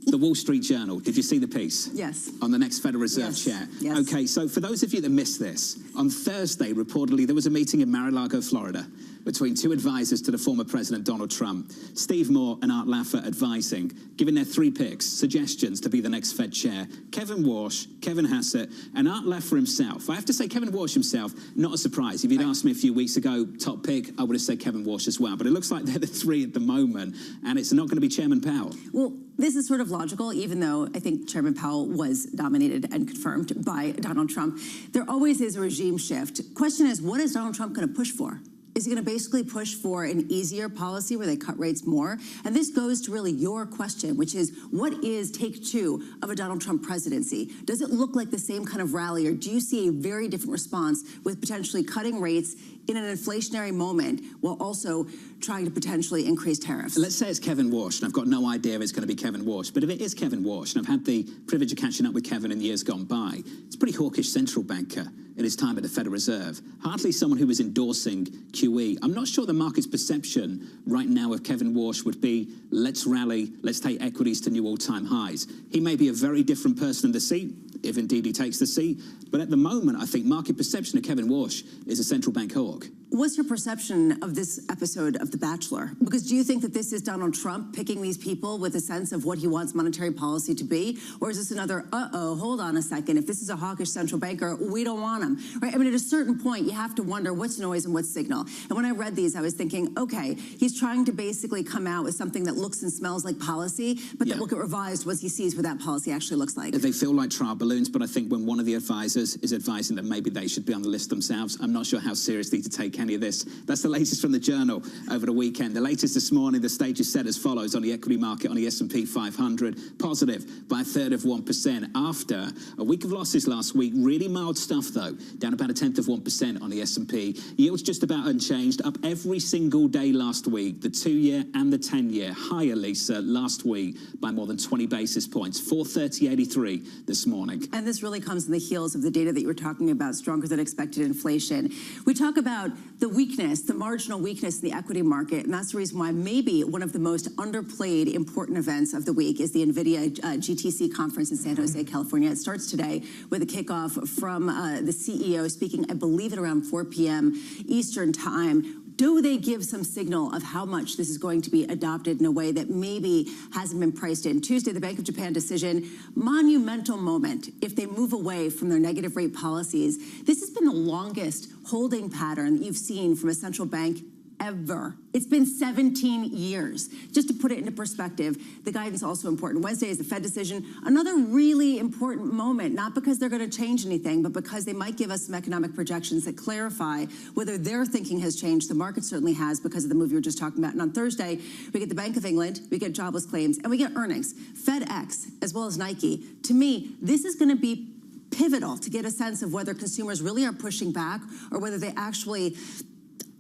[SPEAKER 29] The Wall Street Journal, did you see the piece?
[SPEAKER 30] Yes.
[SPEAKER 29] On the next Federal Reserve chair?
[SPEAKER 30] Yes.
[SPEAKER 29] Okay, so for those of you that missed this, on Thursday, reportedly, there was a meeting in Mar-a-Lago, Florida, between two advisors to the former President Donald Trump, Steve Moore and Art Laffer, advising, giving their three picks, suggestions to be the next Fed chair: Kevin Walsh, Kevin Hassett, and Art Laffer himself. I have to say, Kevin Walsh himself, not a surprise. If you'd asked me a few weeks ago, top pick, I would have said Kevin Walsh as well. But it looks like they're the three at the moment, and it's not going to be Chairman Powell.
[SPEAKER 30] Well, this is sort of logical, even though I think Chairman Powell was nominated and confirmed by Donald Trump. There always is a regime shift. Question is, what is Donald Trump going to push for? Is he going to basically push for an easier policy where they cut rates more? And this goes to really your question, which is, what is take two of a Donald Trump presidency? Does it look like the same kind of rally, or do you see a very different response with potentially cutting rates in an inflationary moment while also trying to potentially increase tariffs?
[SPEAKER 29] Let's say it's Kevin Walsh, and I've got no idea if it's going to be Kevin Walsh, but if it is Kevin Walsh, and I've had the privilege of catching up with Kevin in the years gone by, it's a pretty hawkish central banker in his time at the Federal Reserve. Hardly someone who was endorsing QE. I'm not sure the market's perception right now of Kevin Walsh would be, let's rally, let's take equities to new all-time highs. He may be a very different person in the seat, if indeed he takes the seat, but at the moment, I think market perception of Kevin Walsh is a central bank hawk.
[SPEAKER 30] What's your perception of this episode of The Bachelor? Because do you think that this is Donald Trump picking these people with a sense of what he wants monetary policy to be? Or is this another, hold on a second, if this is a hawkish central banker, we don't want him, right? I mean, at a certain point, you have to wonder what's noise and what's signal. And when I read these, I was thinking, okay, he's trying to basically come out with something that looks and smells like policy, but that will get revised once he sees what that policy actually looks like.
[SPEAKER 29] They feel like trial balloons, but I think when one of the advisors is advising that maybe they should be on the list themselves, I'm not sure how seriously to take any of this. That's the latest from the Journal over the weekend. The latest this morning, the stage is set as follows on the equity market on the S&P 500, positive by 1/3 after a week of losses last week. Really mild stuff, though, down about 1/10% on the S&P. Yields just about unchanged, up every single day last week. The 2-year and the 10-year higher, Lisa, last week by more than 20 basis points, 430.83 this morning.
[SPEAKER 30] And this really comes in the heels of the data that you were talking about, stronger than expected inflation. We talk about the weakness, the marginal weakness in the equity market, and that's the reason why maybe one of the most underplayed important events of the week is the NVIDIA GTC conference in San Jose, California. It starts today with a kickoff from the CEO speaking, I believe, at around 4 p.m. Eastern time. Do they give some signal of how much this is going to be adopted in a way that maybe hasn't been priced in? Tuesday, the Bank of Japan decision, monumental moment if they move away from their negative rate policies. This has been the longest holding pattern that you've seen from a central bank ever. It's been 17 years. Just to put it into perspective, the guidance also important. Wednesday is the Fed decision, another really important moment, not because they're going to change anything, but because they might give us some economic projections that clarify whether their thinking has changed. The market certainly has because of the move you were just talking about. And on Thursday, we get the Bank of England, we get jobless claims, and we get earnings. FedEx, as well as Nike. To me, this is going to be pivotal to get a sense of whether consumers really are pushing back or whether they actually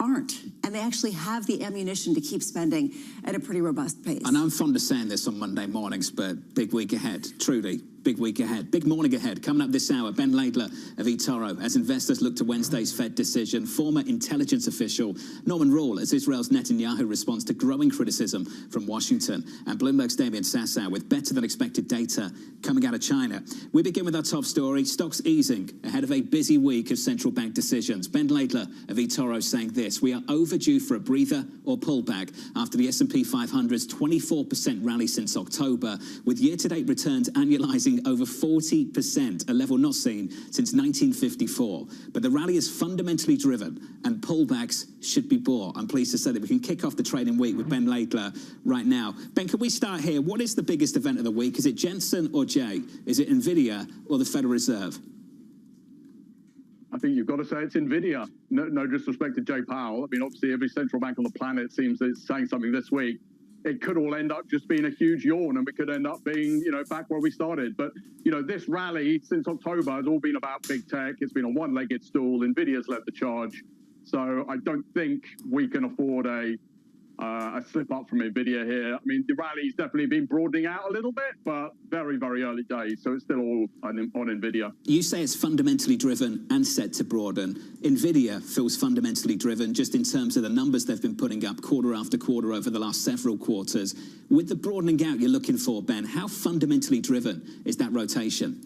[SPEAKER 30] aren't, and they actually have the ammunition to keep spending at a pretty robust pace.
[SPEAKER 29] I know I'm fond of saying this on Monday mornings, but big week ahead, truly. Big week ahead. Big morning ahead. Coming up this hour, Ben Laidler of eToro as investors look to Wednesday's Fed decision. Former intelligence official Norman Rule as Israel's Netanyahu responds to growing criticism from Washington. And Bloomberg's Damian Sassow with better than expected data coming out of China. We begin with our top story. Stocks easing ahead of a busy week of central bank decisions. Ben Laidler of eToro saying this: we are overdue for a breather or pullback after the S&P 500's 24% rally since October, with year-to-date returns annualizing over 40%, a level not seen since 1954. But the rally is fundamentally driven and pullbacks should be bought. I'm pleased to say that we can kick off the trading week with Ben Laidler right now. Ben, can we start here? What is the biggest event of the week? Is it Jensen or Jay? Is it NVIDIA or the Federal Reserve?
[SPEAKER 2] I think you've got to say it's NVIDIA. No disrespect to Jay Powell. I mean, obviously every central bank on the planet seems that it's saying something this week. It could all end up just being a huge yawn, and we could end up being, back where we started. But, this rally since October has all been about big tech. It's been a one-legged stool. NVIDIA's led the charge. So I don't think we can afford a slip up from NVIDIA here. I mean, the rally's definitely been broadening out a little bit, but very, very early days. So it's still all on NVIDIA.
[SPEAKER 29] You say it's fundamentally driven and set to broaden. NVIDIA feels fundamentally driven just in terms of the numbers they've been putting up quarter after quarter over the last several quarters. With the broadening out you're looking for, Ben, how fundamentally driven is that rotation?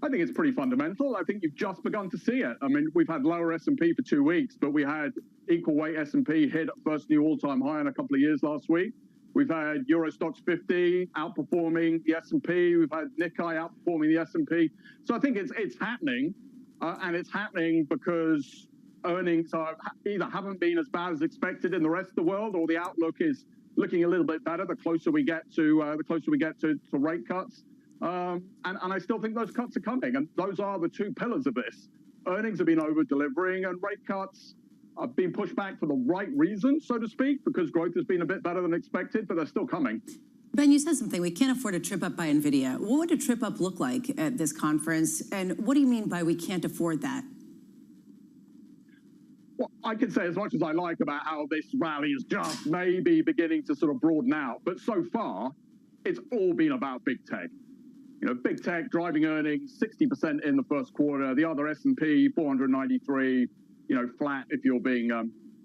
[SPEAKER 2] I think it's pretty fundamental. I think you've just begun to see it. I mean, we've had lower S&P for 2 weeks, but we had equal weight S&P hit first new all-time high in a couple of years last week. We've had Euro Stoxx 50 outperforming the S&P. We've had Nikkei outperforming the S&P. So I think it's happening, and it's happening because earnings either haven't been as bad as expected in the rest of the world, or the outlook is looking a little bit better the closer we get to rate cuts. And I still think those cuts are coming, and those are the two pillars of this. Earnings have been over-delivering, and rate cuts been pushed back for the right reasons, so to speak, because growth has been a bit better than expected, but they're still coming.
[SPEAKER 30] Ben, you said something. We can't afford a trip up by NVIDIA. What would a trip up look like at this conference? And what do you mean by we can't afford that?
[SPEAKER 2] Well, I can say as much as I like about how this rally is just maybe beginning to sort of broaden out, but so far, it's all been about big tech. You know, big tech driving earnings 60% in the first quarter. The other S&P 493, you know, flat if you're being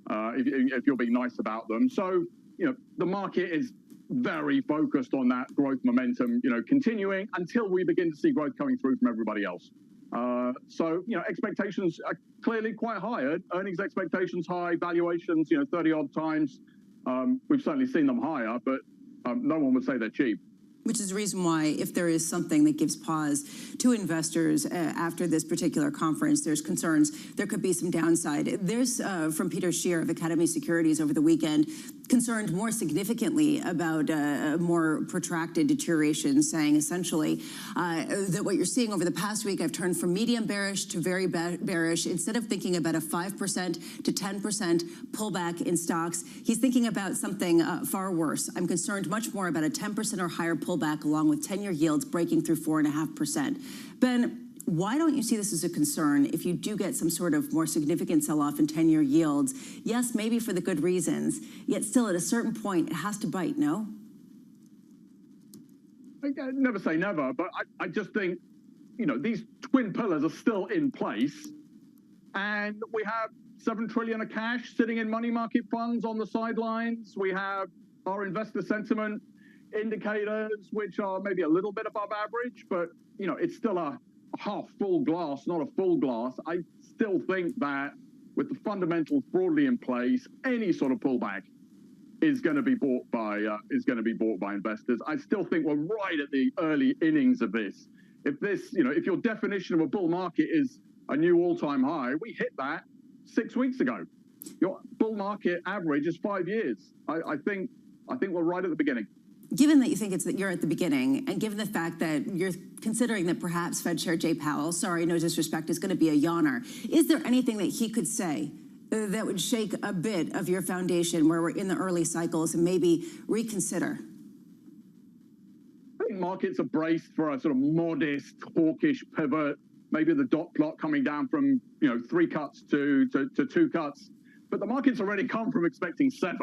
[SPEAKER 2] if you're being nice about them. So, you know, the market is very focused on that growth momentum, you know, continuing until we begin to see growth coming through from everybody else. So, you know, expectations are clearly quite high. Earnings expectations high, valuations, you know, 30-odd times. We've certainly seen them higher, but no one would say they're cheap.
[SPEAKER 30] Which is the reason why, if there is something that gives pause to investors after this particular conference, there's concerns there could be some downside. There's, from Peter Scheer of Academy Securities over the weekend, concerned more significantly about a more protracted deterioration, saying essentially that what you're seeing over the past week, I've turned from medium bearish to very bearish. Instead of thinking about a 5% to 10% pullback in stocks, he's thinking about something far worse. I'm concerned much more about a 10% or higher pullback along with 10-year yields breaking through 4.5%. Ben, why don't you see this as a concern if you do get some sort of more significant sell-off in 10-year yields? Yes, maybe for the good reasons, yet still at a certain point, it has to bite, no?
[SPEAKER 2] I never say never, but I just think, you know, these twin pillars are still in place, and we have $7 trillion of cash sitting in money market funds on the sidelines. We have our investor sentiment indicators, which are maybe a little bit above average, but, you know, it's still a half full glass, not a full glass. I still think that with the fundamentals broadly in place, any sort of pullback is going to be bought by investors. I still think we're right at the early innings of this. If this, you know, if your definition of a bull market is a new all-time high, we hit that 6 weeks ago. Your bull market average is 5 years. I think we're right at the beginning.
[SPEAKER 30] Given that you think that you're at the beginning, and given the fact that you're considering that perhaps Fed Chair Jay Powell, sorry, no disrespect, is going to be a yawner, is there anything that he could say that would shake a bit of your foundation where we're in the early cycles and maybe reconsider?
[SPEAKER 2] I think markets are braced for a sort of modest, hawkish pivot, maybe the dot plot coming down from, you know, 3 cuts to 2 cuts. But the market's already come from expecting 7.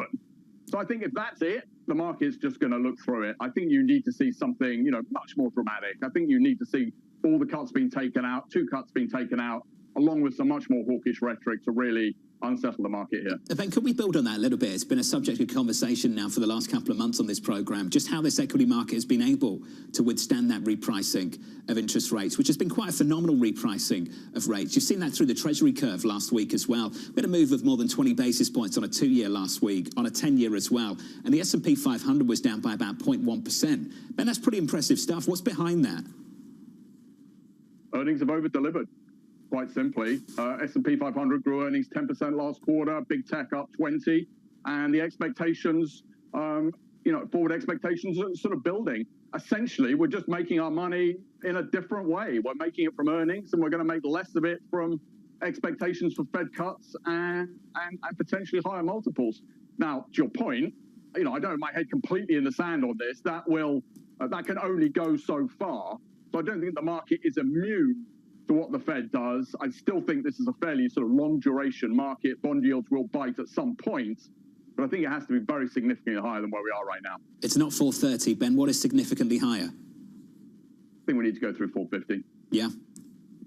[SPEAKER 2] So I think if that's it, the market's just going to look through it. I think you need to see something, you know, much more dramatic. I think you need to see all the cuts being taken out, 2 cuts being taken out, along with some much more hawkish rhetoric to really unsettle the market here.
[SPEAKER 29] Ben, could we build on that a little bit? It's been a subject of conversation now for the last couple of months on this program, just how this equity market has been able to withstand that repricing of interest rates, which has been quite a phenomenal repricing of rates. You've seen that through the Treasury curve last week as well. We had a move of more than 20 basis points on a 2-year last week, on a 10-year as well. And the S&P 500 was down by about 0.1%. Ben, that's pretty impressive stuff. What's behind that?
[SPEAKER 2] Earnings have over-delivered. Quite simply, S&P 500 grew earnings 10% last quarter, big tech up 20%, and the expectations, you know, forward expectations are sort of building. Essentially, we're just making our money in a different way. We're making it from earnings, and we're going to make less of it from expectations for Fed cuts and potentially higher multiples. Now, to your point, you know, I don't have my head completely in the sand on this. That can only go so far. So I don't think the market is immune to what the Fed does. I still think this is a fairly sort of long duration market. Bond yields will bite at some point, but I think it has to be very significantly higher than where we are right now.
[SPEAKER 29] It's not 430, Ben. What is significantly higher?
[SPEAKER 2] I think we need to go through 450.
[SPEAKER 29] Yeah.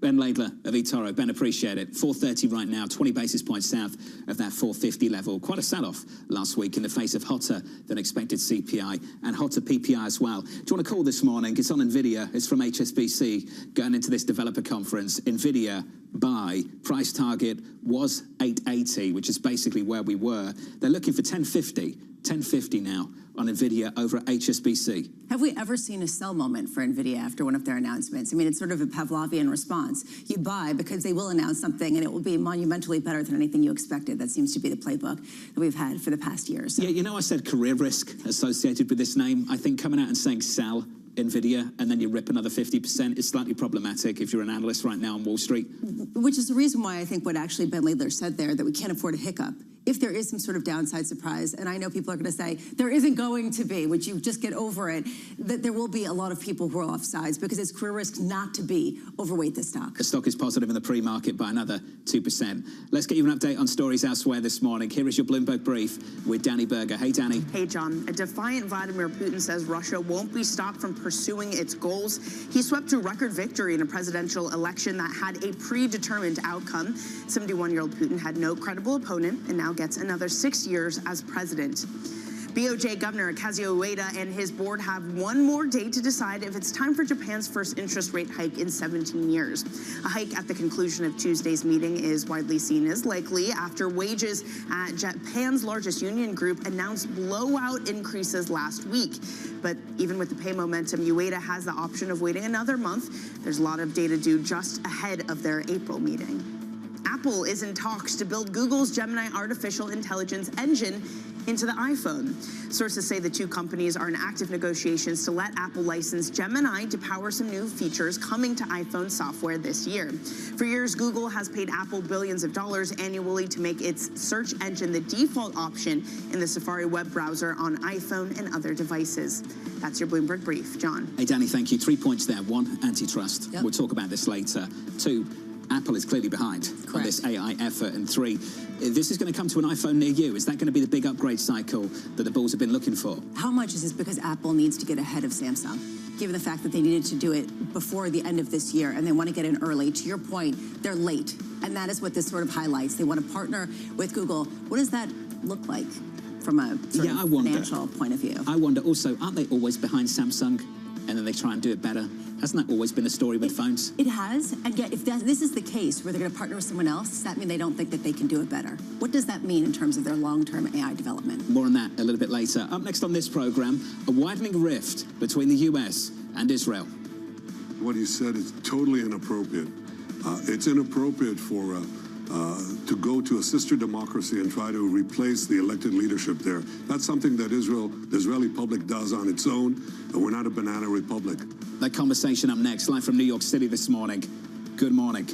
[SPEAKER 29] Ben Laidler of eToro. Ben, appreciate it. 430 right now, 20 basis points south of that 450 level. Quite a sell-off last week in the face of hotter than expected CPI and hotter PPI as well. Do you want to call this morning? It's on NVIDIA. It's from HSBC going into this developer conference. NVIDIA buy price target was 880, which is basically where we were. They're looking for 1050 now on NVIDIA over at HSBC.
[SPEAKER 30] Have we ever seen a sell moment for NVIDIA after one of their announcements? I mean, it's sort of a Pavlovian response. You buy because they will announce something and it will be monumentally better than anything you expected. That seems to be the playbook that we've had for the past year or so.
[SPEAKER 29] Yeah, you know, I said career risk associated with this name. I think coming out and saying sell NVIDIA, and then you rip another 50% is slightly problematic if you're an analyst right now on Wall Street.
[SPEAKER 30] Which is the reason why I think what actually Ben Laidler said there, that we can't afford a hiccup. If there is some sort of downside surprise, and I know people are going to say, there isn't going to be, would you just get over it, that there will be a lot of people who are off sides because it's career risk not to be overweight the stock.
[SPEAKER 29] The stock is positive in the pre-market by another 2%. Let's get you an update on stories elsewhere this morning. Here is your Bloomberg Brief with Danny Berger. Hey, Danny.
[SPEAKER 3] Hey, John. A defiant Vladimir Putin says Russia won't be stopped from pursuing its goals. He swept to record victory in a presidential election that had a predetermined outcome. 71-year-old Putin had no credible opponent and now gets another 6 years as president. BOJ Governor Kazuo Ueda and his board have one more day to decide if it's time for Japan's first interest rate hike in 17 years. A hike at the conclusion of Tuesday's meeting is widely seen as likely after wages at Japan's largest union group announced blowout increases last week. But even with the pay momentum, Ueda has the option of waiting another month. There's a lot of data due just ahead of their April meeting. Apple is in talks to build Google's Gemini artificial intelligence engine into the iPhone. Sources say the two companies are in active negotiations to let Apple license Gemini to power some new features coming to iPhone software this year. For years, Google has paid Apple billions of dollars annually to make its search engine the default option in the Safari web browser on iPhone and other devices. That's your Bloomberg Brief. John.
[SPEAKER 29] Hey, Danny, thank you. 3 points there. 1, antitrust. Yep. We'll talk about this later. 2, Apple is clearly behind on this AI effort. And 3, this is going to come to an iPhone near you. Is that going to be the big upgrade cycle that the bulls have been looking for?
[SPEAKER 30] How much is this because Apple needs to get ahead of Samsung, given the fact that they needed to do it before the end of this year and they want to get in early? To your point, they're late. And that is what this sort of highlights. They want to partner with Google. What does that look like from a financial point of view?
[SPEAKER 29] I wonder also, aren't they always behind Samsung and then they try and do it better? Hasn't that always been a story with phones?
[SPEAKER 30] It has, and yet if this is the case where they're going to partner with someone else, does that mean they don't think that they can do it better? What does that mean in terms of their long-term AI development?
[SPEAKER 29] More on that a little bit later. Up next on this program, a widening rift between the US and Israel.
[SPEAKER 4] What he said is totally inappropriate. It's inappropriate for to go to a sister democracy and try to replace the elected leadership there. That's something that the Israeli public does on its own, and we're not a banana republic.
[SPEAKER 29] That conversation up next, live from New York City this morning. Good morning.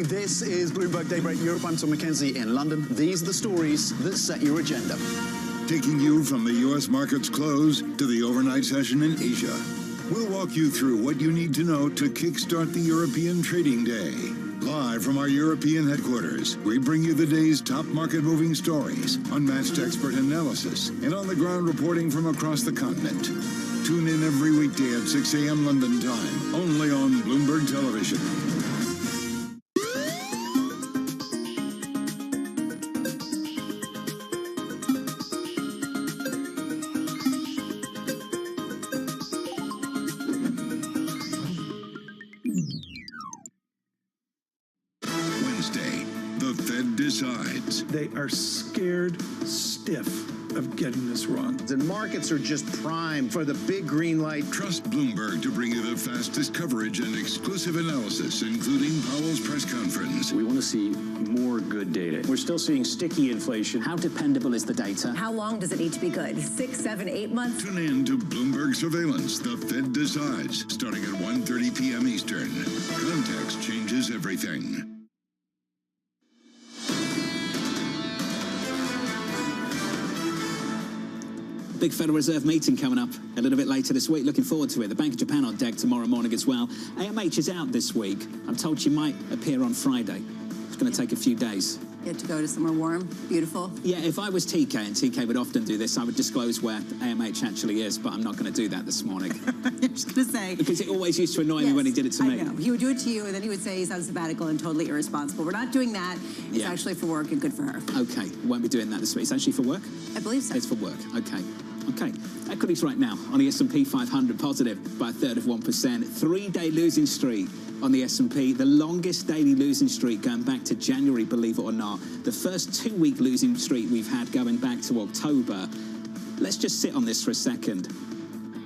[SPEAKER 13] This is Bloomberg Daybreak Europe. I'm Tom McKenzie in London. These are the stories that set your agenda.
[SPEAKER 9] Taking you from the U.S. market's close to the overnight session in Asia. We'll walk you through what you need to know to kickstart the European trading day. Live from our European headquarters, we bring you the day's top market-moving stories, unmatched expert analysis, and on-the-ground reporting from across the continent. Tune in every weekday at 6 a.m. London time, only on Bloomberg Television. Wednesday, the Fed decides.
[SPEAKER 14] They are scared stiff.
[SPEAKER 8] of getting this wrong.
[SPEAKER 26] And markets are just primed for the big green light.
[SPEAKER 9] Trust Bloomberg to bring you the fastest coverage and exclusive analysis, including Powell's press conference.
[SPEAKER 11] We want to see more good data. We're still seeing sticky inflation. How dependable is the data?
[SPEAKER 30] How long does it need to be good? 6, 7, 8 months?
[SPEAKER 9] Tune in to Bloomberg Surveillance, The Fed Decides, starting at 1:30 p.m. Eastern. Context changes everything.
[SPEAKER 29] Big Federal Reserve meeting coming up a little bit later this week. Looking forward to it. The Bank of Japan on deck tomorrow morning as well. AMH is out this week. I'm told she might appear on Friday. It's going to take a few days.
[SPEAKER 30] Get to go to somewhere warm, beautiful.
[SPEAKER 29] Yeah, if I was TK, and TK would often do this, I would disclose where AMH actually is, but I'm not going to do that this morning.
[SPEAKER 30] I was going to say.
[SPEAKER 29] Because it always used to annoy me when he did it to me.
[SPEAKER 30] I know. He would do it to you, and then he would say he's on sabbatical and totally irresponsible. We're not doing that. It's actually for work and good for her.
[SPEAKER 29] Okay, won't be doing that this week. It's actually for work?
[SPEAKER 30] I believe so.
[SPEAKER 29] It's for work. Okay. Okay, equities right now on the S&P 500 positive by a third of 1%. 3-day losing streak on the S&P, the longest daily losing streak going back to January, believe it or not. The first 2-week losing streak we've had going back to October. Let's just sit on this for a second.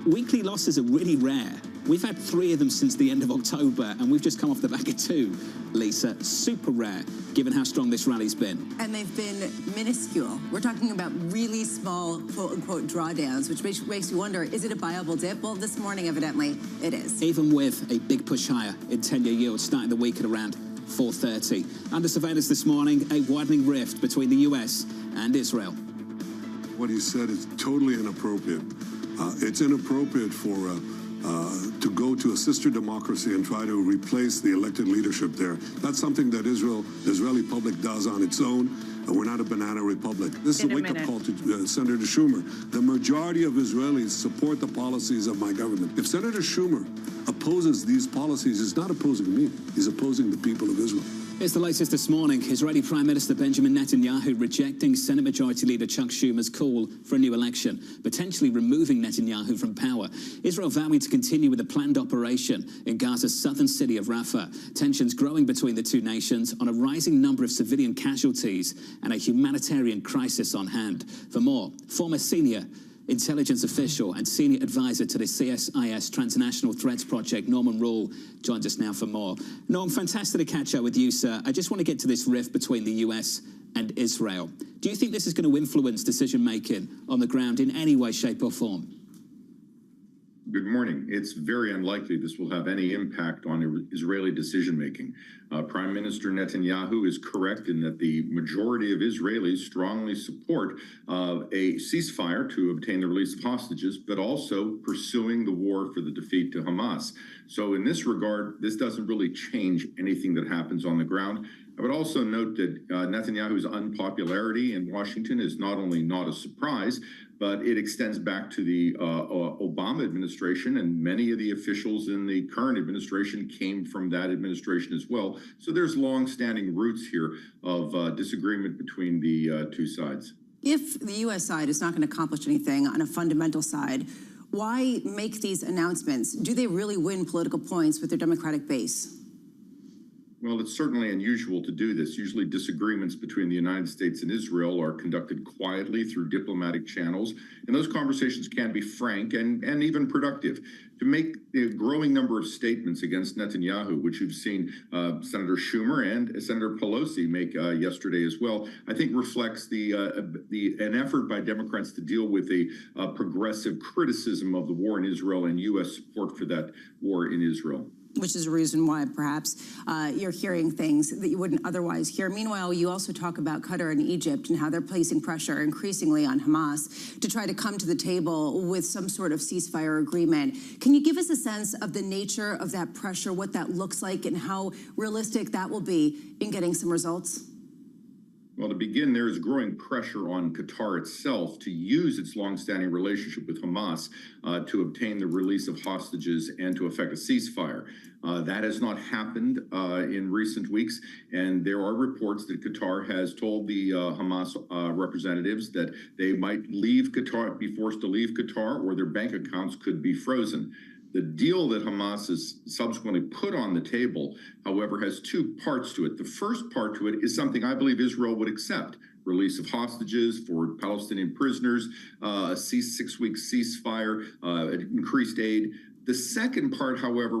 [SPEAKER 29] Weekly losses are really rare. We've had 3 of them since the end of October, and we've just come off the back of 2, Lisa. Super rare, given how strong this rally's been.
[SPEAKER 30] And they've been minuscule. We're talking about really small, quote-unquote, drawdowns, which makes you wonder, is it a viable dip? Well, this morning, evidently, it is.
[SPEAKER 29] Even with a big push higher in 10-year yields, starting the week at around 430. Under surveillance this morning, a widening rift between the US and Israel.
[SPEAKER 4] What he said is totally inappropriate. It's inappropriate for to go to a sister democracy and try to replace the elected leadership there. That's something that Israeli public does on its own. We're not a banana republic. This is a wake-up call to Senator Schumer. The majority of Israelis support the policies of my government. If Senator Schumer opposes these policies, he's not opposing me. He's opposing the people of Israel.
[SPEAKER 29] Here's the latest this morning. Israeli Prime Minister Benjamin Netanyahu rejecting Senate Majority Leader Chuck Schumer's call for a new election, potentially removing Netanyahu from power. Israel vowing to continue with a planned operation in Gaza's southern city of Rafah. Tensions growing between the two nations on a rising number of civilian casualties and a humanitarian crisis on hand. For more, former senior intelligence official and senior advisor to the CSIS Transnational Threats Project, Norman Rule, joins us now for more. Norm, fantastic to catch up with you, sir. I just want to get to this rift between the US and Israel. Do you think this is going to influence decision-making on the ground in any way, shape or form?
[SPEAKER 14] Good morning. It's very unlikely this will have any impact on Israeli decision-making. Prime Minister Netanyahu is correct in that the majority of Israelis strongly support a ceasefire to obtain the release of hostages, but also pursuing the war for the defeat to Hamas. So in this regard, this doesn't really change anything that happens on the ground. I would also note that Netanyahu's unpopularity in Washington is not only not a surprise, but it extends back to the Obama administration, and many of the officials in the current administration came from that administration as well. So there's long-standing roots here of disagreement between the two sides.
[SPEAKER 30] If the U.S. side is not going to accomplish anything on a fundamental side, why make these announcements? Do they really win political points with their Democratic base?
[SPEAKER 14] Well, it's certainly unusual to do this. Usually disagreements between the United States and Israel are conducted quietly through diplomatic channels, and those conversations can be frank and even productive. To make a growing number of statements against Netanyahu, which you've seen Senator Schumer and Senator Pelosi make yesterday as well, I think reflects an effort by Democrats to deal with a progressive criticism of the war in Israel and U.S. support for that war in Israel.
[SPEAKER 30] Which is a reason why perhaps you're hearing things that you wouldn't otherwise hear. Meanwhile, you also talk about Qatar and Egypt and how they're placing pressure increasingly on Hamas to try to come to the table with some sort of ceasefire agreement. Can you give us a sense of the nature of that pressure, what that looks like, and how realistic that will be in getting some results?
[SPEAKER 14] Well, to begin, there is growing pressure on Qatar itself to use its longstanding relationship with Hamas to obtain the release of hostages and to effect a ceasefire. That has not happened in recent weeks, and there are reports that Qatar has told the Hamas representatives that they might leave Qatar, be forced to leave Qatar, or their bank accounts could be frozen. The deal that Hamas has subsequently put on the table, however, has two parts to it. The first part to it is something I believe Israel would accept: release of hostages, for Palestinian prisoners, a 6-week ceasefire, increased aid. The second part, however,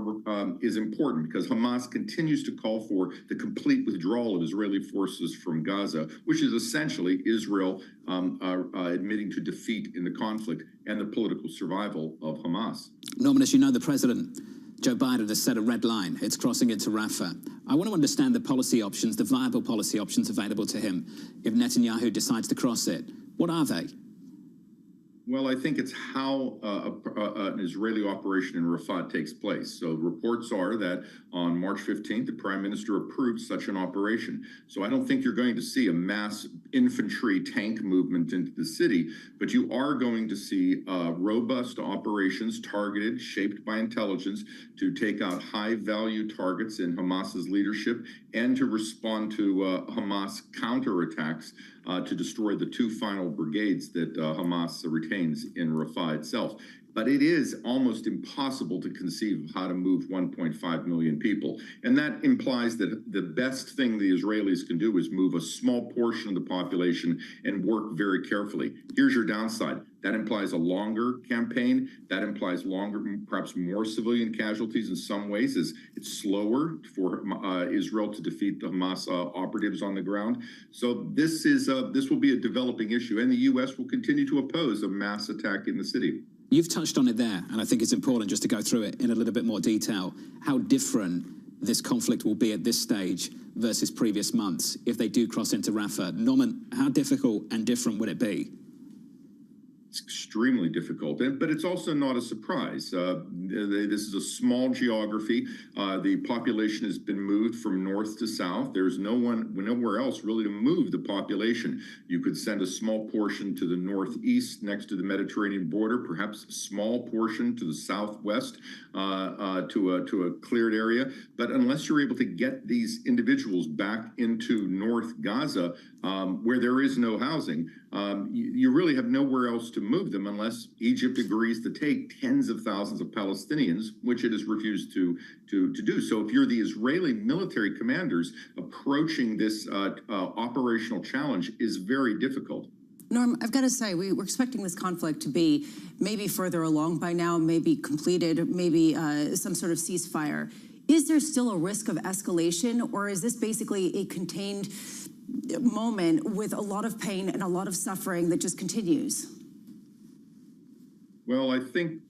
[SPEAKER 14] is important because Hamas continues to call for the complete withdrawal of Israeli forces from Gaza, which is essentially Israel admitting to defeat in the conflict and the political survival of Hamas.
[SPEAKER 29] Norman, as you know, the president, Joe Biden, has set a red line. It's crossing into Rafah. I want to understand the policy options, the viable policy options available to him if Netanyahu decides to cross it. What are they?
[SPEAKER 14] Well, I think it's how an Israeli operation in Rafah takes place. So reports are that on March 15th, the prime minister approved such an operation. So I don't think you're going to see a mass infantry tank movement into the city, but you are going to see robust operations targeted, shaped by intelligence to take out high-value targets in Hamas's leadership and to respond to Hamas counterattacks to destroy the 2 final brigades that Hamas retains in Rafah itself. But it is almost impossible to conceive of how to move 1.5 million people. And that implies that the best thing the Israelis can do is move a small portion of the population and work very carefully. Here's your downside. That implies a longer campaign. That implies longer, perhaps more civilian casualties in some ways. It's slower for Israel to defeat the Hamas operatives on the ground. So this will be a developing issue, and the U.S. will continue to oppose a mass attack in the city.
[SPEAKER 29] You've touched on it there, and I think it's important just to go through it in a little bit more detail, how different this conflict will be at this stage versus previous months if they do cross into Rafah. Norman, how difficult and different would it be?
[SPEAKER 14] It's extremely difficult, but it's also not a surprise. This is a small geography. The population has been moved from north to south. There's nowhere else really to move the population. You could send a small portion to the northeast next to the Mediterranean border, perhaps a small portion to the southwest to a cleared area. But unless you're able to get these individuals back into North Gaza, where there is no housing, you really have nowhere else to move them unless Egypt agrees to take tens of thousands of Palestinians, which it has refused to do. So if you're the Israeli military commanders, approaching this operational challenge is very difficult.
[SPEAKER 30] Norm, I've got to say, we're expecting this conflict to be maybe further along by now, maybe completed, maybe some sort of ceasefire. Is there still a risk of escalation, or is this basically a contained moment with a lot of pain and a lot of suffering that just continues?
[SPEAKER 14] Well, I think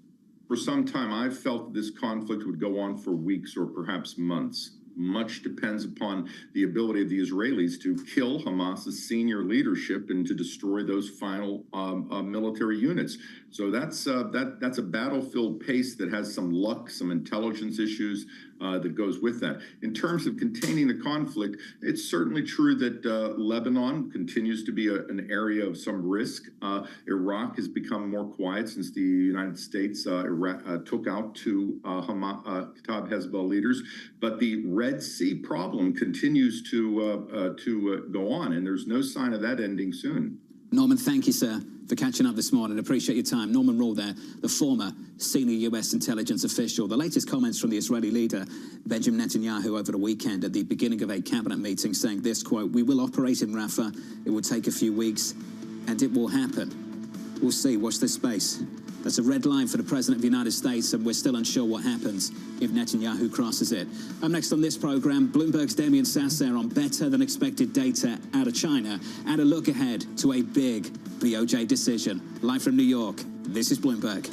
[SPEAKER 14] for some time I've felt that this conflict would go on for weeks or perhaps months. Much depends upon the ability of the Israelis to kill Hamas's senior leadership and to destroy those final military units. So that's a battlefield pace that has some luck, some intelligence issues that goes with that. In terms of containing the conflict, it's certainly true that Lebanon continues to be an area of some risk. Iraq has become more quiet since the United States took out 2 Kataib Hezbollah leaders. But the Red Sea problem continues to go on, and there's no sign of that ending soon.
[SPEAKER 29] Norman, thank you, sir, for catching up this morning. Appreciate your time. Norman Rule there, the former senior U.S. intelligence official. The latest comments from the Israeli leader, Benjamin Netanyahu, over the weekend at the beginning of a cabinet meeting saying this, quote, "We will operate in Rafah. It will take a few weeks, and it will happen. We'll see. Watch this space." That's a red line for the President of the United States, and we're still unsure what happens if Netanyahu crosses it. Up next on this program, Bloomberg's Damien Sasser on better-than-expected data out of China and a look ahead to a big BOJ decision. Live from New York, this is Bloomberg.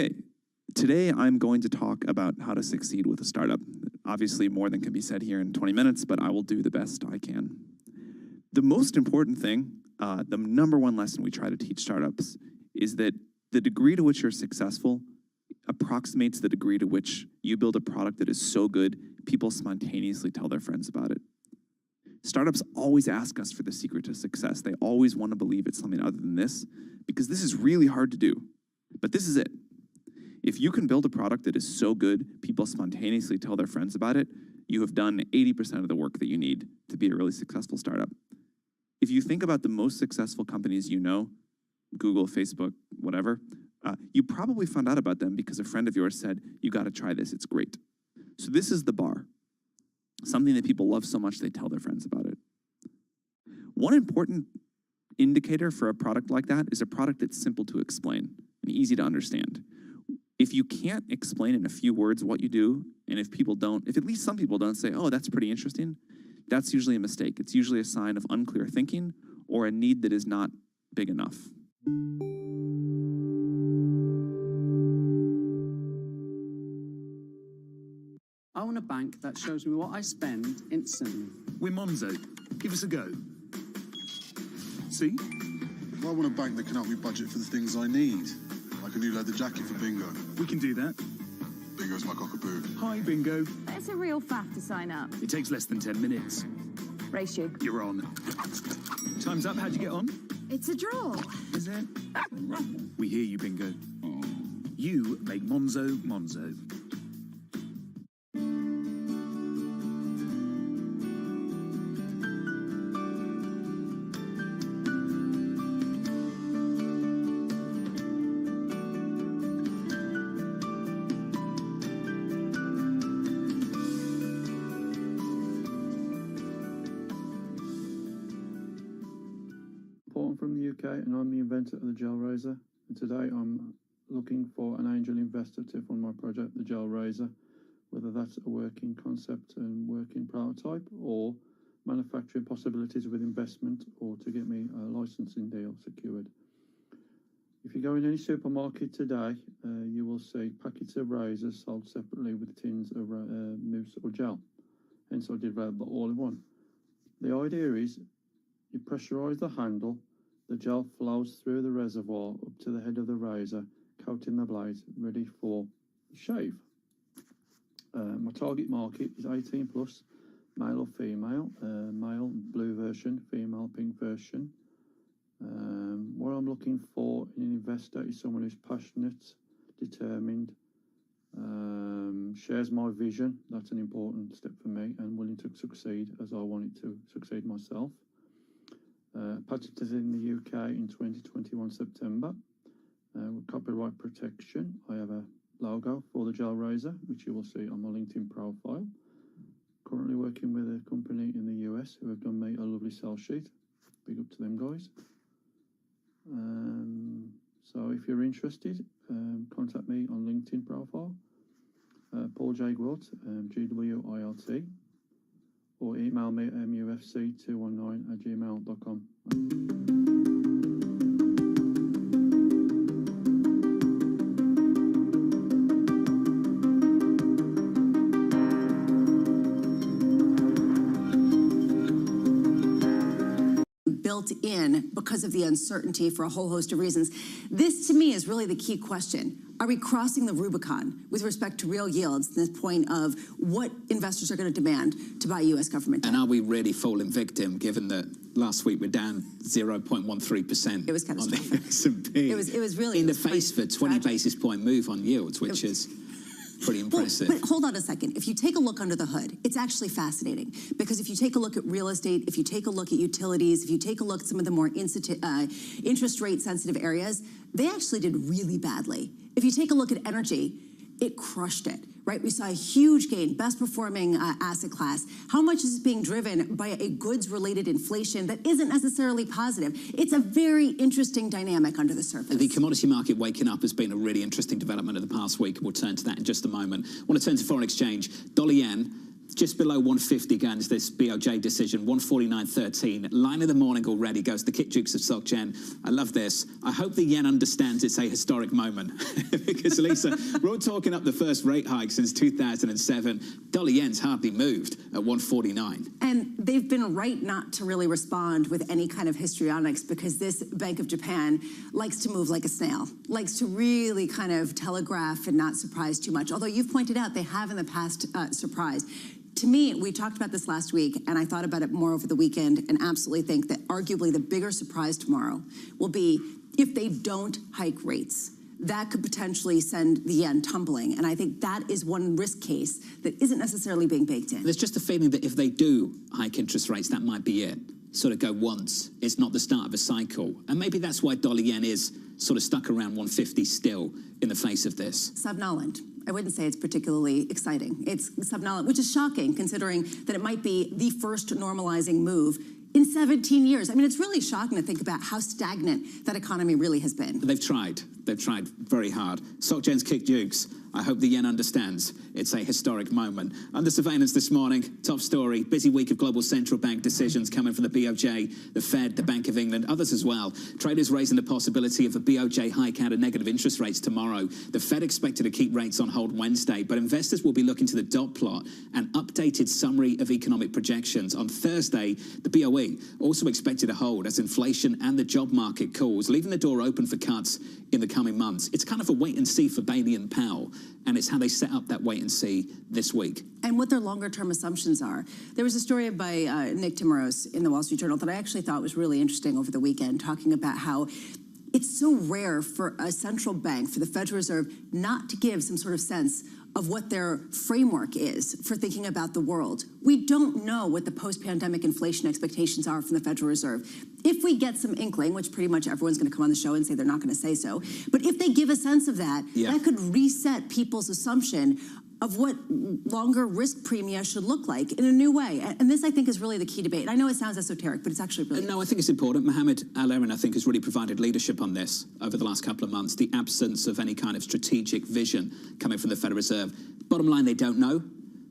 [SPEAKER 8] Okay, today I'm going to talk about how to succeed with a startup. Obviously, more than can be said here in 20 minutes, but I will do the best I can. The most important thing, the number one lesson we try to teach startups is that the degree to which you're successful approximates the degree to which you build a product that is so good, people spontaneously tell their friends about it. Startups always ask us for the secret to success. They always want to believe it's something other than this, because this is really hard to do. But this is it. If you can build a product that is so good, people spontaneously tell their friends about it, you have done 80% of the work that you need to be a really successful startup. If you think about the most successful companies you know, Google, Facebook, whatever, you probably found out about them because a friend of yours said, you got to try this, it's great. So this is the bar. Something that people love so much they tell their friends about it. One important indicator for a product like that is a product that's simple to explain and easy to understand. If you can't explain in a few words what you do, and if at least some people don't say, oh, that's pretty interesting, that's usually a mistake. It's usually a sign of unclear thinking or a need that is not big enough.
[SPEAKER 10] I want a bank that shows me what I spend instantly.
[SPEAKER 15] We're Monzo. Give us a go. See?
[SPEAKER 16] I want a bank that can help me budget for the things I need. Like a new leather jacket for Bingo.
[SPEAKER 15] We can do that.
[SPEAKER 16] Bingo's my cockapoo.
[SPEAKER 15] Hi, Bingo.
[SPEAKER 17] It's a real faff to sign up.
[SPEAKER 15] It takes less than 10 minutes.
[SPEAKER 17] Race you.
[SPEAKER 15] You're on. Time's up. How'd you get on?
[SPEAKER 17] It's a draw.
[SPEAKER 15] Is it? We hear you, Bingo. You make Monzo Monzo.
[SPEAKER 18] From the UK, and I'm the inventor of the Gel Razor. And today I'm looking for an angel investor to fund my project, the Gel Razor, whether that's a working concept and working prototype, or manufacturing possibilities with investment, or to get me a licensing deal secured. If you go in any supermarket today, you will see packets of razors sold separately with tins of mousse or gel. Hence I developed the all-in-one. The idea is you pressurise the handle. The gel flows through the reservoir up to the head of the razor, coating the blades, ready for shave. My target market is 18 plus, male or female, male blue version, female pink version. What I'm looking for in an investor is someone who's passionate, determined, shares my vision. That's an important step for me, and willing to succeed as I wanted to succeed myself. Patented in the UK in 2021 September with copyright protection. I have a logo for the Gel Razor, which you will see on my LinkedIn profile. Currently working with a company in the US who have done me a lovely sell sheet. Big up to them guys. So if you're interested, contact me on LinkedIn profile, Paul J. Gwilt, GWILT, or email me at mufc219@gmail.com.
[SPEAKER 30] Built in because of the uncertainty for a whole host of reasons. This, to me, is really the key question. Are we crossing the Rubicon with respect to real yields, this point of what investors are going to demand to buy U.S. government debt?
[SPEAKER 29] And are we really falling victim, given that last week we're down 0.13%?
[SPEAKER 30] It was catastrophic.
[SPEAKER 29] On the S&P.
[SPEAKER 30] It was really
[SPEAKER 29] in the face of a 20 basis point move on yields, which is pretty impressive.
[SPEAKER 30] Well, but hold on a second. If you take a look under the hood, it's actually fascinating, because if you take a look at real estate, if you take a look at utilities, if you take a look at some of the more interest rate sensitive areas, they actually did really badly. If you take a look at energy, it crushed it, right? We saw a huge gain, best performing asset class. How much is being driven by a goods-related inflation that isn't necessarily positive? It's a very interesting dynamic under the surface.
[SPEAKER 29] The commodity market waking up has been a really interesting development of the past week. We'll turn to that in just a moment. I want to turn to foreign exchange. Dollar yen Just below 150 guns, this BOJ decision, 149.13. Line of the morning already goes the kick jukes of SocGen. I love this. I hope the yen understands it's a historic moment. Because, Lisa, we're all talking up the first rate hike since 2007. Dollar yen's hardly moved at 149.
[SPEAKER 30] And they've been right not to really respond with any kind of histrionics, because this Bank of Japan likes to move like a snail, likes to really kind of telegraph and not surprise too much. Although you've pointed out they have in the past surprised. To me, we talked about this last week, and I thought about it more over the weekend, and absolutely think that arguably the bigger surprise tomorrow will be if they don't hike rates. That could potentially send the yen tumbling, and I think that is one risk case that isn't necessarily being baked in.
[SPEAKER 29] There's just a feeling that if they do hike interest rates, that might be it. Sort of go once. It's not the start of a cycle. And maybe that's why dollar yen is sort of stuck around 150 still in the face of this.
[SPEAKER 30] Subnolent. I wouldn't say it's particularly exciting. It's subnolent, which is shocking considering that it might be the first normalizing move in 17 years. I mean, it's really shocking to think about how stagnant that economy really has been.
[SPEAKER 29] They've tried. They've tried very hard. SocGen's kick jukes. I hope the yen understands it's a historic moment. Under surveillance this morning, top story, busy week of global central bank decisions coming from the BOJ, the Fed, the Bank of England, others as well. Traders raising the possibility of a BOJ hike out of negative interest rates tomorrow. The Fed expected to keep rates on hold Wednesday, but investors will be looking to the dot plot and updated summary of economic projections. On Thursday, the BOE also expected to hold as inflation and the job market cools, leaving the door open for cuts in the coming months. It's kind of a wait and see for Bailey and Powell, and it's how they set up that wait and see this week.
[SPEAKER 30] And what their longer-term assumptions are. There was a story by Nick Timmerose in the Wall Street Journal that I actually thought was really interesting over the weekend, talking about how it's so rare for a central bank, for the Federal Reserve, not to give some sort of sense of what their framework is for thinking about the world. We don't know what the post-pandemic inflation expectations are from the Federal Reserve. If we get some inkling, which pretty much everyone's going to come on the show and say they're not going to say so, but if they give a sense of that, that could reset people's assumption of what longer risk premia should look like in a new way. And this, I think, is really the key debate. I know it sounds esoteric, but it's actually really...
[SPEAKER 29] No, I think it's important. Mohamed Al-Erin, I think, has really provided leadership on this over the last couple of months. The absence of any kind of strategic vision coming from the Federal Reserve. Bottom line, they don't know.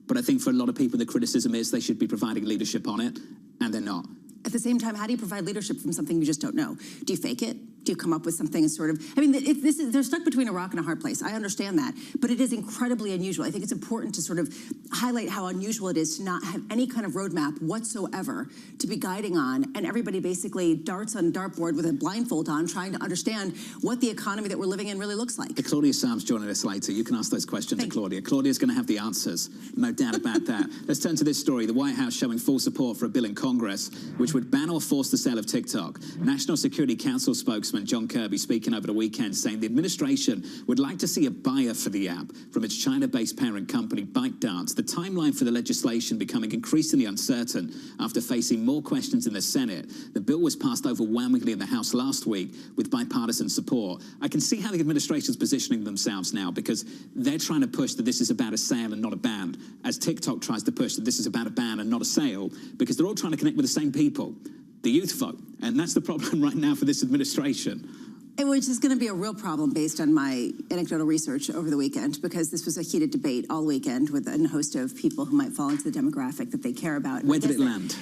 [SPEAKER 29] But I think for a lot of people, the criticism is they should be providing leadership on it, and they're not.
[SPEAKER 30] At the same time, how do you provide leadership from something you just don't know? Do you fake it? Do you come up with something and sort of... I mean, they're stuck between a rock and a hard place. I understand that. But it is incredibly unusual. I think it's important to sort of highlight how unusual it is to not have any kind of roadmap whatsoever to be guiding on, and everybody basically darts on a dartboard with a blindfold on, trying to understand what the economy that we're living in really looks like.
[SPEAKER 29] Claudia Sam's joining us later. You can ask those questions to Claudia. Claudia's going to have the answers, no doubt about that. Let's turn to this story. The White House showing full support for a bill in Congress which would ban or force the sale of TikTok. National Security Council spokesman John Kirby speaking over the weekend, saying the administration would like to see a buyer for the app from its China-based parent company ByteDance. The timeline for the legislation becoming increasingly uncertain after facing more questions in the Senate. The bill was passed overwhelmingly in the House last week with bipartisan support. I can see how the administration's positioning themselves now, because they're trying to push that this is about a sale and not a ban, as TikTok tries to push that this is about a ban and not a sale, because they're all trying to connect with the same people, the youth vote. And that's the problem right now for this administration.
[SPEAKER 30] Which is going to be a real problem based on my anecdotal research over the weekend, because this was a heated debate all weekend with a host of people who might fall into the demographic that they care about.
[SPEAKER 29] Where did it land?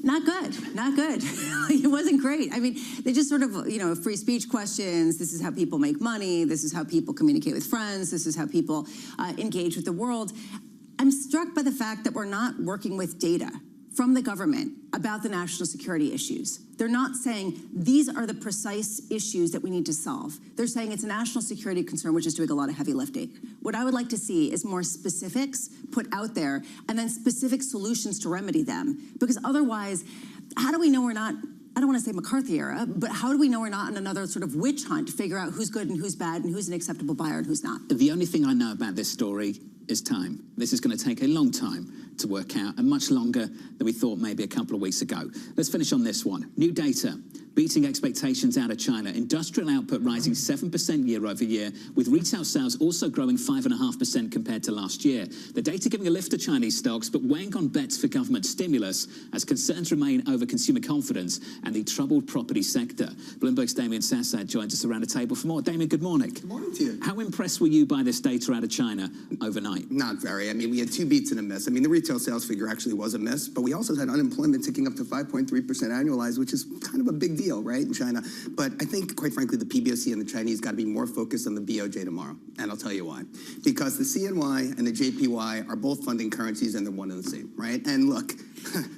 [SPEAKER 30] Not good, not good. It wasn't great. I mean, they just sort of, free speech questions. This is how people make money. This is how people communicate with friends. This is how people engage with the world. I'm struck by the fact that we're not working with data from the government about the national security issues. They're not saying these are the precise issues that we need to solve. They're saying it's a national security concern, which is doing a lot of heavy lifting. What I would like to see is more specifics put out there, and then specific solutions to remedy them. Because otherwise, how do we know we're not, I don't want to say McCarthy era, but how do we know we're not in another sort of witch hunt to figure out who's good and who's bad and who's an acceptable buyer and who's not?
[SPEAKER 29] The only thing I know about this story is time. This is going to take a long time to work out, and much longer than we thought maybe a couple of weeks ago. Let's finish on this one. New data beating expectations out of China. Industrial output rising 7% year over year, with retail sales also growing 5.5% compared to last year. The data giving a lift to Chinese stocks, but weighing on bets for government stimulus as concerns remain over consumer confidence and the troubled property sector. Bloomberg's Damien Sassad joins us around the table for more. Damien, good morning.
[SPEAKER 1] Good morning to you.
[SPEAKER 29] How impressed were you by this data out of China overnight?
[SPEAKER 1] Not very. I mean, we had two beats and a miss. I mean, the retail sales figure actually was a miss, but we also had unemployment ticking up to 5.3% annualized, which is kind of a big deal, right, in China. But I think, quite frankly, the PBOC and the Chinese got to be more focused on the BOJ tomorrow, and I'll tell you why. Because the CNY and the JPY are both funding currencies, and they're one and the same, right? And look,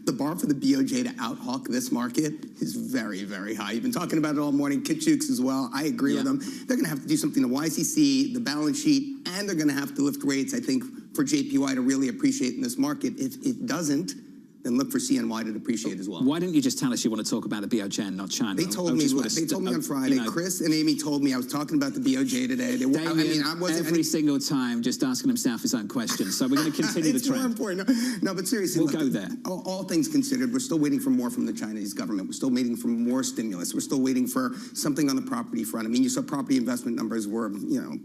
[SPEAKER 1] the bar for the BOJ to out-hawk this market is very, very high. You've been talking about it all morning. Kitchukes as well. I agree with them. They're going to have to do something to YCC, the balance sheet, and they're going to have to lift rates, I think, for JPY to really appreciate in this market. If it doesn't, then look for CNY to depreciate as well.
[SPEAKER 29] Why didn't you just tell us you want to talk about the BOJ and not China?
[SPEAKER 1] They told me on Friday. Chris and Amy told me I was talking about the BOJ today.
[SPEAKER 29] Every single time just asking himself his own questions. So we're going to continue the trend.
[SPEAKER 1] It's more important. No, but seriously,
[SPEAKER 29] we'll go there.
[SPEAKER 1] All things considered, we're still waiting for more from the Chinese government. We're still waiting for more stimulus. We're still waiting for something on the property front. I mean, you saw property investment numbers were,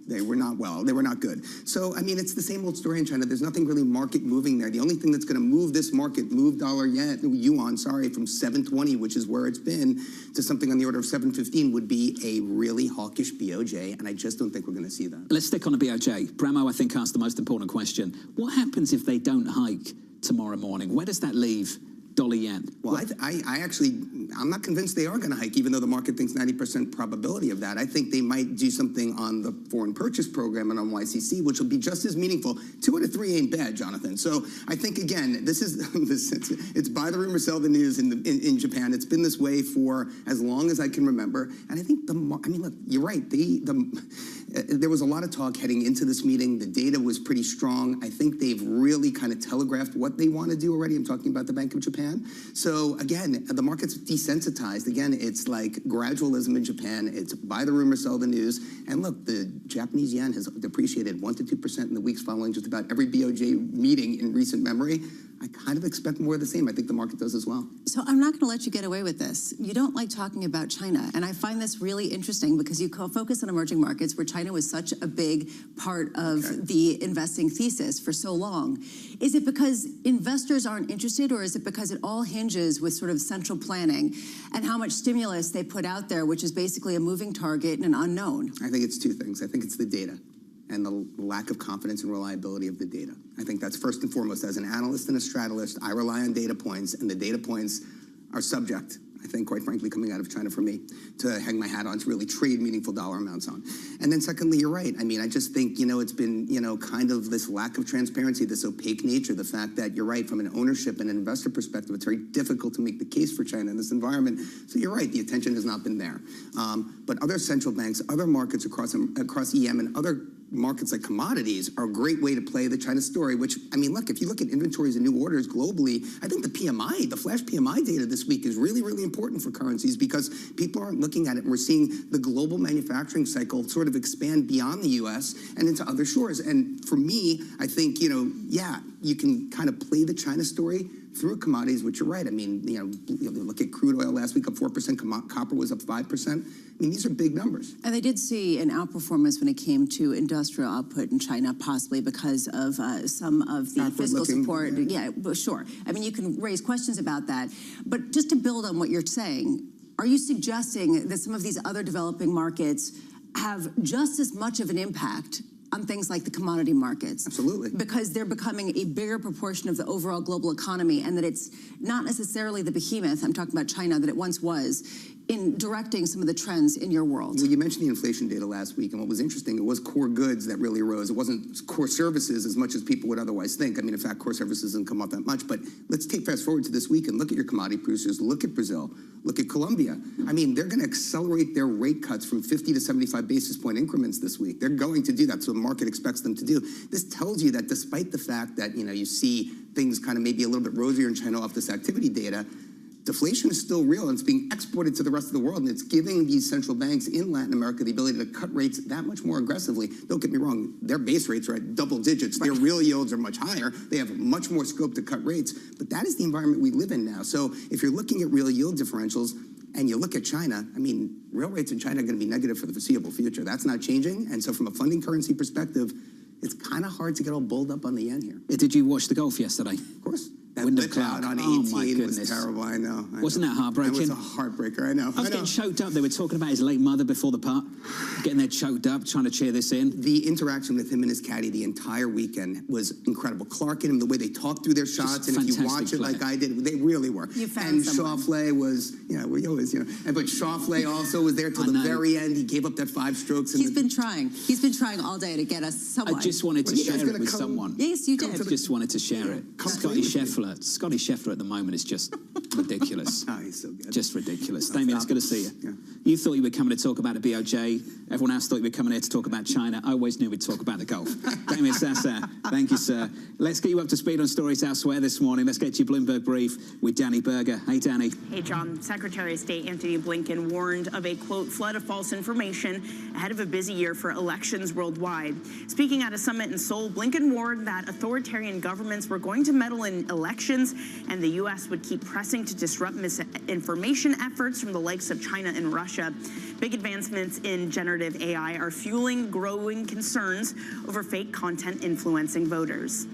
[SPEAKER 1] they were not well. They were not good. So, I mean, it's the same old story in China. There's nothing really market moving there. The only thing that's going to move this market, move yuan, from 720, which is where it's been, to something on the order of 715 would be a really hawkish BOJ, and I just don't think we're going to see that.
[SPEAKER 29] Let's stick on the BOJ. Bramo, I think, asked the most important question. What happens if they don't hike tomorrow morning? Where does that leave dollar yen?
[SPEAKER 1] Well, I'm not convinced they are going to hike, even though the market thinks 90% probability of that. I think they might do something on the foreign purchase program and on YCC, which will be just as meaningful. 2 out of 3 ain't bad, Jonathan. So I think, again, it's buy the rumor, sell the news in Japan. It's been this way for as long as I can remember. And I think look, you're right. There was a lot of talk heading into this meeting. The data was pretty strong. I think they've really kind of telegraphed what they want to do already. I'm talking about the Bank of Japan. So again, the market's desensitized. Again, it's like gradualism in Japan. It's buy the rumor, sell the news. And look, the Japanese yen has depreciated 1 to 2% in the weeks following just about every BOJ meeting in recent memory. I kind of expect more of the same. I think the market does as well.
[SPEAKER 30] So I'm not going to let you get away with this. You don't like talking about China, and I find this really interesting because you focus on emerging markets where China was such a big part of the investing thesis for so long. Is it because investors aren't interested, or is it because it all hinges with sort of central planning and how much stimulus they put out there, which is basically a moving target and an unknown?
[SPEAKER 1] I think it's two things. I think it's the data and the lack of confidence and reliability of the data. I think that's first and foremost. As an analyst and a strategist, I rely on data points, and the data points are subject, I think, quite frankly, coming out of China for me, to hang my hat on, to really trade meaningful dollar amounts on. And then secondly, you're right. I mean, I just think, it's been, kind of this lack of transparency, this opaque nature, the fact that you're right, from an ownership and an investor perspective, it's very difficult to make the case for China in this environment. So you're right, the attention has not been there. But other central banks, other markets across EM and other markets like commodities are a great way to play the China story, which, I mean, look, if you look at inventories and new orders globally, I think the PMI, the flash PMI data this week is really, really important for currencies because people aren't looking at it, and we're seeing the global manufacturing cycle sort of expand beyond the U.S. and into other shores. And for me, I think, you can kind of play the China story through commodities, which you're right. I mean, look at crude oil last week up 4%, copper was up 5%. I mean, these are big numbers.
[SPEAKER 30] And they did see an outperformance when it came to industrial output in China, possibly because of some of the fiscal support. Yeah, sure. I mean, you can raise questions about that. But just to build on what you're saying, are you suggesting that some of these other developing markets have just as much of an impact on things like the commodity markets?
[SPEAKER 1] Absolutely.
[SPEAKER 30] Because they're becoming a bigger proportion of the overall global economy, and that it's not necessarily the behemoth, I'm talking about China, that it once was, in directing some of the trends in your world.
[SPEAKER 1] Well, you mentioned the inflation data last week, and what was interesting, it was core goods that really rose. It wasn't core services as much as people would otherwise think. I mean, in fact, core services didn't come up that much, but let's fast forward to this week and look at your commodity producers, look at Brazil, look at Colombia. I mean, they're going to accelerate their rate cuts from 50 to 75 basis point increments this week. They're going to do that, so the market expects them to do. This tells you that despite the fact that, you see things kind of maybe a little bit rosier in China off this activity data, deflation is still real, and it's being exported to the rest of the world, and it's giving these central banks in Latin America the ability to cut rates that much more aggressively. Don't get me wrong, their base rates are at double digits. Their real yields are much higher. They have much more scope to cut rates, but that is the environment we live in now. So if you're looking at real yield differentials, and you look at China, I mean, real rates in China are going to be negative for the foreseeable future. That's not changing, and so from a funding currency perspective, it's kind of hard to get all bulled up on the yen here.
[SPEAKER 29] Did you watch the golf yesterday?
[SPEAKER 1] Of course. That
[SPEAKER 29] Wyndham
[SPEAKER 1] lip
[SPEAKER 29] Clark.
[SPEAKER 1] out on 18
[SPEAKER 29] Oh, my goodness.
[SPEAKER 1] was terrible, I know.
[SPEAKER 29] Wasn't that heartbreaking?
[SPEAKER 1] That was a heartbreaker, I know.
[SPEAKER 29] I was getting choked up. They were talking about his late mother before the putt, getting there choked up, trying to cheer this in.
[SPEAKER 1] The interaction with him and his caddy the entire weekend was incredible. Clark and him, the way they talked through their shots, and if you watch it like I did, they really were.
[SPEAKER 30] You found
[SPEAKER 1] and
[SPEAKER 30] someone.
[SPEAKER 1] Schauffele was, we always, but Schauffele also was there till the very end. He gave up that 5 strokes.
[SPEAKER 30] He's been trying. He's been trying all day to get us someone.
[SPEAKER 29] I just wanted to share it with someone.
[SPEAKER 30] Yes, you did.
[SPEAKER 29] Just wanted to share it. Scotty Scheffler at the moment is just ridiculous.
[SPEAKER 1] Oh, he's so good.
[SPEAKER 29] Just ridiculous. Damien, it's good to see you. Yeah. You thought you were coming to talk about the BOJ. Everyone else thought you were coming here to talk about China. I always knew we'd talk about the golf. Damien Sasser, thank you, sir. Let's get you up to speed on stories elsewhere this morning. Let's get you Bloomberg Brief with Danny Berger. Hey, Danny.
[SPEAKER 3] Hey, John. Secretary of State Anthony Blinken warned of a, quote, flood of false information ahead of a busy year for elections worldwide. Speaking at a summit in Seoul, Blinken warned that authoritarian governments were going to meddle in elections, and the U.S. would keep pressing to disrupt misinformation efforts from the likes of China and Russia. Big advancements in generative AI are fueling growing concerns over fake content influencing voters.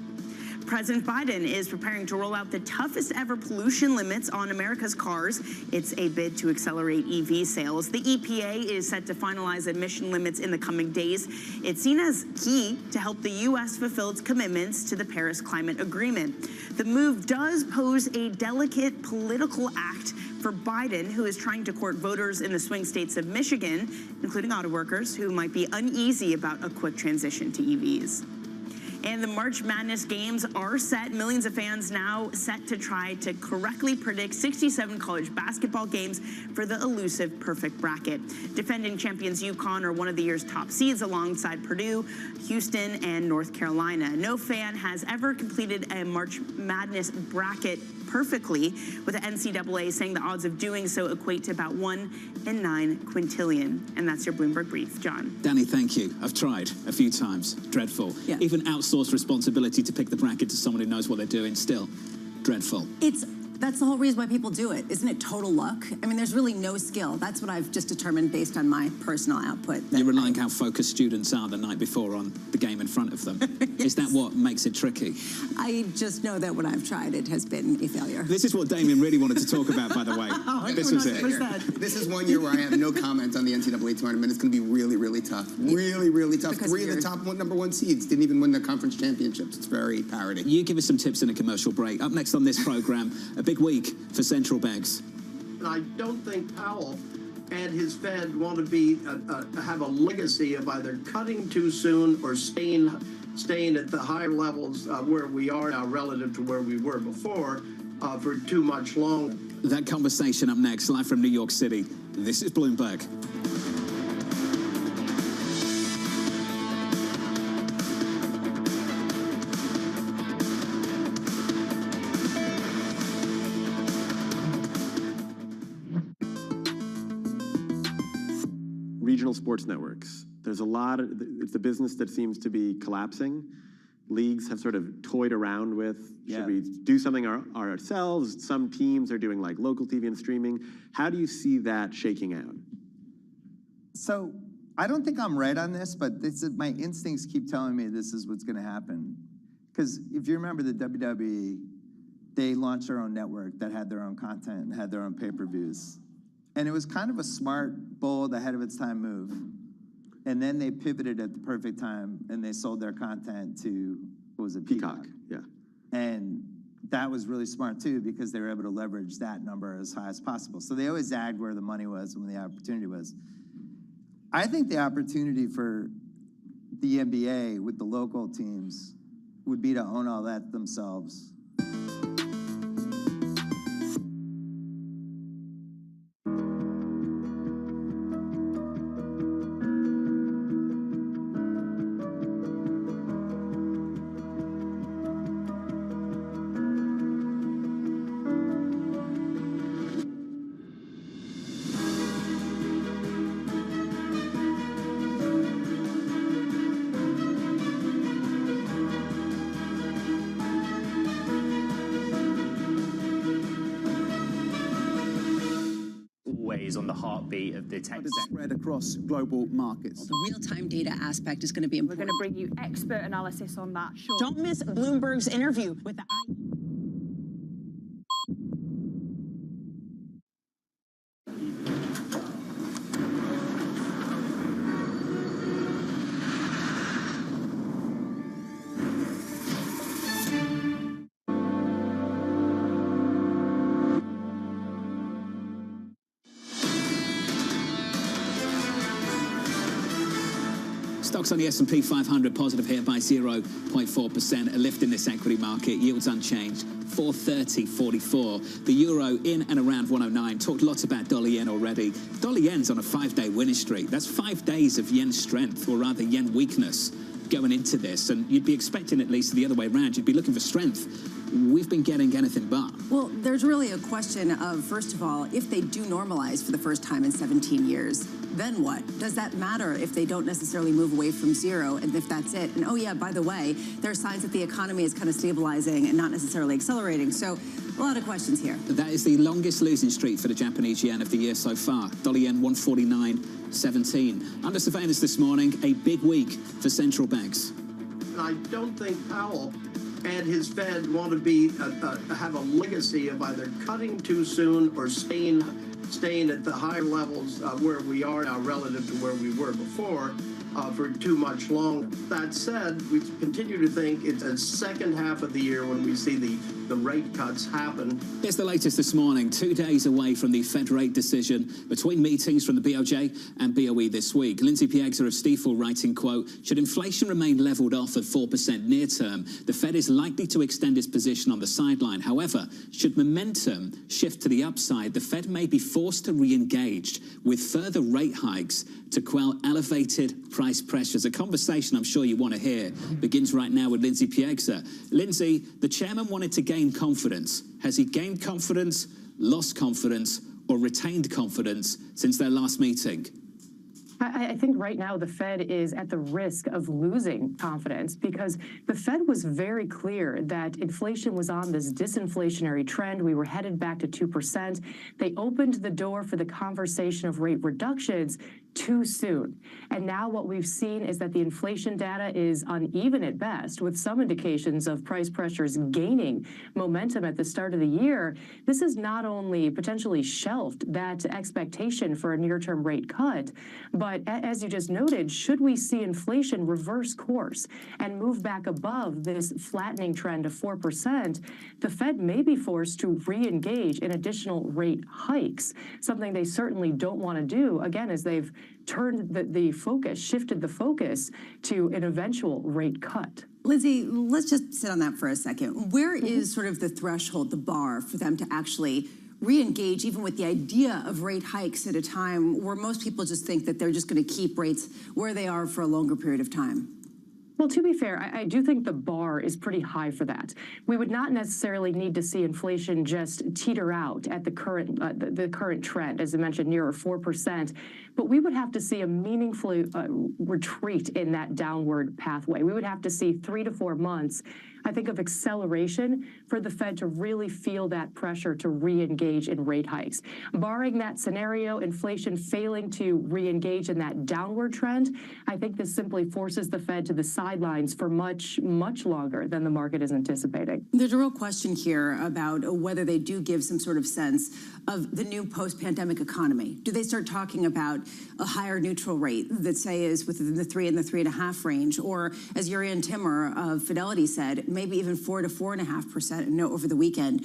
[SPEAKER 3] President Biden is preparing to roll out the toughest ever pollution limits on America's cars. It's a bid to accelerate EV sales. The EPA is set to finalize emission limits in the coming days. It's seen as key to help the U.S. fulfill its commitments to the Paris Climate Agreement. The move does pose a delicate political act for Biden, who is trying to court voters in the swing states of Michigan, including auto workers, who might be uneasy about a quick transition to EVs. And the March Madness games are set. Millions of fans now set to try to correctly predict 67 college basketball games for the elusive perfect bracket. Defending champions UConn are one of the year's top seeds alongside Purdue, Houston, and North Carolina. No fan has ever completed a March Madness bracket perfectly, with the NCAA saying the odds of doing so equate to about 1 in 9 quintillion. And that's your Bloomberg Brief, John.
[SPEAKER 29] Danny, thank you. I've tried a few times. Dreadful.
[SPEAKER 30] Yeah.
[SPEAKER 29] Even outsourced responsibility to pick the bracket to someone who knows what they're doing. Still dreadful.
[SPEAKER 30] That's the whole reason why people do it. Isn't it total luck? I mean, there's really no skill. That's what I've just determined based on my personal output.
[SPEAKER 29] You're relying how focused students are the night before on the game in front of them. Yes. Is that what makes it tricky?
[SPEAKER 30] I just know that when I've tried, it has been a failure.
[SPEAKER 29] This is what Damien really wanted to talk about, by the way. This was it.
[SPEAKER 1] This is one year where I have no comment on the NCAA tournament. It's going to be really, really tough. Really, really tough.
[SPEAKER 30] Because
[SPEAKER 1] 3 of the top number 1 seeds didn't even win the conference championships. It's very parity.
[SPEAKER 29] You give us some tips in a commercial break. Up next on this program, a big week for central banks.
[SPEAKER 12] I don't think Powell and his Fed want to be have a legacy of either cutting too soon or staying at the higher levels where we are now relative to where we were before for too much longer.
[SPEAKER 29] That conversation up next, live from New York City. This is Bloomberg.
[SPEAKER 5] Regional sports networks. There's a lot of, it's a business that seems to be collapsing. Leagues have sort of toyed around with, should we do something ourselves? Some teams are doing like local TV and streaming. How do you see that shaking out?
[SPEAKER 6] So I don't think I'm right on this, but my instincts keep telling me this is what's going to happen. Because if you remember the WWE, they launched their own network that had their own content and had their own pay-per-views. And it was kind of a smart, bold, ahead of its time move. And then they pivoted at the perfect time and they sold their content to, what was it? Peacock.
[SPEAKER 5] Yeah.
[SPEAKER 6] And that was really smart too, because they were able to leverage that number as high as possible. So they always zagged where the money was and when the opportunity was. I think the opportunity for the NBA with the local teams would be to own all that themselves.
[SPEAKER 7] always on the heartbeat of the tech sector.
[SPEAKER 13] Spread across global markets.
[SPEAKER 30] The real-time data aspect is going to be important.
[SPEAKER 17] We're going to bring you expert analysis on that. Sure.
[SPEAKER 30] Don't miss Bloomberg's interview with the
[SPEAKER 29] Stocks on the S&P 500 positive here by 0.4%, a lift in this equity market, yields unchanged, 430.44. The euro in and around 109. Talked lots about dollar yen already. Dollar yen's on a 5-day winning streak. That's 5 days of yen strength, or rather yen weakness, going into this. And you'd be expecting at least the other way around. You'd be looking for strength. We've been getting anything but.
[SPEAKER 30] Well, there's really a question of, first of all, if they do normalize for the first time in 17 years, then what? Does that matter if they don't necessarily move away from zero, and if that's it? And oh yeah, by the way, there are signs that the economy is kind of stabilizing and not necessarily accelerating. So a lot of questions here.
[SPEAKER 29] That is the longest losing streak for the Japanese yen of the year so far. Dollar yen 149.17. Under surveillance this morning, a big week for central banks.
[SPEAKER 12] I don't think Powell and his Fed want to be have a legacy of either cutting too soon or staying at the higher levels where we are now relative to where we were before for too much longer. That said, we continue to think it's a second half of the year when we see the rate cuts happen.
[SPEAKER 29] Here's the latest this morning, 2 days away from the Fed rate decision, between meetings from the BOJ and BOE this week. Lindsay Piegza of Stifel writing, quote, should inflation remain leveled off at 4% near term, the Fed is likely to extend its position on the sideline. However, should momentum shift to the upside, the Fed may be forced to re-engage with further rate hikes to quell elevated price pressures. A conversation I'm sure you want to hear begins right now with Lindsay Piegza. Lindsay, the chairman wanted to gain confidence. Has he gained confidence, lost confidence, or retained confidence since their last meeting?
[SPEAKER 19] I think right now the Fed is at the risk of losing confidence because the Fed was very clear that inflation was on this disinflationary trend. We were headed back to 2%. They opened the door for the conversation of rate reductions too soon. And now what we've seen is that the inflation data is uneven at best, with some indications of price pressures gaining momentum at the start of the year. This has not only potentially shelved that expectation for a near-term rate cut, but as you just noted, should we see inflation reverse course and move back above this flattening trend of 4%, the Fed may be forced to re-engage in additional rate hikes, something they certainly don't want to do, again, as they've turned the focus, shifted the focus to an eventual rate cut.
[SPEAKER 30] Lindsay, let's just sit on that for a second. Where is sort of the threshold, the bar for them to actually re-engage even with the idea of rate hikes at a time where most people just think that they're just going to keep rates where they are for a longer period of time?
[SPEAKER 19] Well, to be fair, I do think the bar is pretty high for that. We would not necessarily need to see inflation just teeter out at the current trend, as I mentioned, nearer 4%. But we would have to see a meaningful retreat in that downward pathway. We would have to see 3 to 4 months, I think, of acceleration for the Fed to really feel that pressure to re-engage in rate hikes. Barring that scenario, inflation failing to re-engage in that downward trend, I think this simply forces the Fed to the sidelines for much, much longer than the market is anticipating.
[SPEAKER 30] There's a real question here about whether they do give some sort of sense of the new post-pandemic economy. Do they start talking about a higher neutral rate that, say, is within the 3 and the 3.5 range, or as Urian Timmer of Fidelity said, maybe even 4 to 4.5% over the weekend?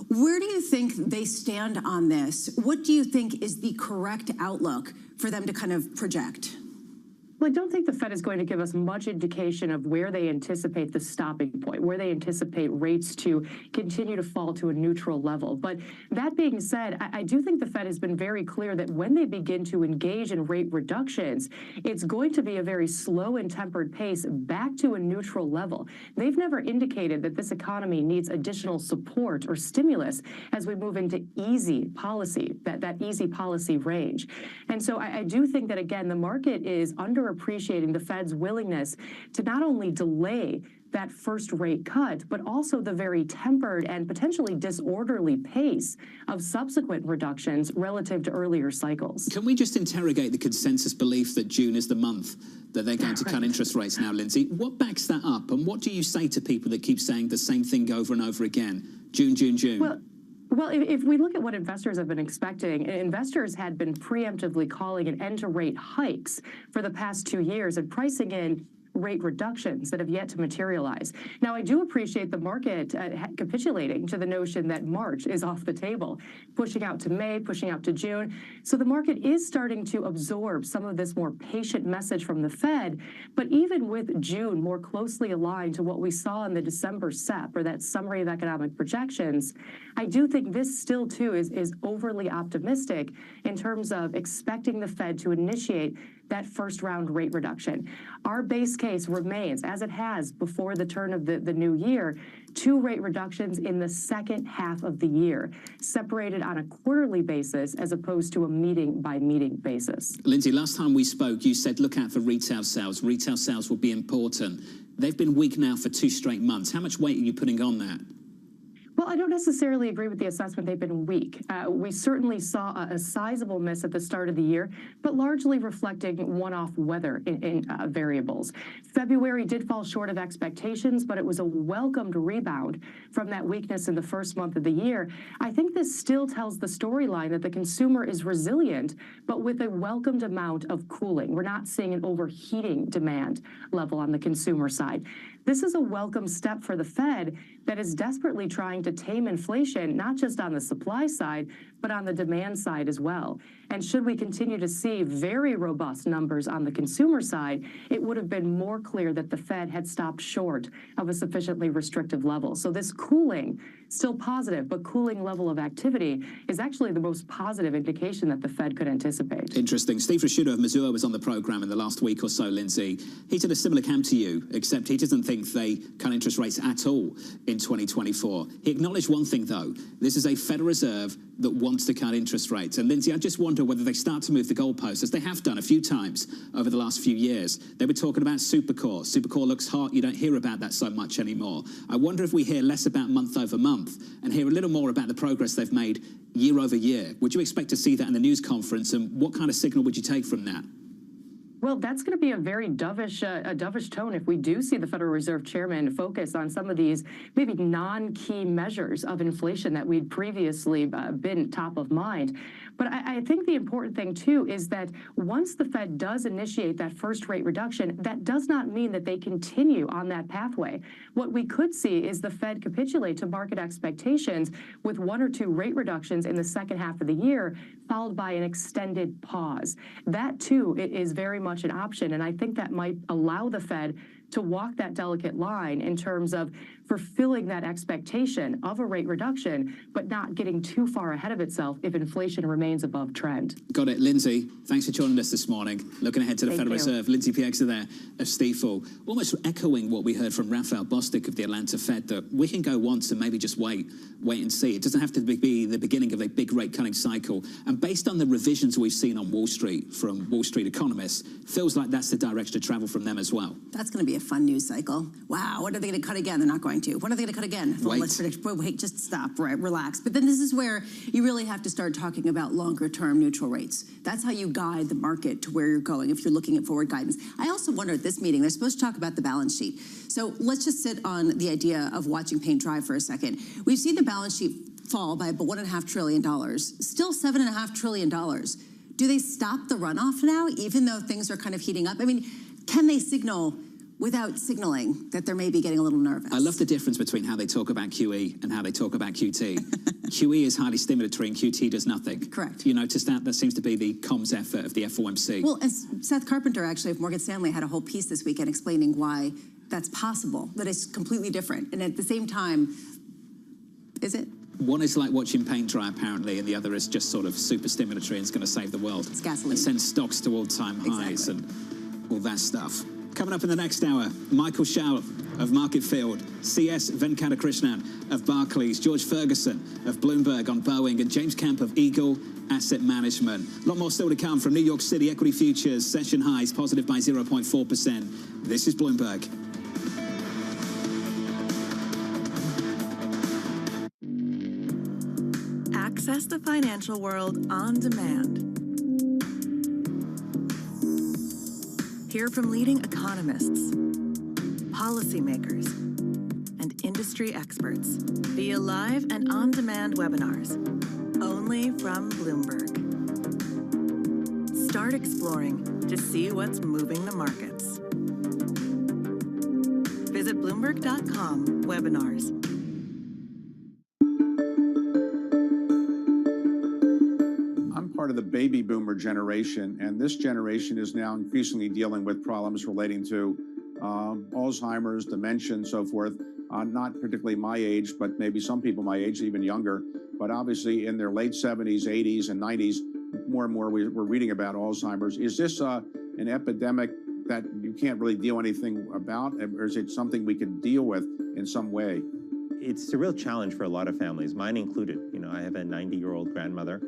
[SPEAKER 30] Where do you think they stand on this? What do you think is the correct outlook for them to kind of project?
[SPEAKER 19] Well, I don't think the Fed is going to give us much indication of where they anticipate the stopping point, where they anticipate rates to continue to fall to a neutral level. But that being said, I do think the Fed has been very clear that when they begin to engage in rate reductions, it's going to be a very slow and tempered pace back to a neutral level. They've never indicated that this economy needs additional support or stimulus as we move into easy policy, that easy policy range. And so I do think that, again, the market is underappreciating the Fed's willingness to not only delay that first rate cut, but also the very tempered and potentially disorderly pace of subsequent reductions relative to earlier cycles.
[SPEAKER 29] Can we just interrogate the consensus belief that June is the month that they're going to cut interest rates now, Lindsay? What backs that up? And what do you say to people that keep saying the same thing over and over again? June, June, June.
[SPEAKER 19] Well, if we look at what investors have been expecting, investors had been preemptively calling an end to rate hikes for the past 2 years and pricing in rate reductions that have yet to materialize. Now, I do appreciate the market capitulating to the notion that March is off the table, pushing out to May, pushing out to June. So the market is starting to absorb some of this more patient message from the Fed. But even with June more closely aligned to what we saw in the December SEP, or that summary of economic projections, I do think this still, too, is overly optimistic in terms of expecting the Fed to initiate that first round rate reduction. Our base case remains, as it has before the turn of the new year, 2 rate reductions in the second half of the year, separated on a quarterly basis as opposed to a meeting-by-meeting basis.
[SPEAKER 29] Lindsay, last time we spoke, you said look out for retail sales. Retail sales will be important. They've been weak now for 2 straight months. How much weight are you putting on that?
[SPEAKER 19] Well, I don't necessarily agree with the assessment they've been weak. We certainly saw a sizable miss at the start of the year, but largely reflecting one-off weather in variables. February did fall short of expectations, but it was a welcomed rebound from that weakness in the first month of the year. I think this still tells the storyline that the consumer is resilient, but with a welcomed amount of cooling. We're not seeing an overheating demand level on the consumer side. This is a welcome step for the Fed that is desperately trying to tame inflation, not just on the supply side, but on the demand side as well. And should we continue to see very robust numbers on the consumer side, it would have been more clear that the Fed had stopped short of a sufficiently restrictive level. So this cooling, still positive, but cooling level of activity is actually the most positive indication that the Fed could anticipate.
[SPEAKER 29] Interesting. Steve Rashuda of Missouri was on the program in the last week or so, Lindsay. He's in a similar camp to you, except he doesn't think they cut interest rates at all in 2024. He acknowledged one thing, though. This is a Federal Reserve that wants to cut interest rates. And Lindsay, I just wonder whether they start to move the goalposts, as they have done a few times over the last few years. They were talking about Supercore. Supercore looks hot. You don't hear about that so much anymore. I wonder if we hear less about month over month and hear a little more about the progress they've made year over year. Would you expect to see that in the news conference, and what kind of signal would you take from that?
[SPEAKER 19] Well, that's going to be a very dovish tone if we do see the Federal Reserve Chairman focus on some of these maybe non-key measures of inflation that we'd previously been top of mind. But I think the important thing, too, is that once the Fed does initiate that first rate reduction, that does not mean that they continue on that pathway. What we could see is the Fed capitulate to market expectations with 1 or 2 rate reductions in the second half of the year, followed by an extended pause. That, too, is very much an option, and I think that might allow the Fed to walk that delicate line in terms of fulfilling that expectation of a rate reduction, but not getting too far ahead of itself if inflation remains above trend.
[SPEAKER 29] Got it. Lindsay, thanks for joining us this morning. Looking ahead to the Federal Reserve. Lindsay Piegza there of Stifel, almost echoing what we heard from Raphael Bostic of the Atlanta Fed, that we can go once and maybe just wait and see. It doesn't have to be the beginning of a big rate cutting cycle. And based on the revisions we've seen on Wall Street from Wall Street economists, feels like that's the direction to travel from them as well.
[SPEAKER 30] That's going to be a fun news cycle. Wow, when are they going to cut again? They're not going to. When are they going to cut again? Well, let's predict. Wait, just stop, right? Relax. But then this is where you really have to start talking about longer-term neutral rates. That's how you guide the market to where you're going if you're looking at forward guidance. I also wonder at this meeting, they're supposed to talk about the balance sheet. So let's just sit on the idea of watching paint dry for a second. We've seen the balance sheet fall by about $1.5 trillion. Still $7.5 trillion. Do they stop the runoff now, even though things are kind of heating up? I mean, can they signal without signaling that they're maybe getting a little nervous?
[SPEAKER 29] I love the difference between how they talk about QE and how they talk about QT. QE is highly stimulatory and QT does nothing.
[SPEAKER 30] Correct.
[SPEAKER 29] You notice that? That seems to be the comms effort of the FOMC.
[SPEAKER 30] Well, and Seth Carpenter, actually, of Morgan Stanley, had a whole piece this weekend explaining why that's possible, that it's completely different. And at the same time, is it?
[SPEAKER 29] One is like watching paint dry, apparently, and the other is just sort of super stimulatory and it's going to save the world.
[SPEAKER 30] It's gasoline.
[SPEAKER 29] It sends stocks to all-time highs and all that stuff. Coming up in the next hour, Michael Schall of Market Field, C.S. Venkatakrishnan of Barclays, George Ferguson of Bloomberg on Boeing, and James Camp of Eagle Asset Management. A lot more still to come from New York City equity futures, session highs positive by 0.4%. This is Bloomberg.
[SPEAKER 2] Access the financial world on demand. Hear from leading economists, policymakers, and industry experts via live and on-demand webinars, only from Bloomberg. Start exploring to see what's moving the markets. Visit Bloomberg.com/webinars.
[SPEAKER 20] I'm part of the baby boomer generation, and this generation is now increasingly dealing with problems relating to Alzheimer's, dementia, and so forth. Not particularly my age, but maybe some people my age, even younger, but obviously in their late 70s, 80s, and 90s, more and more we're reading about Alzheimer's. Is this an epidemic that you can't really do anything about, or is it something we could deal with in some way?
[SPEAKER 21] It's a real challenge for a lot of families, mine included. You know, I have a 90-year-old grandmother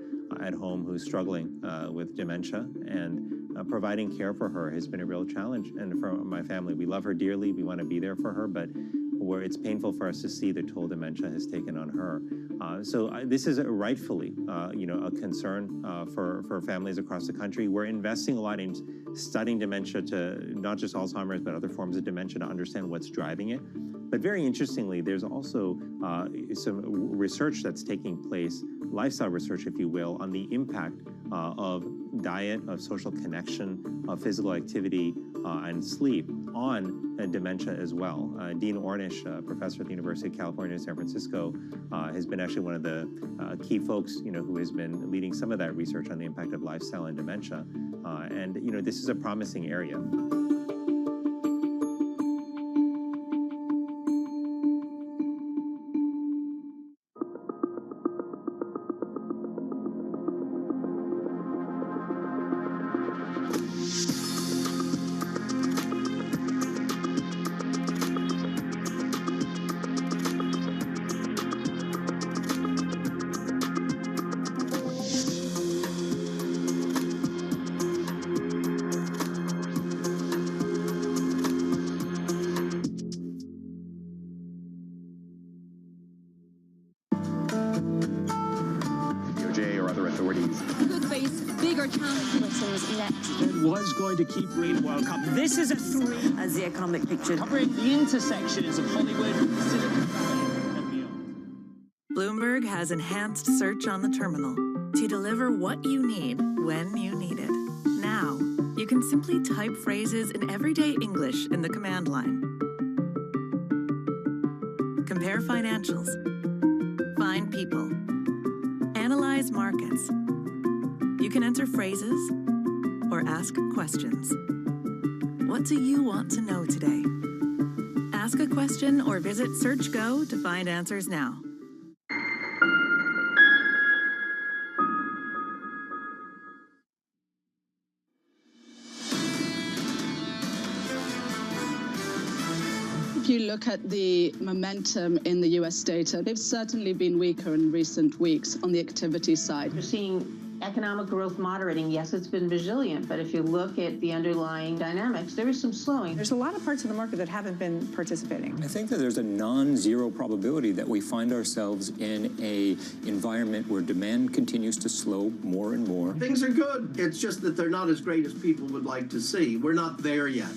[SPEAKER 21] at home who's struggling with dementia, and providing care for her has been a real challenge. And for my family, we love her dearly. We want to be there for her, but where it's painful for us to see the toll dementia has taken on her. This is rightfully, a concern for families across the country. We're investing a lot in studying dementia, to not just Alzheimer's, but other forms of dementia, to understand what's driving it. But very interestingly, there's also some research that's taking place, lifestyle research, if you will, on the impact of diet, of social connection, of physical activity, and sleep on dementia as well. Dean Ornish, professor at the University of California in San Francisco, has been actually one of the key folks, who has been leading some of that research on the impact of lifestyle and dementia. This is a promising area.
[SPEAKER 11] Was going to keep Green World Cup. This is a 3
[SPEAKER 2] as the economic picture
[SPEAKER 11] covering the intersections of Hollywood, Silicon Valley, and beyond.
[SPEAKER 2] Bloomberg has enhanced search on the terminal to deliver what you need when you need it. Now, you can simply type phrases in everyday English in the command line. Compare financials, find people, analyze markets. You can enter phrases or ask questions. What do you want to know today? Ask a question or visit SearchGo to find answers now.
[SPEAKER 22] If you look at the momentum in the US data, they've certainly been weaker in recent weeks on the activity side.
[SPEAKER 23] We're seeing economic growth moderating. Yes, it's been resilient, but if you look at the underlying dynamics, there is some slowing.
[SPEAKER 24] There's a lot of parts of the market that haven't been participating.
[SPEAKER 25] I think that there's a non-zero probability that we find ourselves in an environment where demand continues to slow more and more.
[SPEAKER 12] Things are good. It's just that they're not as great as people would like to see. We're not there yet.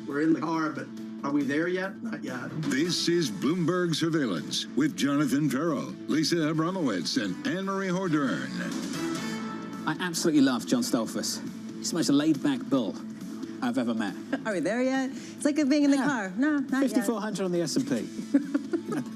[SPEAKER 12] We're in the car, but are we there yet? Not yet.
[SPEAKER 9] This is Bloomberg Surveillance with Jonathan Farrell, Lisa Abramowitz, and Anne-Marie Hordern.
[SPEAKER 29] I absolutely love John Stolfus. He's the most laid-back bull I've ever met.
[SPEAKER 30] Are we there yet? It's like being in the car. No, not yet.
[SPEAKER 29] 5,400 on the S&P.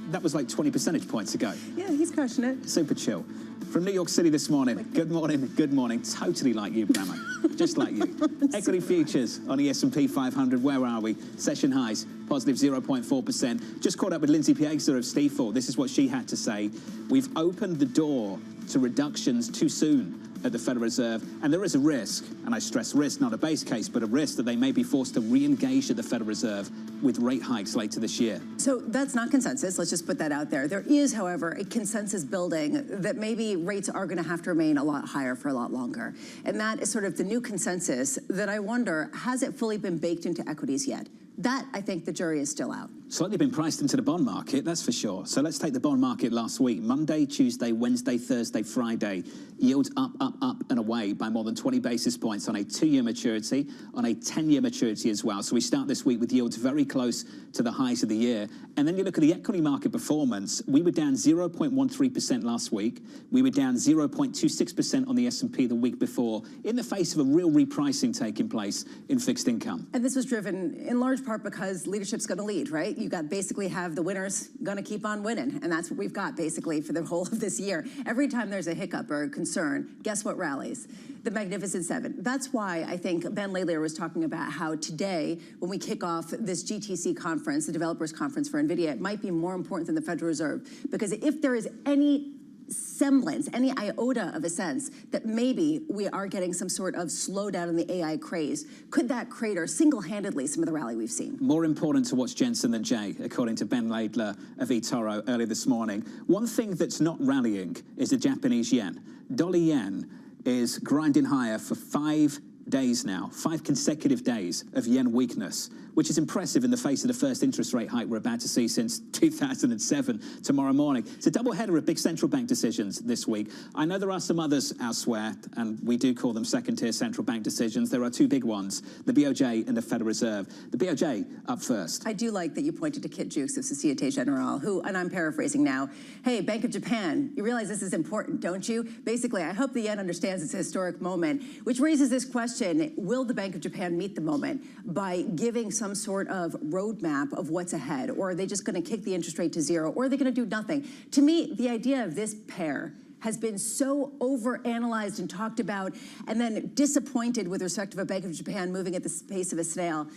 [SPEAKER 29] That was like 20 percentage points ago.
[SPEAKER 30] Yeah, he's crushing it.
[SPEAKER 29] Super chill. From New York City this morning. Good morning, good morning. Totally like you, Brahma. Just like you. Equity futures on the S&P 500. Where are we? Session highs, positive 0.4%. Just caught up with Lindsay Piegza of Stifel. This is what she had to say. We've opened the door to reductions too soon at the Federal Reserve, and there is a risk, and I stress risk, not a base case, but a risk that they may be forced to re-engage at the Federal Reserve with rate hikes later this year.
[SPEAKER 30] So that's not consensus. Let's just put that out there. There is, however, a consensus building that maybe rates are going to have to remain a lot higher for a lot longer. And that is sort of the new consensus that I wonder, has it fully been baked into equities yet? That, I think, the jury is still out.
[SPEAKER 29] Slightly been priced into the bond market, that's for sure. So let's take the bond market last week. Monday, Tuesday, Wednesday, Thursday, Friday. Yields up, up, up and away by more than 20 basis points on a 2-year maturity, on a 10-year maturity as well. So we start this week with yields very close to the highs of the year. And then you look at the equity market performance. We were down 0.13% last week. We were down 0.26% on the S&P the week before, in the face of a real repricing taking place in fixed income.
[SPEAKER 30] And this was driven in large part because leadership's going to lead, right? You got basically have the winners going to keep on winning. And that's what we've got basically for the whole of this year. Every time there's a hiccup or a concern, guess what rallies? The Magnificent Seven. That's why I think Ben Lallier was talking about how today, when we kick off this GTC conference, the developers conference for NVIDIA, it might be more important than the Federal Reserve. Because if there is any semblance, any iota of a sense that maybe we are getting some sort of slowdown in the AI craze, could that crater single-handedly some of the rally we've seen?
[SPEAKER 29] More important to watch Jensen than Jay, according to Ben Laidler of eToro earlier this morning. One thing that's not rallying is the Japanese yen. Dollar yen is grinding higher for 5 days now, 5 consecutive days of yen weakness, which is impressive in the face of the first interest rate hike we're about to see since 2007 tomorrow morning. It's a double-header of big central bank decisions this week. I know there are some others elsewhere, and we do call them second-tier central bank decisions. There are 2 big ones, the BOJ and the Federal Reserve. The BOJ up first.
[SPEAKER 30] I do like that you pointed to Kit Jukes of Societe Generale, who, and I'm paraphrasing now, hey, Bank of Japan, you realize this is important, don't you? Basically, I hope the yen understands it's a historic moment, which raises this question, will the Bank of Japan meet the moment by giving some sort of roadmap of what's ahead? Or are they just going to kick the interest rate to 0? Or are they going to do nothing? To me, the idea of this pair has been so overanalyzed and talked about and then disappointed with respect to a Bank of Japan moving at the pace of a snail,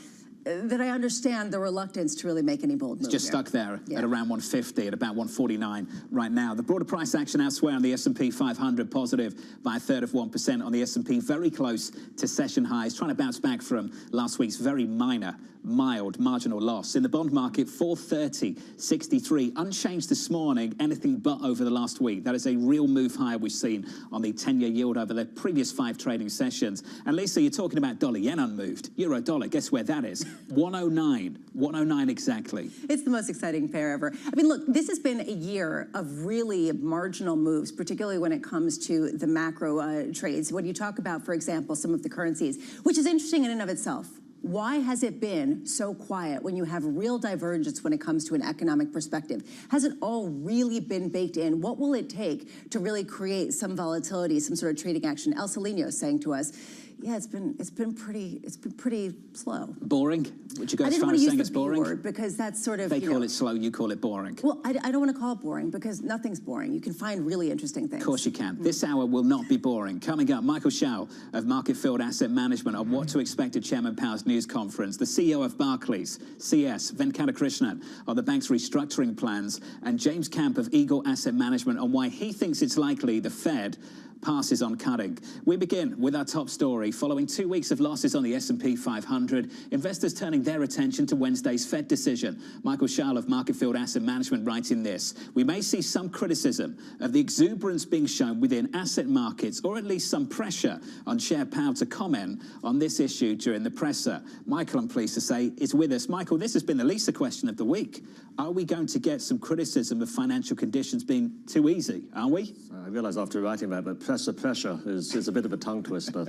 [SPEAKER 30] that I understand the reluctance to really make any bold moves.
[SPEAKER 29] It's just stuck there at around 150, at about 149 right now. The broader price action elsewhere on the S&P 500 positive by 1/3 of 1% on the S&P, very close to session highs, trying to bounce back from last week's very mild marginal loss. In the bond market, 430.63, unchanged this morning, anything but over the last week. That is a real move higher we've seen on the 10-year yield over the previous 5 trading sessions. And Lisa, you're talking about dollar yen unmoved. Euro dollar, guess where that is? 109. 109 exactly.
[SPEAKER 30] It's the most exciting pair ever. I mean, look, this has been a year of really marginal moves, particularly when it comes to the macro trades. When you talk about, for example, some of the currencies, which is interesting in and of itself. Why has it been so quiet when you have real divergence when it comes to an economic perspective? Has it all really been baked in? What will it take to really create some volatility, some sort of trading action? El Salino saying to us, yeah, it's been pretty slow.
[SPEAKER 29] Boring? Would you go as far as saying it's boring?
[SPEAKER 30] Word because that's sort of
[SPEAKER 29] they call it slow, you call it boring.
[SPEAKER 30] Well, I don't want to call it boring because nothing's boring. You can find really interesting things.
[SPEAKER 29] Of course you can. This hour will not be boring. Coming up, Michael Schall of Market Field Asset Management on what to expect at Chairman Powell's news conference. The CEO of Barclays, CS, Venkatakrishnan, on the bank's restructuring plans, and James Camp of Eagle Asset Management on why he thinks it's likely the Fed passes on cutting. We begin with our top story. Following 2 weeks of losses on the S&P 500, investors turning their attention to Wednesday's Fed decision. Michael Schall of Market Field Asset Management writing this: we may see some criticism of the exuberance being shown within asset markets, or at least some pressure on Chair Powell to comment on this issue during the presser. Michael, I'm pleased to say, is with us. Michael, this has been the Lisa question of the week. Are we going to get some criticism of financial conditions being too easy? Are we?
[SPEAKER 4] I realize after writing about that, pressure is a bit of a tongue twister.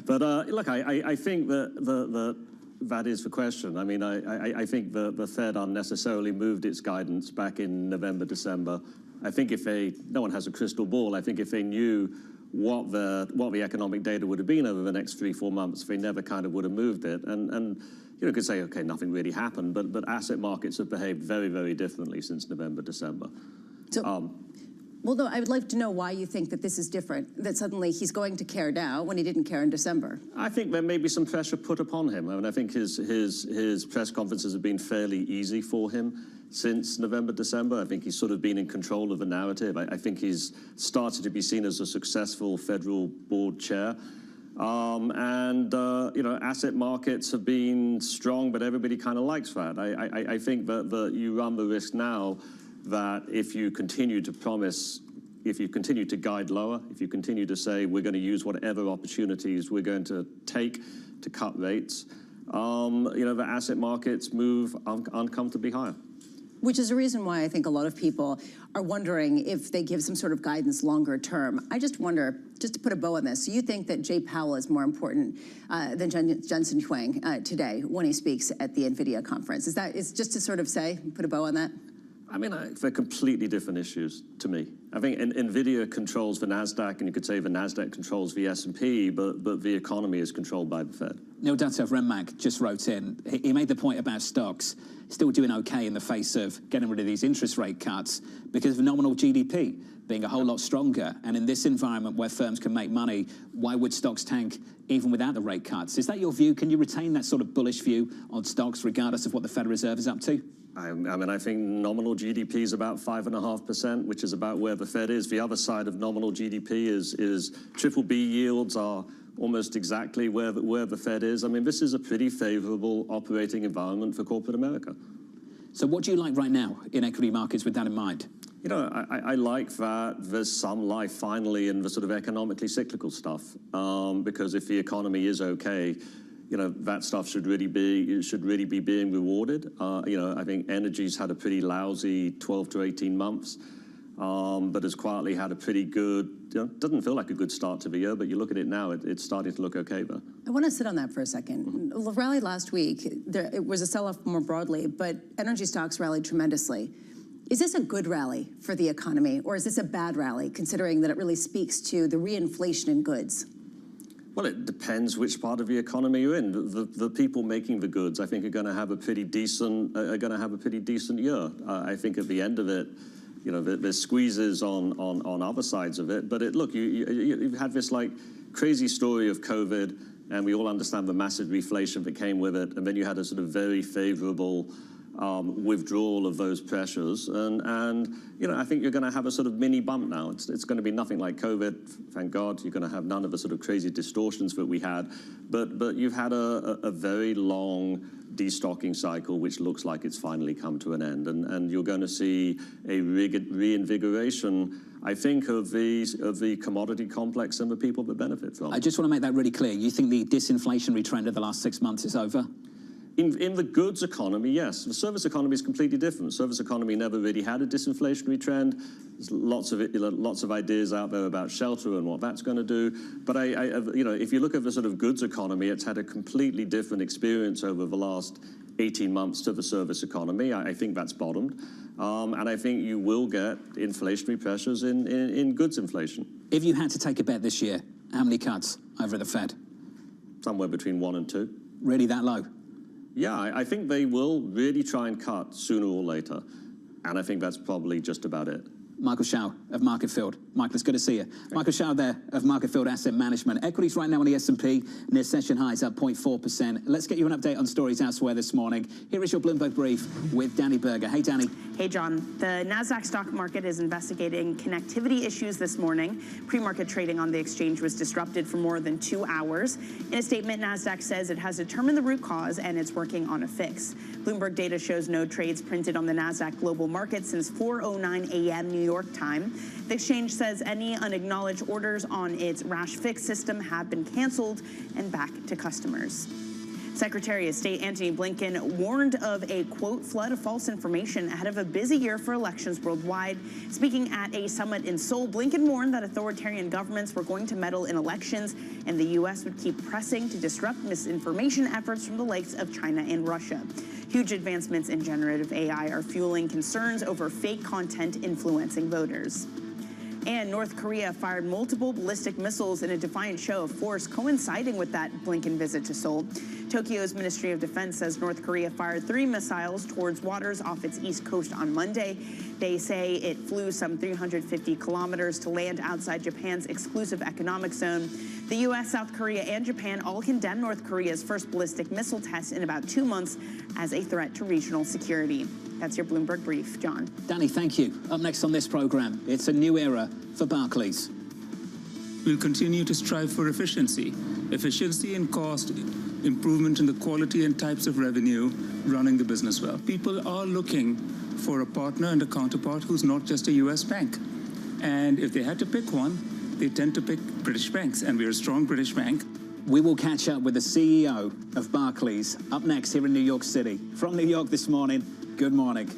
[SPEAKER 4] But look, I think that is the question. I mean, I think the Fed unnecessarily moved its guidance back in November, December. I think no one has a crystal ball. I think if they knew what the economic data would have been over the next 3-4 months, they never kind of would have moved it. And you could say, okay, nothing really happened, but asset markets have behaved very, very differently since November, December.
[SPEAKER 30] So, well, no, I would like to know why you think that this is different, that suddenly he's going to care now when he didn't care in December.
[SPEAKER 4] I think there may be some pressure put upon him. I mean, I think his press conferences have been fairly easy for him since November, December. I think he's sort of been in control of the narrative. I think he's started to be seen as a successful federal board chair. Asset markets have been strong, but everybody kind of likes that. I think that you run the risk now that if you continue to promise, if you continue to guide lower, if you continue to say we're going to use whatever opportunities we're going to take to cut rates, the asset markets move uncomfortably higher.
[SPEAKER 30] Which is a reason why I think a lot of people are wondering if they give some sort of guidance longer term. I just wonder, just to put a bow on this, so you think that Jay Powell is more important than Jensen Huang today when he speaks at the NVIDIA conference? Is just to sort of say, put a bow on that?
[SPEAKER 4] I mean, they're completely different issues to me. I think NVIDIA controls the NASDAQ, and you could say the NASDAQ controls the S&P, but the economy is controlled by the Fed.
[SPEAKER 29] Neil Dutta of Renmac just wrote in. He made the point about stocks still doing okay in the face of getting rid of these interest rate cuts because of nominal GDP being a whole lot stronger. And in this environment where firms can make money, why would stocks tank even without the rate cuts? Is that your view? Can you retain that sort of bullish view on stocks regardless of what the Federal Reserve is up to?
[SPEAKER 4] I mean, I think nominal GDP is about 5.5%, which is about where the Fed is. The other side of nominal GDP is triple B yields are almost exactly where the Fed is. I mean, this is a pretty favorable operating environment for corporate America.
[SPEAKER 29] So what do you like right now in equity markets with that in mind?
[SPEAKER 4] You know, I like that there's some life finally in the sort of economically cyclical stuff, because if the economy is okay, you know, that stuff should really be being rewarded. You know, I think energy's had a pretty lousy 12 to 18 months, but has quietly had a pretty good, you know, doesn't feel like a good start to the year, but you look at it now, it's starting to look okay there.
[SPEAKER 30] I want to sit on that for a second. The rally last week, it was a sell-off more broadly, but energy stocks rallied tremendously. Is this a good rally for the economy, or is this a bad rally, considering that it really speaks to the reinflation in goods?
[SPEAKER 4] Well, it depends which part of the economy you're in. The people making the goods, I think, are going to have a pretty decent year. I think at the end of it, you know, there's squeezes on other sides of it. But look, you've had this like crazy story of COVID, and we all understand the massive reflation that came with it. And then you had a sort of very favorable withdrawal of those pressures, and you know, I think you're going to have a sort of mini bump now. It's going to be nothing like COVID, thank God. You're going to have none of the sort of crazy distortions that we had, but you've had a very long destocking cycle, which looks like it's finally come to an end, and you're going to see a reinvigoration, I think, of the commodity complex and the people that benefit from it.
[SPEAKER 29] I just want to make that really clear. You think the disinflationary trend of the last 6 months is over?
[SPEAKER 4] In the goods economy, yes. The service economy is completely different. The service economy never really had a disinflationary trend. There's lots of ideas out there about shelter and what that's going to do. But you know, if you look at the sort of goods economy, it's had a completely different experience over the last 18 months to the service economy. I think that's bottomed, and I think you will get inflationary pressures in goods inflation.
[SPEAKER 29] If you had to take a bet this year, how many cuts over at the Fed?
[SPEAKER 4] Somewhere between 1 and 2.
[SPEAKER 29] Really that low?
[SPEAKER 4] Yeah, I think they will really try and cut sooner or later, and I think that's probably just about it.
[SPEAKER 29] Michael Schau of Market Field. Michael, it's good to see you. Michael Schau there of Market Field Asset Management. Equities right now on the S&P near session highs up 0.4%. Let's get you an update on stories elsewhere this morning. Here is your Bloomberg Brief with Danny Berger. Hey, Danny.
[SPEAKER 3] Hey, John. The NASDAQ stock market is investigating connectivity issues this morning. Pre-market trading on the exchange was disrupted for more than 2 hours. In a statement, NASDAQ says it has determined the root cause and it's working on a fix. Bloomberg data shows no trades printed on the NASDAQ global market since 4:09 a.m. New York time. The exchange says any unacknowledged orders on its Rash Fix system have been canceled and back to customers. Secretary of State Antony Blinken warned of a, quote, flood of false information ahead of a busy year for elections worldwide. Speaking at a summit in Seoul, Blinken warned that authoritarian governments were going to meddle in elections and the U.S. would keep pressing to disrupt misinformation efforts from the likes of China and Russia. Huge advancements in generative AI are fueling concerns over fake content influencing voters. And North Korea fired multiple ballistic missiles in a defiant show of force coinciding with that Blinken visit to Seoul. Tokyo's Ministry of Defense says North Korea fired 3 missiles towards waters off its east coast on Monday. They say it flew some 350 kilometers to land outside Japan's exclusive economic zone. The U.S., South Korea, and Japan all condemn North Korea's first ballistic missile test in about 2 months as a threat to regional security. That's your Bloomberg Brief, John.
[SPEAKER 29] Danny, thank you. Up next on this program, it's a new era for Barclays.
[SPEAKER 8] We'll continue to strive for efficiency in cost, improvement in the quality and types of revenue, running the business well. People are looking for a partner and a counterpart who's not just a U.S. bank. And if they had to pick one, they tend to pick British banks, and we're a strong British bank.
[SPEAKER 29] We will catch up with the CEO of Barclays up next here in New York City. From New York this morning, good morning.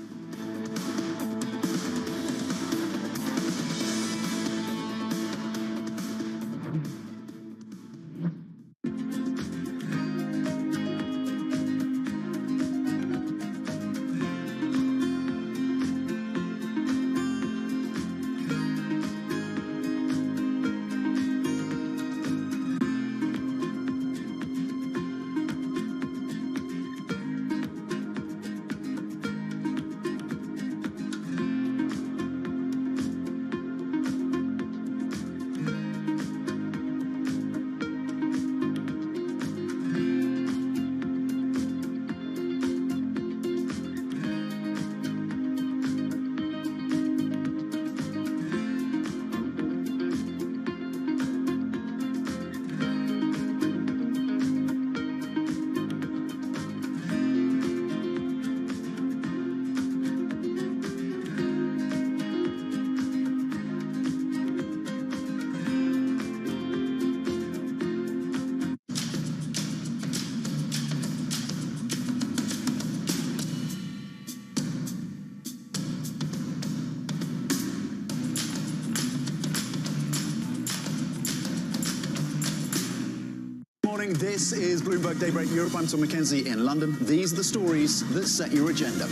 [SPEAKER 13] morning. This is Bloomberg Daybreak Europe. I'm Tom McKenzie in London. These are the stories that set your agenda.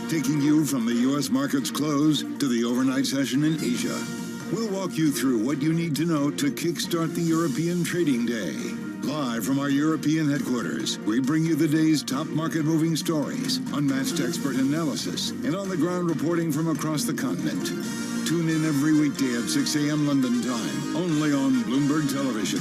[SPEAKER 9] Taking you from the U.S. market's close to the overnight session in Asia. We'll walk you through what you need to know to kickstart the European trading day. Live from our European headquarters, we bring you the day's top market-moving stories, unmatched expert analysis, and on-the-ground reporting from across the continent. Tune in every weekday at 6 a.m. London time, only on Bloomberg Television.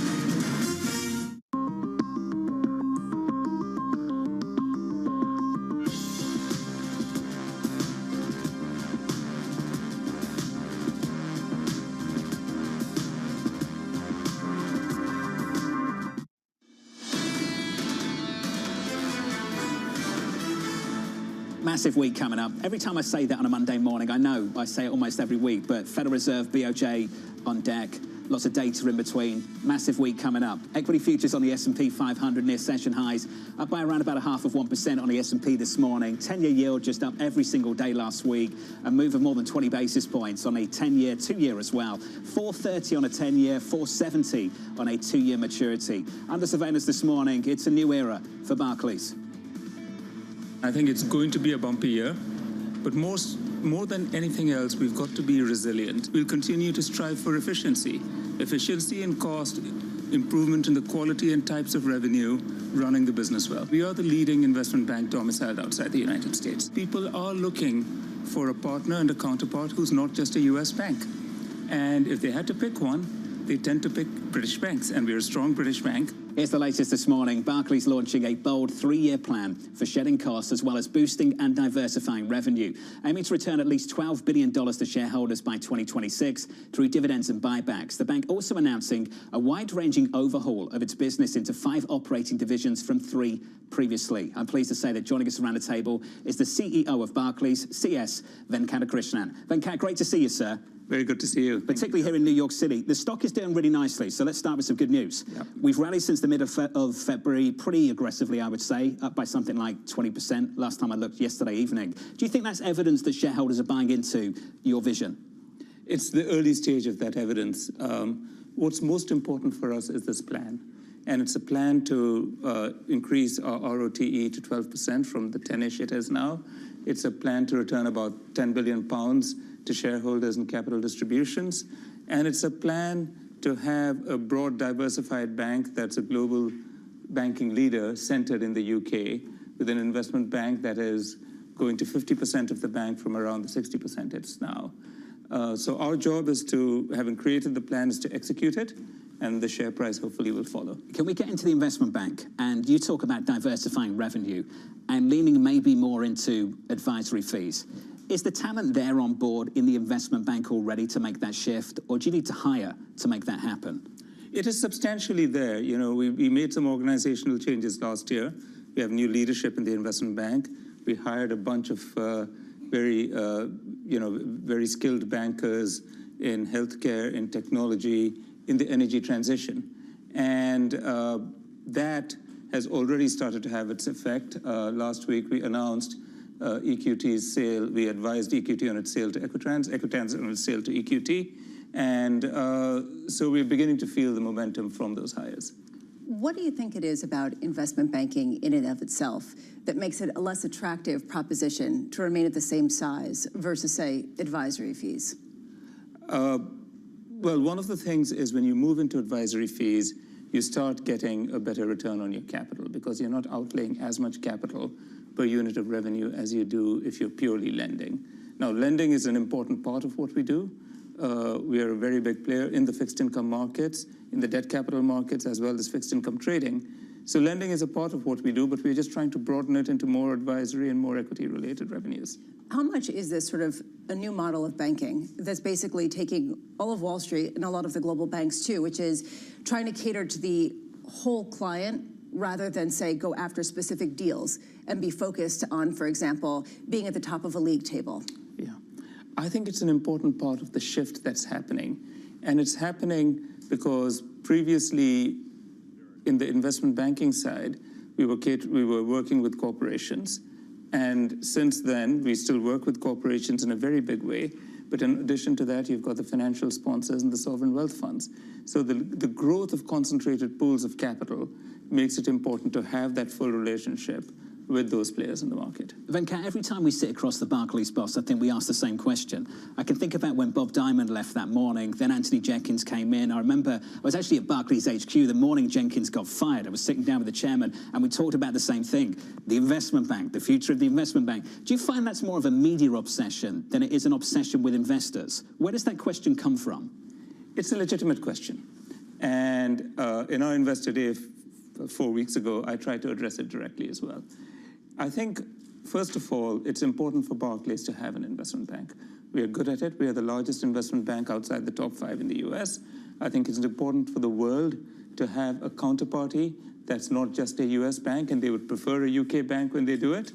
[SPEAKER 29] Massive week coming up. Every time I say that on a Monday morning, I know I say it almost every week, but Federal Reserve, BOJ on deck, lots of data in between. Massive week coming up. Equity futures on the S&P 500 near session highs, up by around about 0.5% on the S&P this morning. 10-year yield just up every single day last week, a move of more than 20 basis points on a 10-year, 2-year as well. 430 on a 10-year, 470 on a 2-year maturity. Under surveillance this morning, it's a new era for Barclays.
[SPEAKER 8] I think it's going to be a bumpy year, but more than anything else, we've got to be resilient. We'll continue to strive for efficiency in cost, improvement in the quality and types of revenue, running the business well. We are the leading investment bank domiciled outside the United States. People are looking for a partner and a counterpart who's not just a US bank. And if they had to pick one, they tend to pick British banks, and we're a strong British bank.
[SPEAKER 29] Here's the latest this morning. Barclays launching a bold 3-year plan for shedding costs as well as boosting and diversifying revenue, aiming to return at least $12 billion to shareholders by 2026 through dividends and buybacks. The bank also announcing a wide-ranging overhaul of its business into 5 operating divisions from 3 previously. I'm pleased to say that joining us around the table is the CEO of Barclays, CS Venkatakrishnan. Venkat, great to see you, sir.
[SPEAKER 8] Very good to see you.
[SPEAKER 29] Particularly here in New York City. The stock is doing really nicely, so let's start with some good news. Yep. We've rallied since the middle of February, pretty aggressively, I would say, up by something like 20% last time I looked yesterday evening. Do you think that's evidence that shareholders are buying into your vision?
[SPEAKER 8] It's the early stage of that evidence. What's most important for us is this plan. And it's a plan to increase our ROTE to 12% from the 10-ish it is now. It's a plan to return about £10 billion to shareholders and capital distributions. And it's a plan to have a broad, diversified bank that's a global banking leader centered in the UK, with an investment bank that is going to 50% of the bank from around the 60% it's now. So our job is to, having created the plan, is to execute it, and the share price hopefully will follow.
[SPEAKER 29] Can we get into the investment bank? And you talk about diversifying revenue and leaning maybe more into advisory fees. Is the talent there on board in the investment bank already to make that shift, or do you need to hire to make that happen?
[SPEAKER 8] It is substantially there. You know, we made some organizational changes last year. We have new leadership in the investment bank. We hired a bunch of very skilled bankers in healthcare, in technology, in the energy transition. And that has already started to have its effect. Last week, we announced EQT's sale. We advised EQT on its sale to Equitrans, Equitrans on its sale to EQT. And so we're beginning to feel the momentum from those hires.
[SPEAKER 30] What do you think it is about investment banking in and of itself that makes it a less attractive proposition to remain at the same size versus, say, advisory fees?
[SPEAKER 8] Well, one of the things is when you move into advisory fees, you start getting a better return on your capital because you're not outlaying as much capital per unit of revenue as you do if you're purely lending. Now, lending is an important part of what we do. We are a very big player in the fixed income markets, in the debt capital markets, as well as fixed income trading. So lending is a part of what we do, but we're just trying to broaden it into more advisory and more equity-related revenues.
[SPEAKER 30] How much is this sort of a new model of banking that's basically taking all of Wall Street and a lot of the global banks too, which is trying to cater to the whole client rather than, say, go after specific deals and be focused on, for example, being at the top of a league table?
[SPEAKER 8] Yeah. I think it's an important part of the shift that's happening. And it's happening because previously in the investment banking side, we were working with corporations. And since then, we still work with corporations in a very big way. But in addition to that, you've got the financial sponsors and the sovereign wealth funds. So the growth of concentrated pools of capital makes it important to have that full relationship with those players in the market.
[SPEAKER 29] Venkat, every time we sit across the Barclays boss, I think we ask the same question. I can think about when Bob Diamond left that morning, then Anthony Jenkins came in. I remember I was actually at Barclays HQ the morning Jenkins got fired. I was sitting down with the chairman and we talked about the same thing, the investment bank, the future of the investment bank. Do you find that's more of a media obsession than it is an obsession with investors? Where does that question come from?
[SPEAKER 8] It's a legitimate question. And in our Investor Day 4 weeks ago, I tried to address it directly as well. I think, first of all, it's important for Barclays to have an investment bank. We are good at it. We are the largest investment bank outside the top 5 in the US. I think it's important for the world to have a counterparty that's not just a US bank, and they would prefer a UK bank when they do it.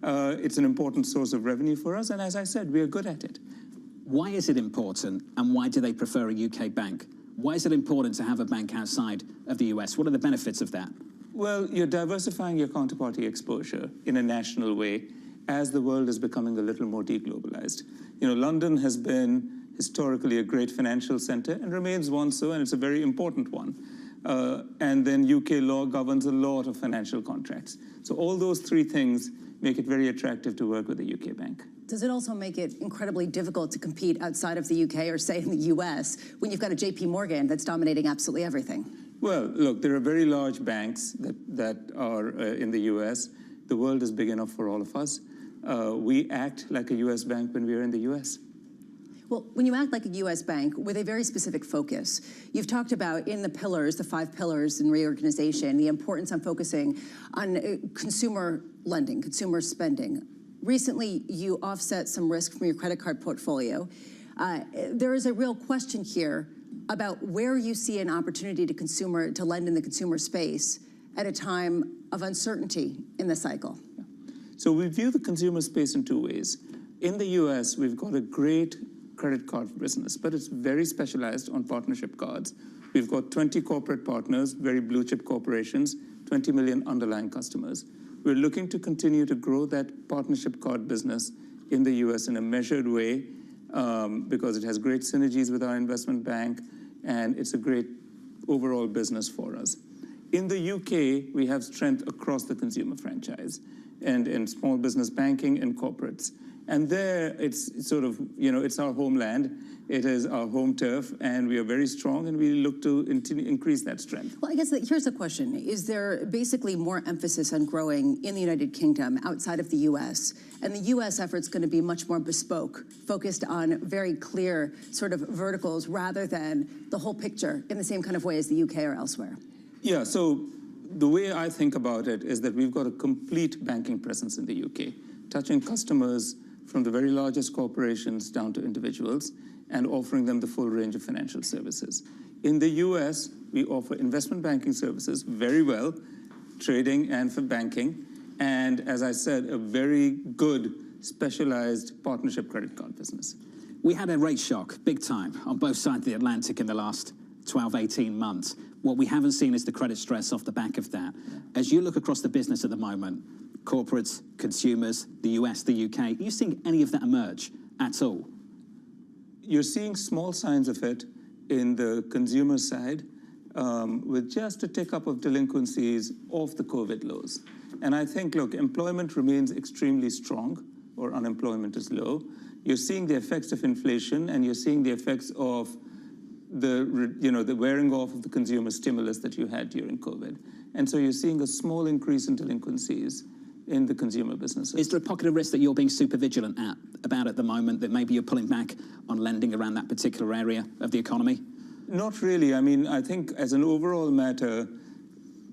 [SPEAKER 8] It's an important source of revenue for us, and as I said, we are good at it.
[SPEAKER 29] Why is it important, and why do they prefer a UK bank? Why is it important to have a bank outside of the US? What are the benefits of that?
[SPEAKER 8] Well, you're diversifying your counterparty exposure in a national way as the world is becoming a little more deglobalized. You know, London has been historically a great financial center and remains one so, and it's a very important one. And then UK law governs a lot of financial contracts. So all those three things make it very attractive to work with a UK bank.
[SPEAKER 30] Does it also make it incredibly difficult to compete outside of the UK or, say, in the US when you've got a JP Morgan that's dominating absolutely everything?
[SPEAKER 8] Well, look, there are very large banks that are in the US. The world is big enough for all of us. We act like a US bank when we are in the US.
[SPEAKER 30] Well, when you act like a U.S. bank with a very specific focus, you've talked about in the pillars, the 5 pillars in reorganization, the importance on focusing on consumer lending, consumer spending. Recently, you offset some risk from your credit card portfolio. There is a real question here about where you see an opportunity to lend in the consumer space at a time of uncertainty in the cycle.
[SPEAKER 8] So we view the consumer space in 2 ways. In the US, we've got a great credit card business, but it's very specialized on partnership cards. We've got 20 corporate partners, very blue chip corporations, 20 million underlying customers. We're looking to continue to grow that partnership card business in the US in a measured way because it has great synergies with our investment bank and it's a great overall business for us. In the UK, we have strength across the consumer franchise and in small business banking and corporates. And there, it's sort of, you know, it's our homeland. It is our home turf, and we are very strong, and we look to increase that strength.
[SPEAKER 30] Well, I guess here's the question. Is there basically more emphasis on growing in the United Kingdom outside of the U.S., and the U.S. effort's going to be much more bespoke, focused on very clear sort of verticals rather than the whole picture in the same kind of way as the U.K. or elsewhere?
[SPEAKER 8] Yeah, so the way I think about it is that we've got a complete banking presence in the U.K., touching customers from the very largest corporations down to individuals, and offering them the full range of financial services. In the US, we offer investment banking services very well, trading and for banking, and as I said, a very good specialized partnership credit card business.
[SPEAKER 29] We had a rate shock, big time, on both sides of the Atlantic in the last 12, 18 months. What we haven't seen is the credit stress off the back of that. As you look across the business at the moment, corporates, consumers, the US, the UK, are you seeing any of that emerge at all?
[SPEAKER 8] You're seeing small signs of it in the consumer side with just a tick up of delinquencies off the COVID lows. And I think, look, employment remains extremely strong, or unemployment is low. You're seeing the effects of inflation, and you're seeing the effects of the wearing off of the consumer stimulus that you had during COVID. And so you're seeing a small increase in delinquencies in the consumer businesses.
[SPEAKER 29] Is there a pocket of risk that you're being super vigilant about at the moment, that maybe you're pulling back on lending around that particular area of the economy?
[SPEAKER 8] Not really. I mean, I think as an overall matter,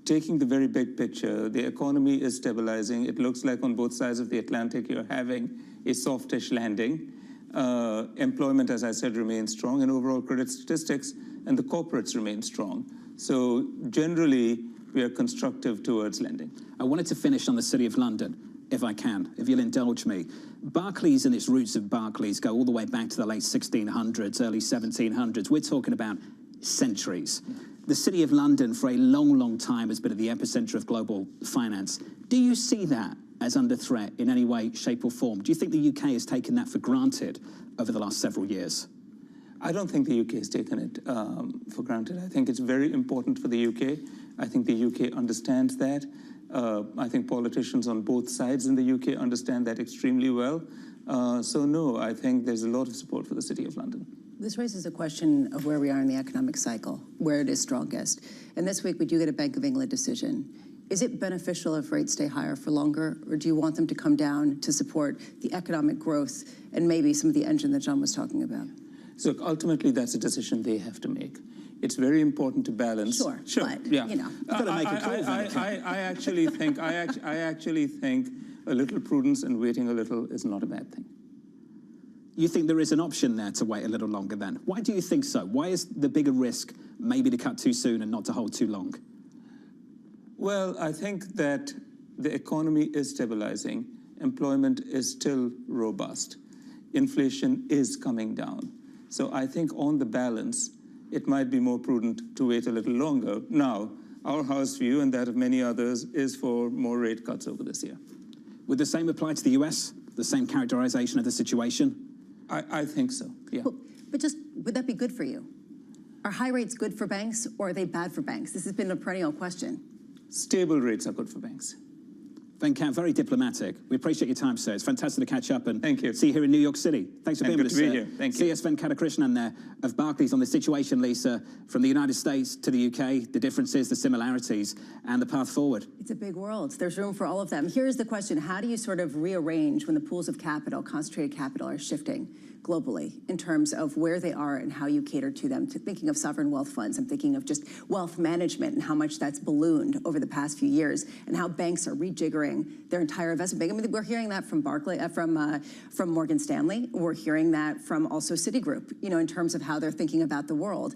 [SPEAKER 8] taking the very big picture, the economy is stabilizing. It looks like on both sides of the Atlantic you're having a softish landing. Employment, as I said, remains strong, and overall credit statistics and the corporates remain strong. So generally, we are constructive towards lending.
[SPEAKER 29] I wanted to finish on the City of London, if I can, if you'll indulge me. Barclays and its roots of Barclays go all the way back to the late 1600s, early 1700s. We're talking about centuries. The City of London, for a long, long time, has been at the epicenter of global finance. Do you see that as under threat in any way, shape or form. Do you think the UK has taken that for granted over the last several years?
[SPEAKER 8] I don't think the UK has taken it for granted. I think it's very important for the UK. I think the UK understands that. I think politicians on both sides in the UK understand that extremely well. So no, I think there's a lot of support for the City of London.
[SPEAKER 30] This raises a question of where we are in the economic cycle, where it is strongest. And this week we do get a Bank of England decision. Is it beneficial if rates stay higher for longer, or do you want them to come down to support the economic growth and maybe some of the engine that John was talking about?
[SPEAKER 8] So ultimately, that's a decision they have to make. It's very important to balance.
[SPEAKER 30] Sure, but,
[SPEAKER 8] yeah.
[SPEAKER 30] you know.
[SPEAKER 29] You've got to make a call.
[SPEAKER 8] I actually think a little prudence and waiting a little is not a bad thing.
[SPEAKER 29] You think there is an option there to wait a little longer then? Why do you think so? Why is the bigger risk maybe to cut too soon and not to hold too long?
[SPEAKER 8] Well, I think that the economy is stabilizing. Employment is still robust. Inflation is coming down. So I think on the balance, it might be more prudent to wait a little longer. Now, our house view and that of many others is for more rate cuts over this year.
[SPEAKER 29] Would the same apply to the US? The same characterization of the situation?
[SPEAKER 8] I think so, yeah.
[SPEAKER 30] Well, but just, would that be good for you? Are high rates good for banks, or are they bad for banks? This has been a perennial question.
[SPEAKER 8] Stable rates are good for banks.
[SPEAKER 29] Venkat, very diplomatic. We appreciate your time, sir. It's fantastic to catch up and
[SPEAKER 8] Thank you.
[SPEAKER 29] See you here in New York City. Thanks for being with us,
[SPEAKER 8] good to be
[SPEAKER 29] sir.
[SPEAKER 8] here. Thank you.
[SPEAKER 29] CS Venkatakrishnan there of Barclays on the situation, Lisa, from the United States to the UK, the differences, the similarities, and the path forward.
[SPEAKER 30] It's a big world. There's room for all of them. Here's the question. How do you sort of rearrange when the pools of capital, concentrated capital, are shifting globally in terms of where they are and how you cater to them? Thinking of sovereign wealth funds, I'm thinking of just wealth management and how much that's ballooned over the past few years and how banks are rejiggering their entire investment bank. I mean, we're hearing that from Barclays, from Morgan Stanley. We're hearing that from also Citigroup, you know, in terms of how they're thinking about the world.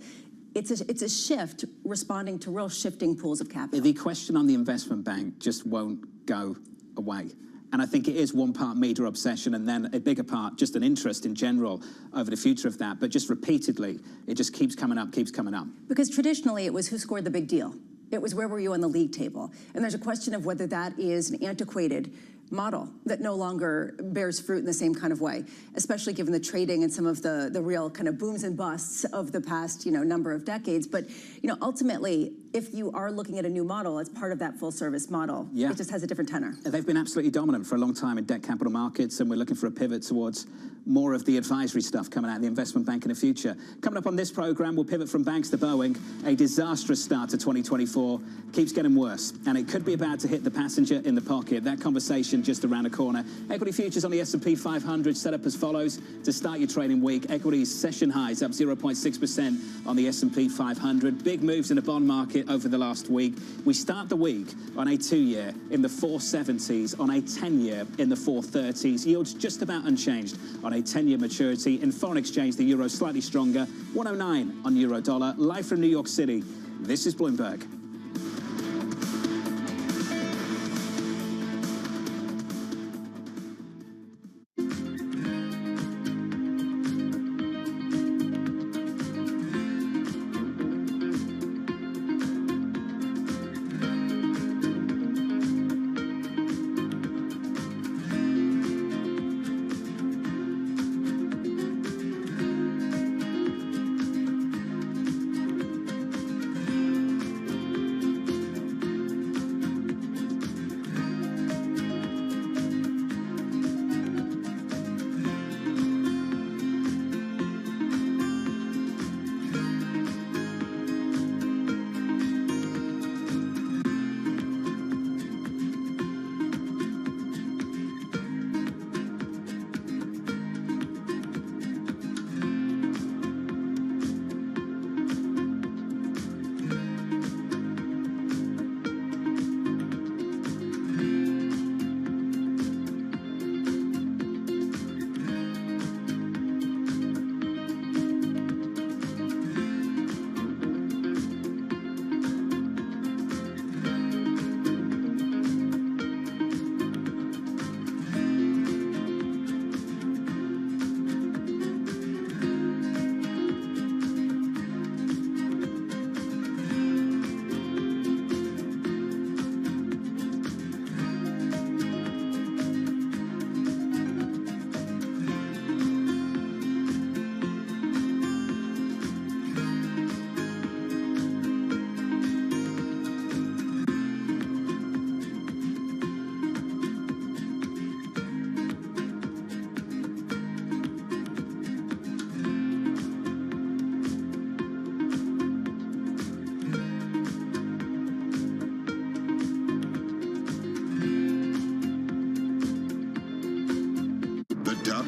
[SPEAKER 30] It's a shift responding to real shifting pools of capital.
[SPEAKER 29] The question on the investment bank just won't go away. And I think it is one part media obsession and then a bigger part just an interest in general over the future of that. But just repeatedly, it just keeps coming up, keeps coming up.
[SPEAKER 30] Because traditionally it was who scored the big deal. It was where were you on the league table. And there's a question of whether that is an antiquated model that no longer bears fruit in the same kind of way, especially given the trading and some of the real kind of booms and busts of the past, you know, number of decades. But, you know, ultimately, if you are looking at a new model, it's part of that full service model.
[SPEAKER 29] Yeah.
[SPEAKER 30] It just has a different tenor.
[SPEAKER 29] They've been absolutely dominant for a long time in debt capital markets, and we're looking for a pivot towards more of the advisory stuff coming out of the investment bank in the future. Coming up on this program, we'll pivot from banks to Boeing. A disastrous start to 2024 keeps getting worse, and it could be about to hit the passenger in the pocket. That conversation just around the corner. Equity futures on the S&P 500 set up as follows to start your trading week. Equities session highs up 0.6% on the S&P 500. Big moves in the bond market over the last week. We start the week on a 2-year in the 470s, on a 10-year in the 430s. Yields just about unchanged on a 10-year maturity. In foreign exchange, the euro slightly stronger, 109 on euro dollar. Live from New York City, this is Bloomberg.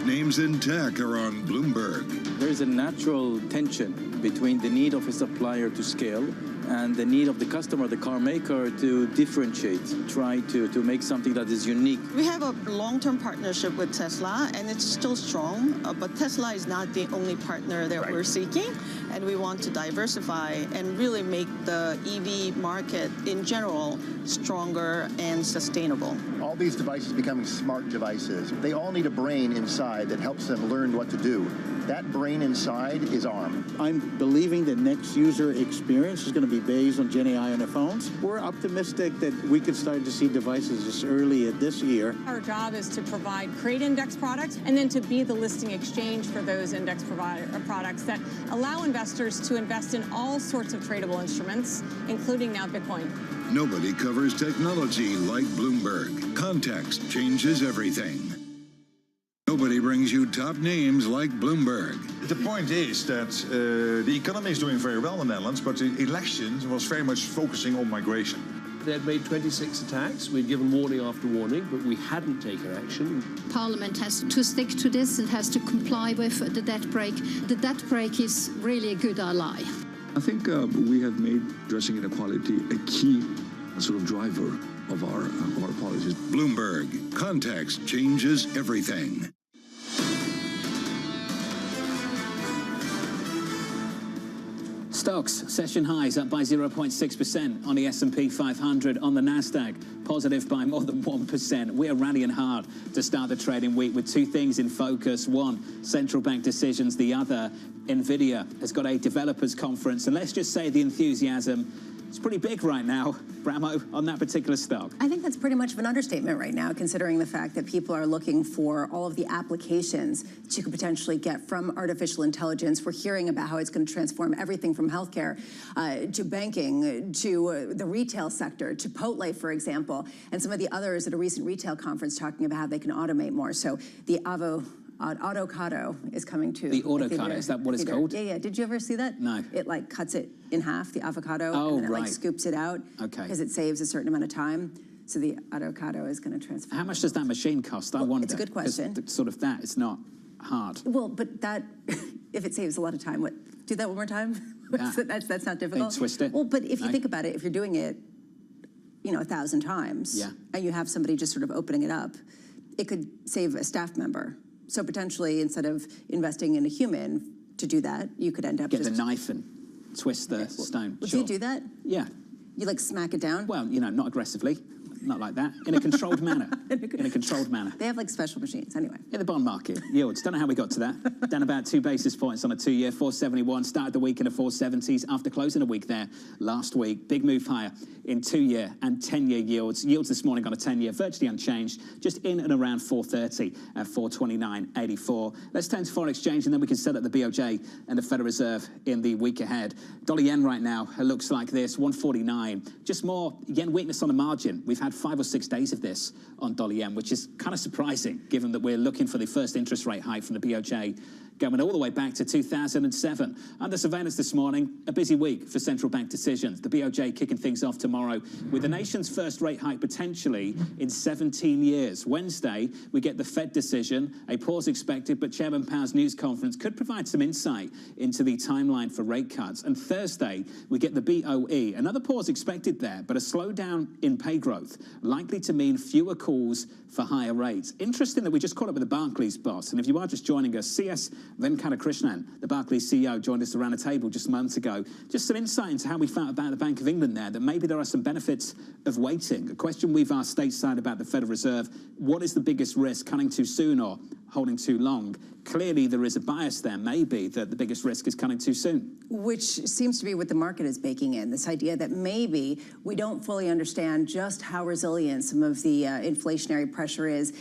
[SPEAKER 9] names in tech are on Bloomberg.
[SPEAKER 1] There is a natural tension between the need of a supplier to scale and the need of the customer, the car maker, to differentiate, try to make something that is unique.
[SPEAKER 5] We have a long-term partnership with Tesla, and it's still strong, but Tesla is not the only partner that we're seeking, and we want to diversify and really make the EV market in general stronger and sustainable.
[SPEAKER 10] All these devices becoming smart devices, they all need a brain inside that helps them learn what to do. That brain inside is ARM.
[SPEAKER 14] I'm believing the next user experience is going to be based on Gen AI on the phones. We're optimistic that we could start to see devices as early as this year.
[SPEAKER 17] Our job is to create index products, and then to be the listing exchange for those index products that allow investors to invest in all sorts of tradable instruments, including now Bitcoin.
[SPEAKER 9] Nobody covers technology like Bloomberg. Context changes everything. Nobody brings you top names like Bloomberg.
[SPEAKER 15] The point is that the economy is doing very well in the Netherlands, but the election was very much focusing on migration.
[SPEAKER 16] They had made 26 attacks. We'd given warning after warning, but we hadn't taken action.
[SPEAKER 18] Parliament has to stick to this and has to comply with the debt brake. The debt brake is really a good ally.
[SPEAKER 26] I think we have made addressing inequality a key sort of driver of our policies.
[SPEAKER 9] Bloomberg. Context changes everything.
[SPEAKER 29] Stocks, session highs up by 0.6% on the S&P 500, on the Nasdaq, positive by more than 1%. We're rallying hard to start the trading week with two things in focus. One, central bank decisions. The other, Nvidia has got a developers conference. And let's just say the enthusiasm is pretty big right now. Bramo, on that particular stock.
[SPEAKER 30] I think that's pretty much of an understatement right now, considering the fact that people are looking for all of the applications that you could potentially get from artificial intelligence. We're hearing about how it's going to transform everything from healthcare to banking to the retail sector, Chipotle, for example, and some of the others at a recent retail conference talking about how they can automate more. So the avocado is coming to
[SPEAKER 29] the avocado. Is that what it's called?
[SPEAKER 30] Yeah. Did you ever see that?
[SPEAKER 29] No.
[SPEAKER 30] It like cuts it in half, the avocado,
[SPEAKER 29] and
[SPEAKER 30] then it like scoops it out.
[SPEAKER 29] Okay.
[SPEAKER 30] Because it saves a certain amount of time. So the avocado is going to transform.
[SPEAKER 29] How much does that machine cost? I wonder.
[SPEAKER 30] It's a good question.
[SPEAKER 29] Sort of that. It's not hard.
[SPEAKER 30] Well, but that, if it saves a lot of time, do that one more time? That's not difficult.
[SPEAKER 29] And twist it.
[SPEAKER 30] Well, but if you think about it, if you're doing it, 1,000 times, and you have somebody just sort of opening it up, it could save a staff member. So potentially, instead of investing in a human to do that, you could end up
[SPEAKER 29] get the knife and twist the stone.
[SPEAKER 30] Would you do that?
[SPEAKER 29] Yeah.
[SPEAKER 30] You like smack it down?
[SPEAKER 29] Well, not aggressively, not like that. In a controlled manner. In a controlled manner.
[SPEAKER 30] They have like special machines, anyway.
[SPEAKER 29] In the bond market, yields. Don't know how we got to that. Down about 2 basis points on a 2-year, 471. Started the week in the 470s after closing a week there last week. Big move higher in 2-year and 10-year yields. Yields this morning on a 10-year, virtually unchanged, just in and around 430 at 429.84. Let's turn to foreign exchange, and then we can set up the BOJ and the Federal Reserve in the week ahead. Dollar yen right now looks like this, 149. Just more yen weakness on the margin. We've had 5 or 6 days of this on dollar yen, which is kind of surprising, given that we're looking for the first interest rate hike from the BOJ going all the way back to 2007. Under surveillance this morning, a busy week for central bank decisions. The BOJ kicking things off tomorrow with the nation's first rate hike potentially in 17 years. Wednesday, we get the Fed decision, a pause expected, but Chairman Powell's news conference could provide some insight into the timeline for rate cuts. And Thursday, we get the BOE. Another pause expected there, but a slowdown in pay growth, likely to mean fewer calls for higher rates. Interesting that we just caught up with the Barclays boss. And if you are just joining us, CS Venkatakrishnan, the Barclays CEO, joined us around the table just moments ago. Just some insight into how we felt about the Bank of England there, that maybe there are some benefits of waiting. A question we've asked stateside about the Federal Reserve: what is the biggest risk, cutting too soon or holding too long? Clearly, there is a bias there, maybe, that the biggest risk is cutting too soon.
[SPEAKER 30] Which seems to be what the market is baking in, this idea that maybe we don't fully understand just how resilient some of the inflationary pressure is.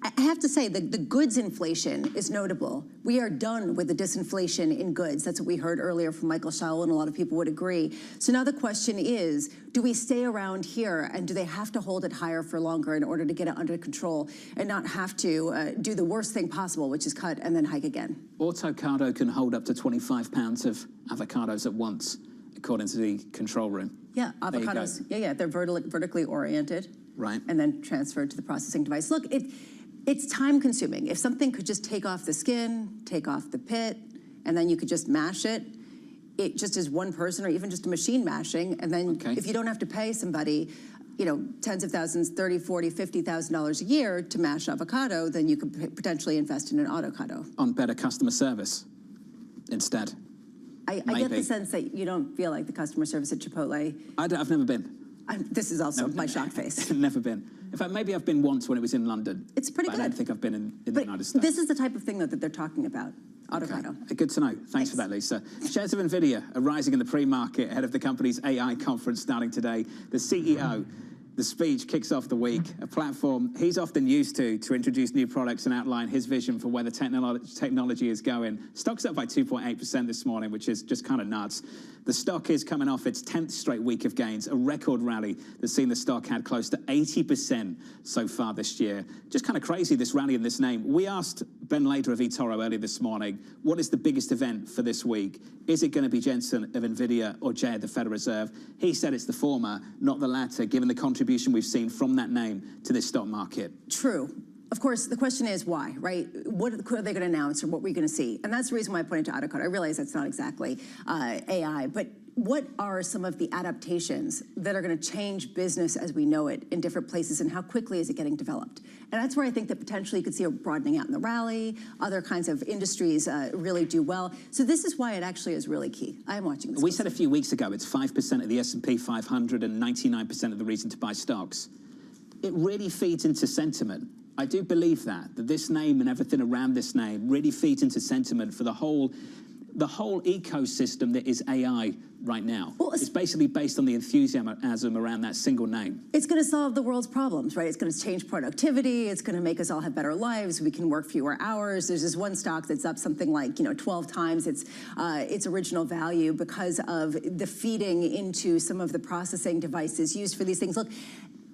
[SPEAKER 30] I have to say, the goods inflation is notable. We are done with the disinflation in goods. That's what we heard earlier from Michael Schall, and a lot of people would agree. So now the question is, do we stay around here, and do they have to hold it higher for longer in order to get it under control and not have to do the worst thing possible, which is cut and then hike again?
[SPEAKER 29] Autocado can hold up to 25 pounds of avocados at once, according to the control room.
[SPEAKER 30] Yeah, avocados. Yeah, they're vertically oriented.
[SPEAKER 29] Right.
[SPEAKER 30] And then transferred to the processing device. Look, It's time consuming. If something could just take off the skin, take off the pit, and then you could just mash it, it just is one person or even just a machine mashing. And then if you don't have to pay somebody, you know, tens of thousands, $30,000, $40,000, $50,000 a year to mash avocado, then you could potentially invest in an avocado.
[SPEAKER 29] On better customer service instead.
[SPEAKER 30] I get the sense that you don't feel like the customer service at Chipotle.
[SPEAKER 29] I've never been.
[SPEAKER 30] This is also my shocked face.
[SPEAKER 29] Never been. In fact, maybe I've been once when it was in London.
[SPEAKER 30] It's pretty good.
[SPEAKER 29] I don't think I've been in the United States.
[SPEAKER 30] This is the type of thing that they're talking about. Avocado.
[SPEAKER 29] Okay. Good to know. Thanks for that, Lisa. Shares of NVIDIA are rising in the pre-market ahead of the company's AI conference starting today. The CEO, the speech kicks off the week, a platform he's often used to introduce new products and outline his vision for where the technology is going. Stock's up by 2.8% this morning, which is just kind of nuts. The stock is coming off its 10th straight week of gains, a record rally that's seen the stock had close to 80% so far this year. Just kind of crazy, this rally in this name. We asked Ben Lader of eToro earlier this morning, what is the biggest event for this week? Is it going to be Jensen of NVIDIA or Jay at the Federal Reserve? He said it's the former, not the latter, given the contribution we've seen from that name to this stock market.
[SPEAKER 30] True. Of course, the question is why, right? What are they going to announce or what are we going to see? And that's the reason why I pointed to avocado. I realize that's not exactly AI, but what are some of the adaptations that are going to change business as we know it in different places, and how quickly is it getting developed? And that's where I think that potentially you could see a broadening out in the rally, other kinds of industries really do well. So this is why it actually is really key. I'm watching this.
[SPEAKER 29] We said a few weeks ago it's 5% of the S&P 500 and 99% of the reason to buy stocks. It really feeds into sentiment. I do believe that this name and everything around this name really feeds into sentiment for the whole ecosystem that is AI right now. Well, it's basically based on the enthusiasm around that single name.
[SPEAKER 30] It's going to solve the world's problems, right? It's going to change productivity. It's going to make us all have better lives. We can work fewer hours. There's this one stock that's up something like 12 times its original value because of the feeding into some of the processing devices used for these things. Look,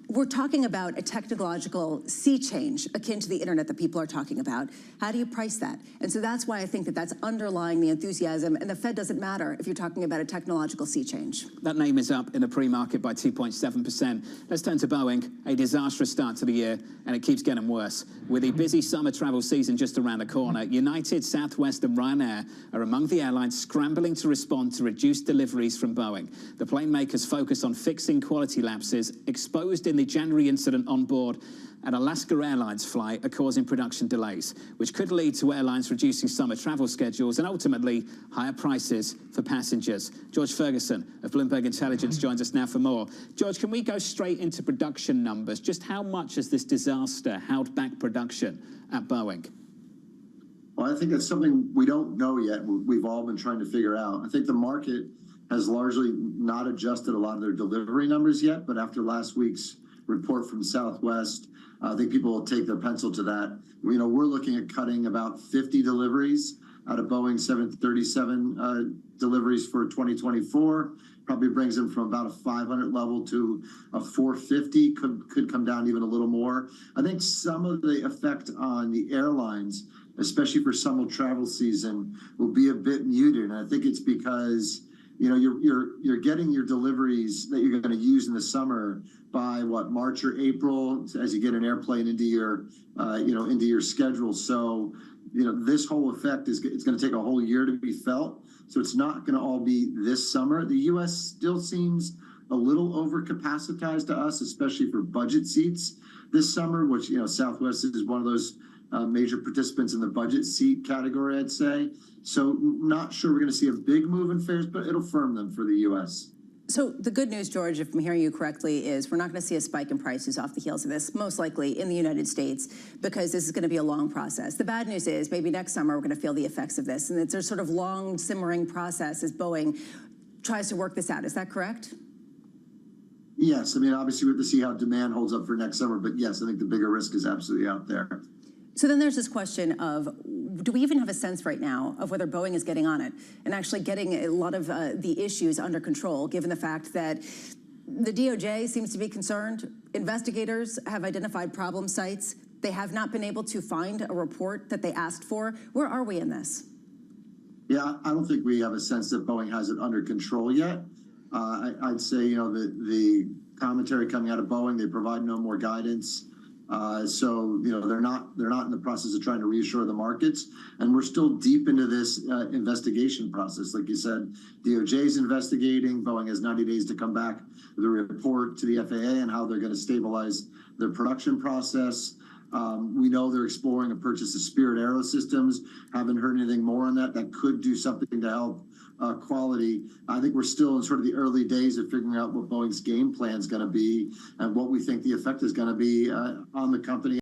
[SPEAKER 30] we're talking about a technological sea change akin to the internet that people are talking about. How do you price that? And so that's why I think that that's underlying the enthusiasm, and the Fed doesn't matter if you're talking about a technological sea change.
[SPEAKER 29] That name is up in the pre-market by 2.7%. Let's turn to Boeing, a disastrous start to the year, and it keeps getting worse. With a busy summer travel season just around the corner, United, Southwest and Ryanair are among the airlines scrambling to respond to reduced deliveries from Boeing. The plane makers focus on fixing quality lapses exposed in the January incident on board an Alaska Airlines flight are causing production delays, which could lead to airlines reducing summer travel schedules and ultimately higher prices for passengers. George Ferguson of Bloomberg Intelligence joins us now for more. George, can we go straight into production numbers? Just how much has this disaster held back production at Boeing?
[SPEAKER 10] Well, I think that's something we don't know yet. We've all been trying to figure out. I think the market has largely not adjusted a lot of their delivery numbers yet, but after last week's report from Southwest, I think people will take their pencil to that. We're looking at cutting about 50 deliveries out of Boeing 737 deliveries for 2024. Probably brings them from about a 500 level to a 450, could come down even a little more. I think some of the effect on the airlines, especially for summer travel season, will be a bit muted. And I think it's because you're getting your deliveries that you're going to use in the summer by March or April as you get an airplane into your schedule. So this whole effect it's going to take a whole year to be felt. So it's not going to all be this summer. The U.S. still seems a little overcapacitized to us, especially for budget seats this summer, which Southwest is one of those major participants in the budget seat category, I'd say. So not sure we're going to see a big move in fares, but it'll firm them for the U.S.
[SPEAKER 30] So the good news, George, if I'm hearing you correctly, is we're not going to see a spike in prices off the heels of this, most likely in the United States, because this is going to be a long process. The bad news is maybe next summer we're going to feel the effects of this, and it's a sort of long simmering process as Boeing tries to work this out. Is that correct?
[SPEAKER 10] Yes. I mean, obviously we have to see how demand holds up for next summer, but yes, I think the bigger risk is absolutely out there.
[SPEAKER 30] So then there's this question of, do we even have a sense right now of whether Boeing is getting on it and actually getting a lot of the issues under control, given the fact that the DOJ seems to be concerned. Investigators have identified problem sites. They have not been able to find a report that they asked for. Where are we in this?
[SPEAKER 10] Yeah, I don't think we have a sense that Boeing has it under control yet. I'd say, the commentary coming out of Boeing, they provide no more guidance. So they're not in the process of trying to reassure the markets, and we're still deep into this investigation process. Like you said, DOJ is investigating. Boeing has 90 days to come back with a report to the FAA on how they're going to stabilize their production process. We know they're exploring a purchase of Spirit Aerosystems. Haven't heard anything more on that. That could do something to help quality. I think we're still in sort of the early days of figuring out what Boeing's game plan is going to be and what we think the effect is going to be on the company.